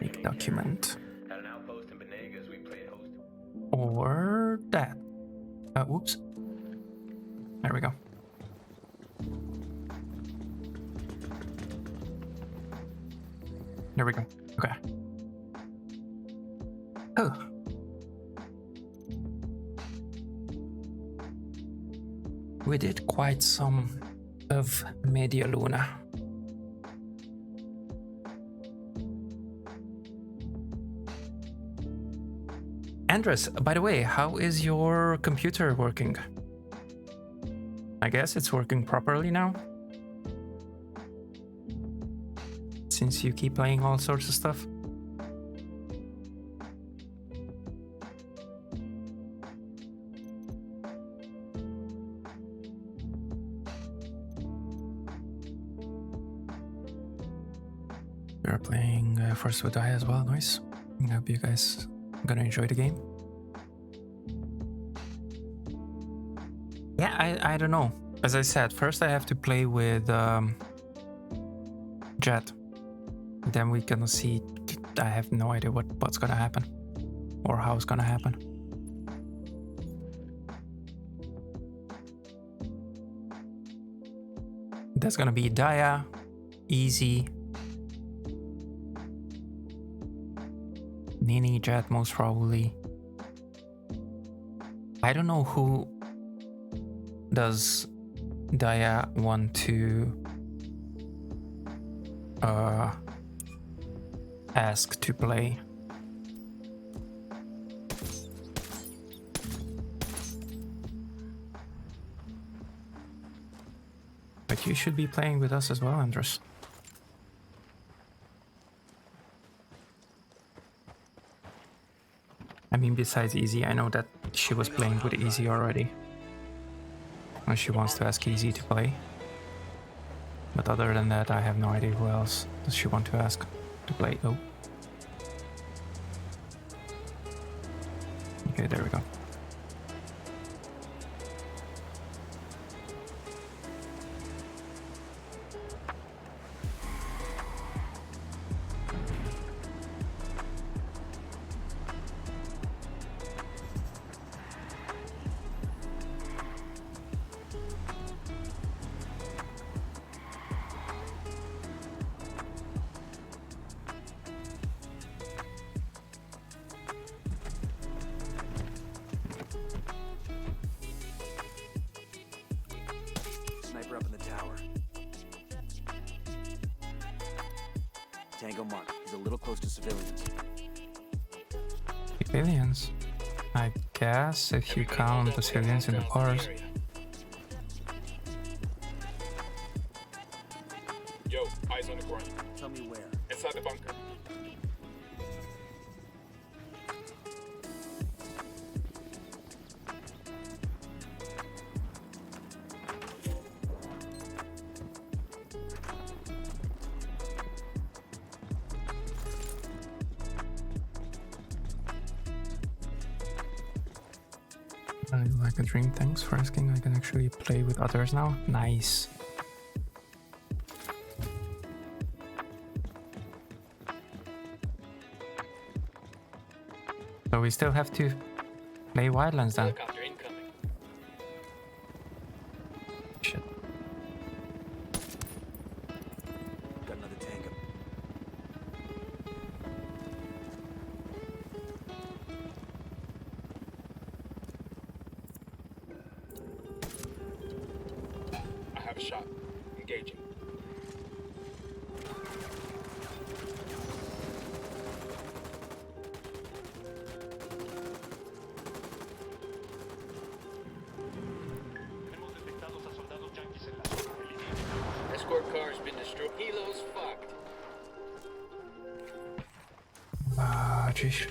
Big document. At an outpost in Benegas, we played host. Or that. Whoops. There we go. There we go. Okay. Oh. We did quite some of Media Luna. Andres, by the way, how is your computer working? I guess it's working properly now? Since you keep playing all sorts of stuff? We're playing First Would Die as well, nice. I hope you guys are gonna enjoy the game. Yeah, I don't know. As I said, first I have to play with Jet. Then we're gonna see. I have no idea what's gonna happen. or how it's gonna happen. That's gonna be Daya, Easy, Nini, Jet most probably. I don't know who does Daya want to ask to play. But you should be playing with us as well, Andres. I mean, besides Easy, I know that she was playing with Easy already. And she wants to ask Easy to play. But other than that, I have no idea who else does she want to ask to play. Oh. Okay, there we go. Sniper up in the tower. Tango mark. He's a little close to civilians. Civilians? I guess if you count the civilians in the cars. Yo, eyes on the ground. Tell me where. Inside the bunker. Like a dream, thanks for asking. I can actually play with others now. Nice. So we still have to play Wildlands then. Helicopter incoming. Shit. Got another tango. I have a shot. Engaging. Escort car's been destroyed. Helo's fucked. Ah, jeez.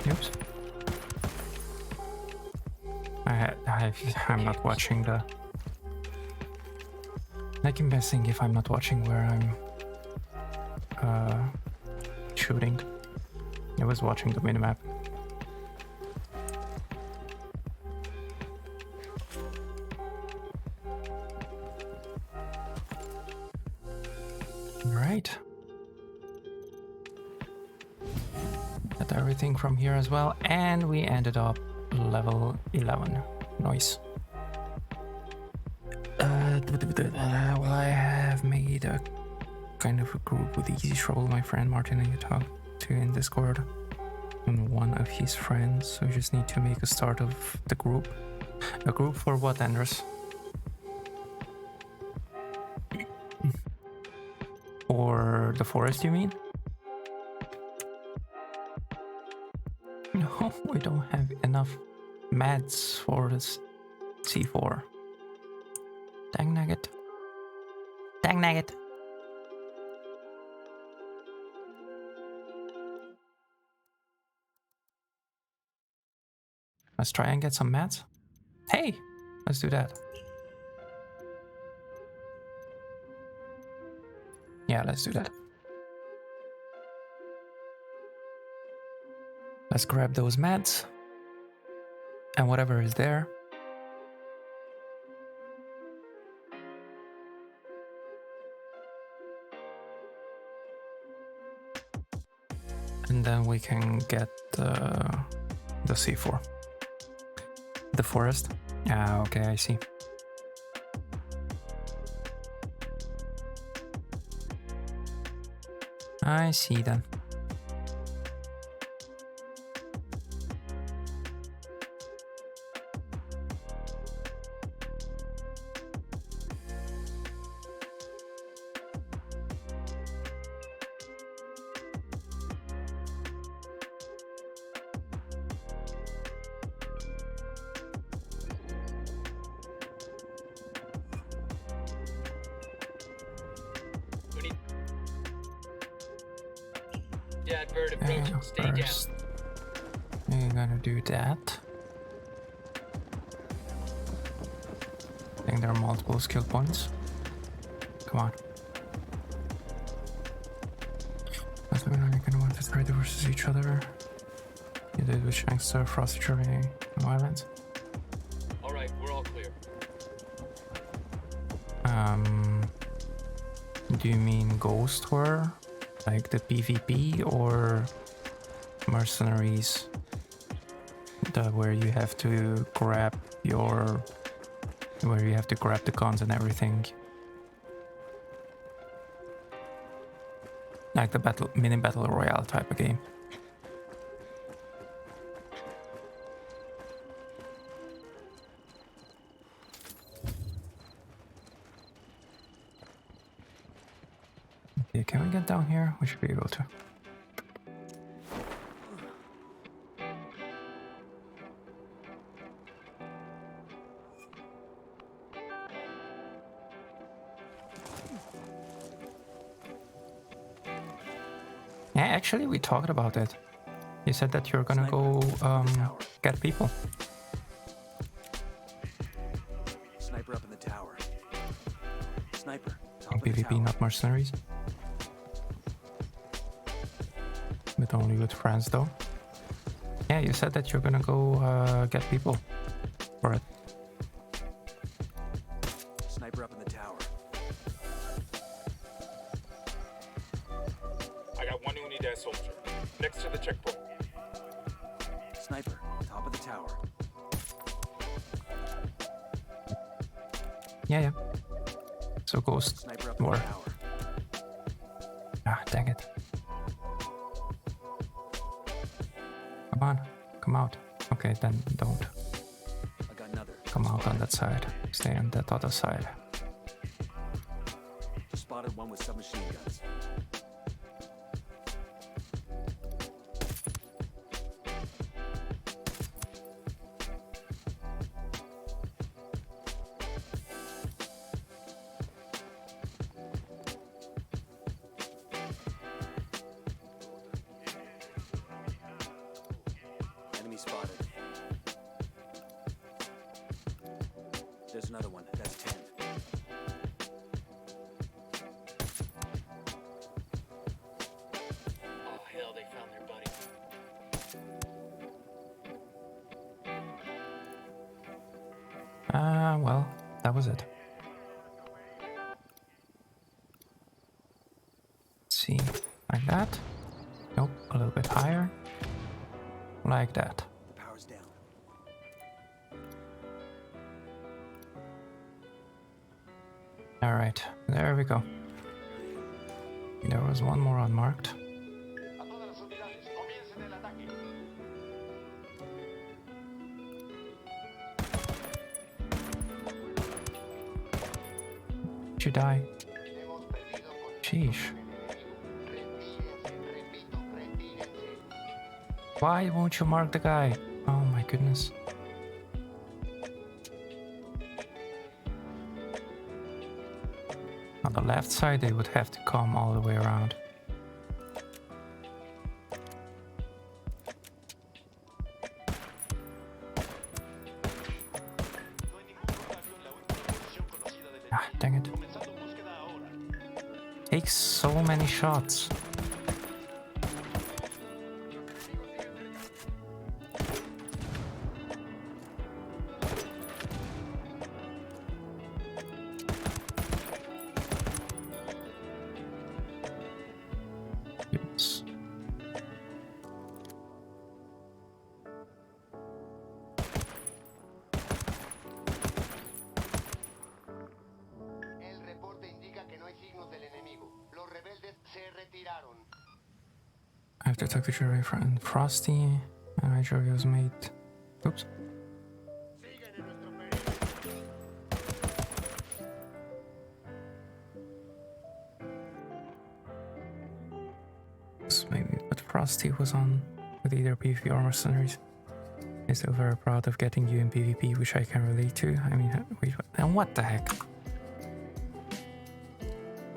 Oops. I'm not watching the... Like, I'm guessing if I'm not watching where I'm shooting. I was watching the minimap. Right. Got everything from here as well, and we ended up level 11. Nice. Well, I have made a kind of a group with Easy Trouble, my friend Martin, and you talk to in Discord, and one of his friends. So we just need to make a start of the group. A group for what, Andres? For the forest, you mean? No, we don't have enough meds for this C4. Dang nugget. Dang nugget. Let's try and get some mats. Hey, let's do that. Yeah, let's do that. Let's grab those meds and whatever is there. And then we can get the C4. The forest. Ah, okay, I see. I see then. Dad bird approaching. Stay down. First, we're gonna do that. I think there are multiple skill points. Come on. That's when I can want to trade versus each other. You did with Shankster, Frosty Tree, Violence. Alright, we're all clear. Do you mean Ghost War? Like the PvP, or Mercenaries? Where you have to grab your... where you have to grab the guns and everything. Like the mini battle royale type of game. Okay, can we get down here? We should be able to. Yeah, actually, we talked about it. You said that you're gonna go get people. Sniper up in the tower. Sniper, top of the PvP, tower. not mercenaries. But only with friends, though. Yeah, you said that you're gonna go get people for it. Sniper up in the tower. I got one Unidad soldier next to the checkpoint. Sniper, top of the tower. Yeah. So Ghost Sniper up in War. the tower. Ah, dang it. Come on, come out. Okay, then don't. I got another. Come out on that side. Stay on that other side. Spotted one with submachine guns. Enemy spotted. There's another one. That's 10. Oh hell, they found their buddy. Well, that was it. Let's see, like that. Nope, a little bit higher. Like that. Power's down. Alright, there we go. There was one more unmarked. Did you die? Sheesh. Why won't you mark the guy? Oh my goodness. On the left side, they would have to come all the way around. Ah, dang it. takes so many shots. Yes. El reporte indica que no hay signos del enemigo. Los rebeldes se retiraron. I have to talk to Jerry and Frosty. And Jerry was made. Oops. Maybe, but Frosty was on with either PvP or mercenaries. I'm still very proud of getting you in PvP, which I can relate to. I mean, wait, and what the heck?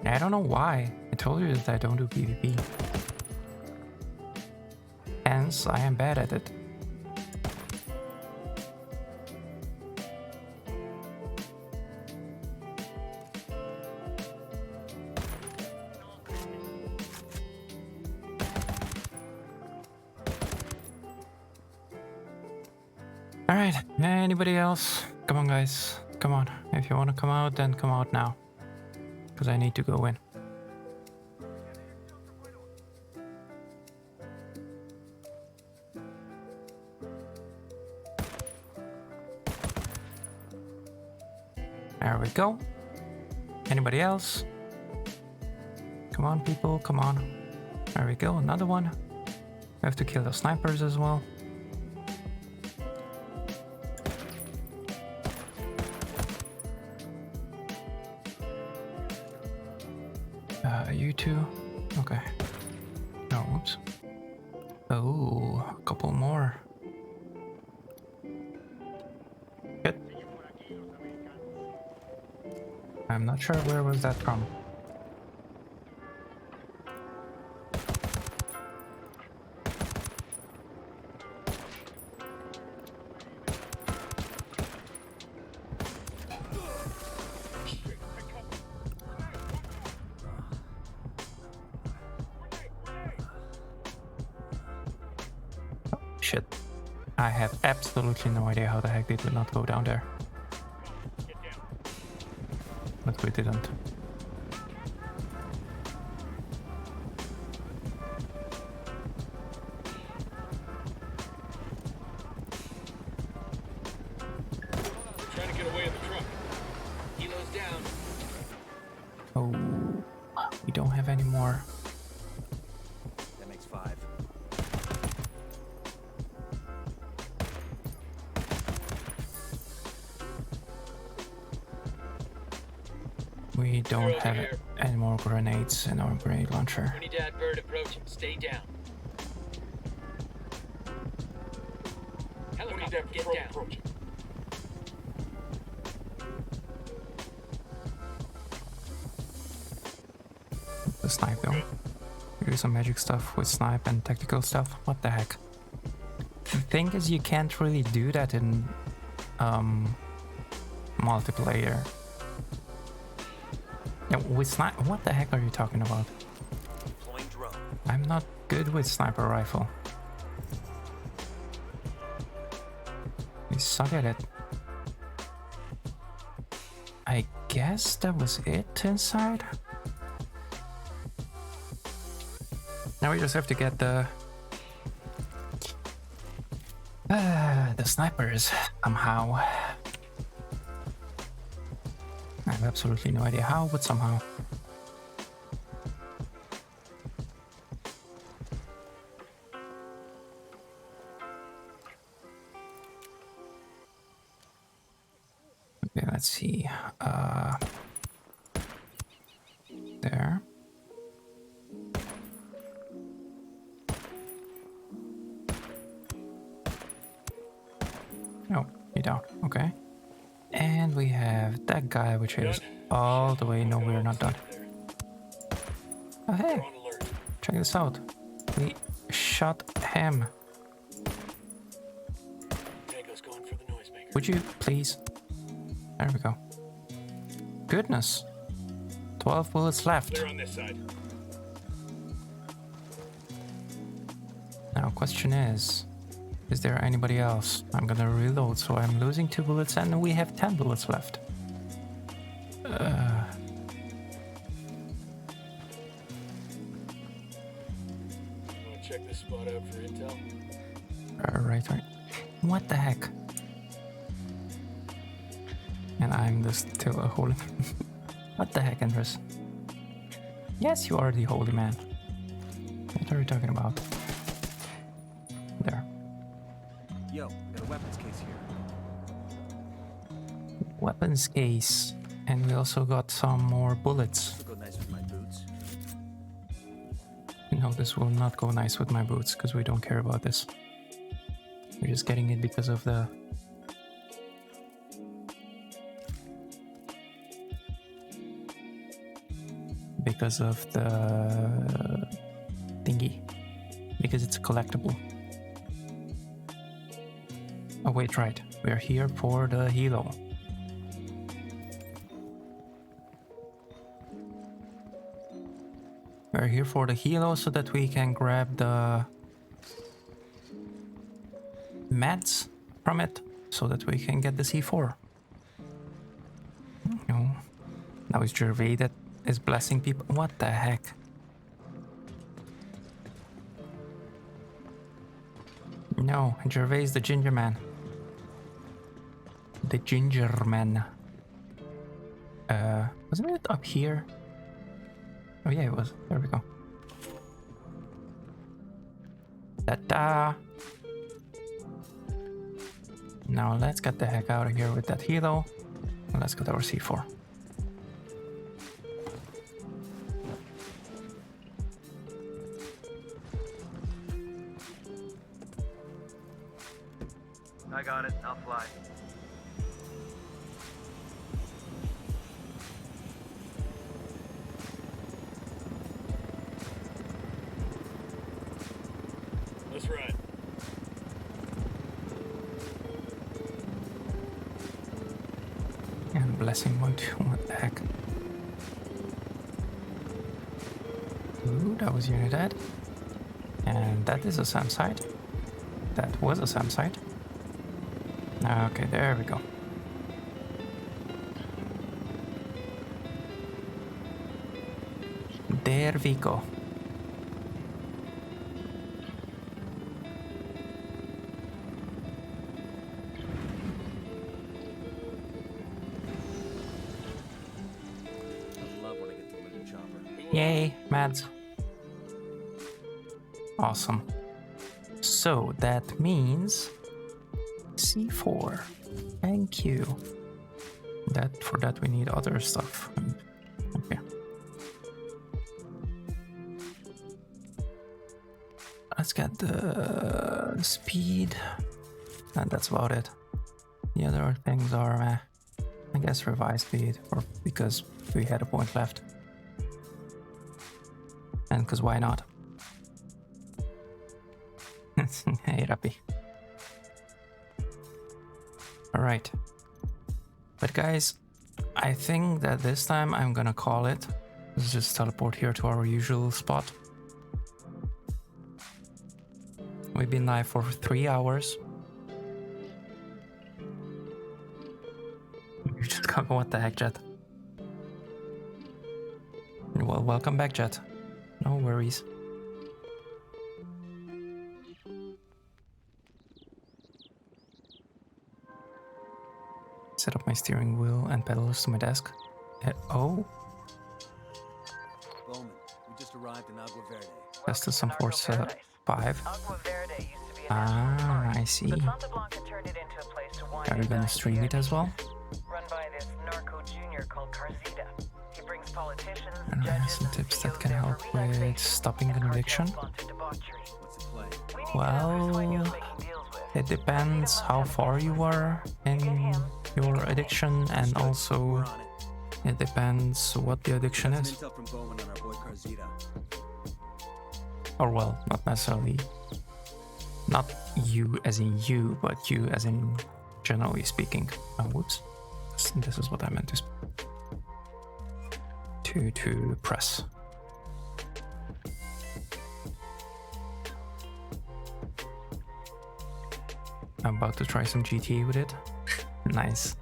I don't know why. I told you that I don't do PvP. Hence, I am bad at it. Alright, anybody else? Come on, guys. Come on. If you want to come out, then come out now. Because I need to go in. There we go. Anybody else? Come on, people. Come on. There we go. Another one. We have to kill the snipers as well. You two? Okay. No, oops. Oh, a couple more. Good. I'm not sure where was that from. Shit. I have absolutely no idea how the heck they did not go down there. But we didn't. Trying to get away in the truck. Helo's down. Oh, we don't have any more. That makes 5. We don't have any more grenades in our grenade launcher. Unidad bird approaching. Stay down. Helicopter, get down. Approaching. The snipe though. We do some magic stuff with snipe and tactical stuff. What the heck? The thing is, you can't really do that in multiplayer. Yeah, with snipe. What the heck are you talking about? Deploying drone. I'm not good with sniper rifle. I suck at it. I guess that was it inside. Now we just have to get the snipers somehow. I have absolutely no idea how, but somehow. Okay, let's see. There. No, you don't. Okay. And we have that guy, which is all the way. No, we're not done. Oh, hey. Check this out. We shot him. Would you please? There we go. Goodness. 12 bullets left. Clear on this side. Now, question is there anybody else? I'm gonna reload, so I'm losing 2 bullets and we have 10 bullets left. Check this spot out for intel. Right. What the heck? And I'm just still a holy. What the heck, Andres? Yes, you are the holy man. What are you talking about? There. Yo, got a weapons case here. Weapons case. And we also got some more bullets. This'll go nice with my boots. No, this will not go nice with my boots, because we don't care about this. We're just getting it because of the... Because of the... thingy. Because it's a collectible. Oh wait, right. We're here for the helo. We're here for the helo so that we can grab the meds from it so that we can get the C4. No. Now it's Gervais that is blessing people. What the heck? No, Gervais the ginger man. The ginger man. Wasn't it up here? Oh yeah, it was. There we go. Ta-da! Now let's get the heck out of here with that helo. And let's get our C4. I got it. I'll fly. Let's ride. And blessing 1, 2, what the heck? Ooh, that was Unidad. And that is a SAM site. That was a SAM site. Okay, there we go. There we go. I love when I get to live in chopper. Yay, Mads. Awesome. So that means C4. Thank you. For that we need other stuff. Okay. Let's get the speed. And that's about it. The other things are, I guess, revised speed, or because we had a point left. And because why not? Hey, Rappi. Alright. But guys, I think that this time I'm gonna call it. Let's just teleport here to our usual spot. We've been live for 3 hours. You just got, what the heck, Jet? Well, welcome back, Jet. No worries. Set up my steering wheel and pedals to my desk. Oh, Bowman, we just arrived in Agua Verde. tested some Force 5. Agua Verde used to be a Ah, I see. but Santa Blanca turned it into a place to wind Are you and gonna dine stream it as well? Run by this narco junior called Carzita. He brings politicians, And I have judges, some and tips that CEOs can there help for relaxation with stopping and an addiction. cartel-sponsored debauchery. What's the plan? We need to have Well, Sueños making deals with. it depends how far you are in your addiction, and also We're on it. it depends what the addiction Got is. some intel from Bowman on our boy Carzita. Or well, not necessarily. Not you as in you, but you as in generally speaking. Oh, whoops. This is what I meant to press. I'm about to try some GTA with it. Nice.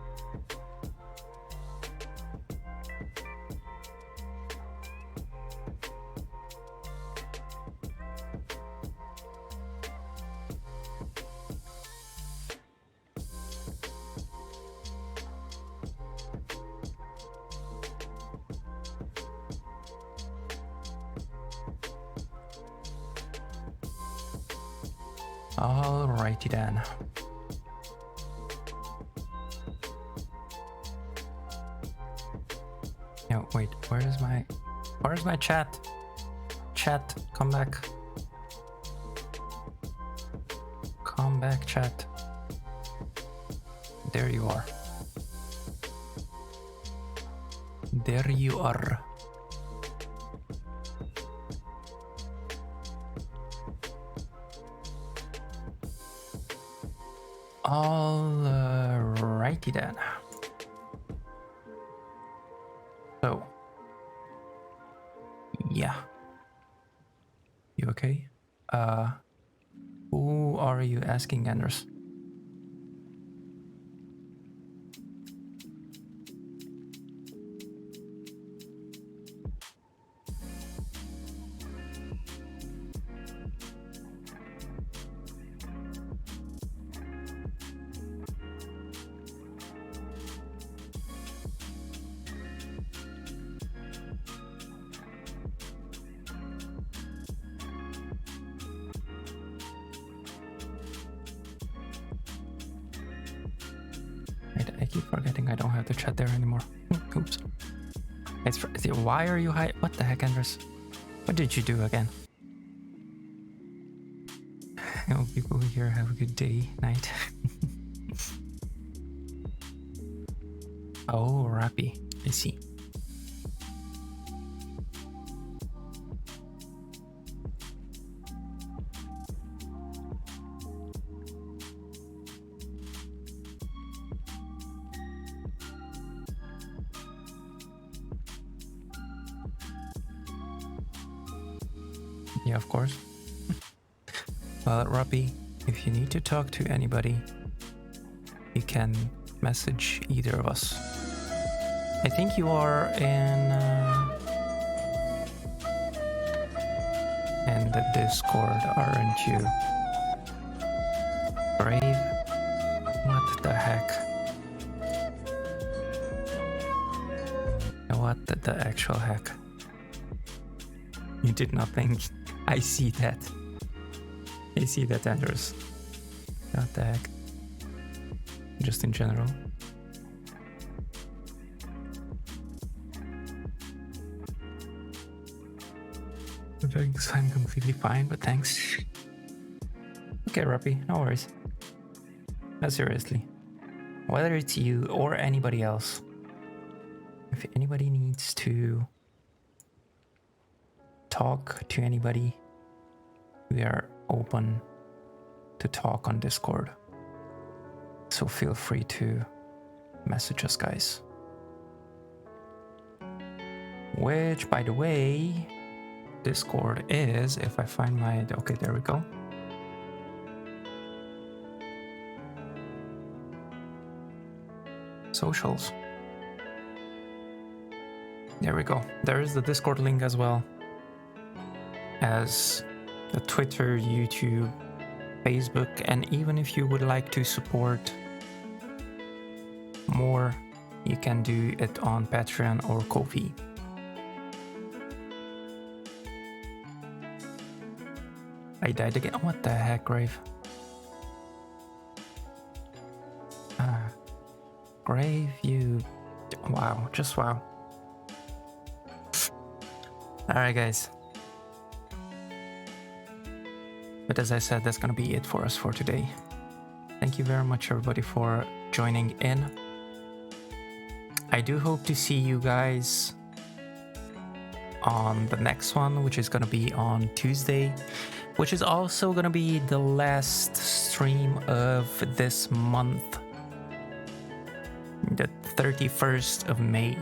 Alrighty then. No, wait, where's my chat? Chat, come back. Come back, chat. There you are. There you are. Alrighty then. So, yeah. You okay? Who are you asking, Anders? I keep forgetting I don't have the chat there anymore. Oops. Why are you high? What the heck, Anders? What did you do again? I hope people here have a good day, night. Oh, Rappy. I see. Yeah, of course. Well, Robbie, if you need to talk to anybody, you can message either of us. I think you are in the Discord, aren't you? Brave? What the heck? What the actual heck? You did not think. I see that. I see that, Anders. What the heck? Just in general. Thanks, I'm completely fine, but thanks. Okay, Rappy, no worries. No, seriously. Whether it's you or anybody else, if anybody needs to talk to anybody, we are open to talk on Discord. So feel free to message us, guys. Which, by the way, Discord is, if I find my... Okay, there we go. Socials. There we go. There is the Discord link as well as the Twitter, YouTube, Facebook, and even if you would like to support more, you can do it on Patreon or Ko-fi. I died again. What the heck, Grave? Grave, you... Wow, just wow. Alright, guys. But as I said, that's gonna be it for us for today. Thank you very much, everybody, for joining in. I do hope to see you guys on the next one, which is gonna be on Tuesday, which is also gonna be the last stream of this month, the 31st of May.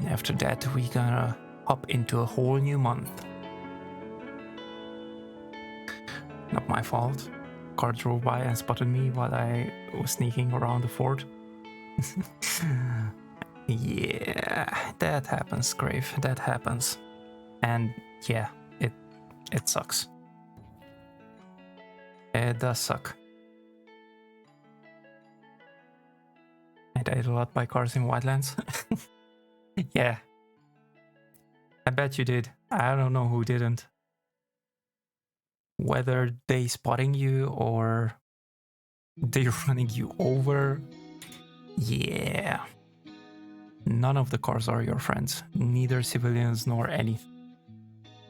After that, we gonna hop into a whole new month. Not my fault. Car drove by and spotted me while I was sneaking around the fort. Yeah, that happens, Grave. That happens. And yeah, it sucks. It does suck. I died a lot by cars in Wildlands. Yeah. I bet you did. I don't know who didn't. Whether they spotting you or they running you over. Yeah. None of the cars are your friends. Neither civilians nor any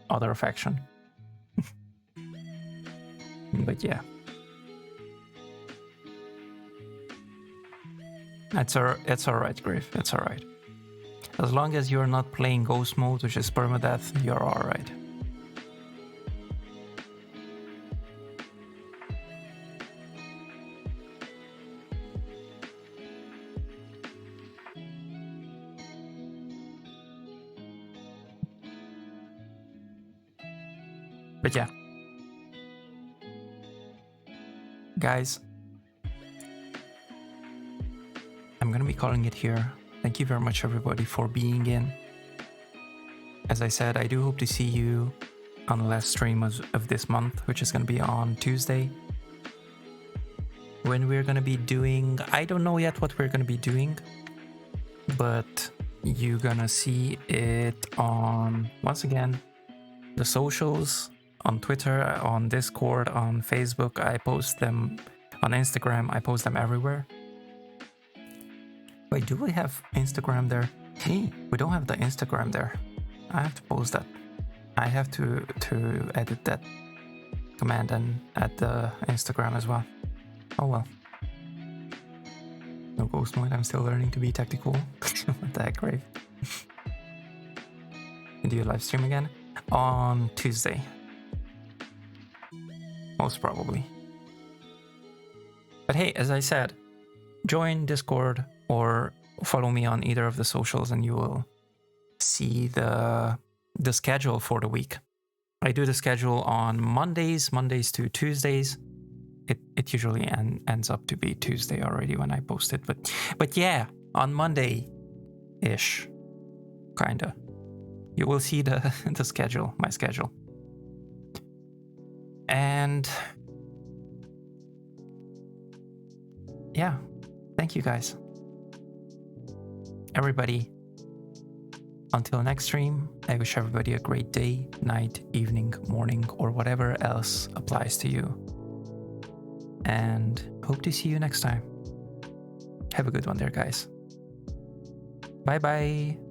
other faction. But yeah. It's alright, Griff. It's alright. As long as you're not playing Ghost Mode, which is permadeath, you're alright. But yeah. Guys, I'm gonna be calling it here. Thank you very much, everybody, for being in. As I said, I do hope to see you on the last stream of this month, which is gonna be on Tuesday. When we're gonna be doing... I don't know yet what we're gonna be doing, but you're gonna see it on, once again, the socials, on Twitter, on Discord, on Facebook. I post them on Instagram. I post them everywhere. Wait, do we have Instagram there? Hey, we don't have the Instagram there. I have to post that. I have to edit that command and add the Instagram as well. Oh well. No Ghost Mode, I'm still learning to be tactical. What the heck, Grave? Do you live stream again? On Tuesday. Most probably. But hey, as I said, join Discord or follow me on either of the socials and you will see the schedule for the week. I do the schedule on Mondays to Tuesdays. It usually ends up to be Tuesday already when I post it, but yeah, on Monday-ish, kinda. You will see the schedule, my schedule. And yeah, thank you guys. Everybody, until next stream, I wish everybody a great day, night, evening, morning, or whatever else applies to you. And hope to see you next time. Have a good one there, guys. Bye bye.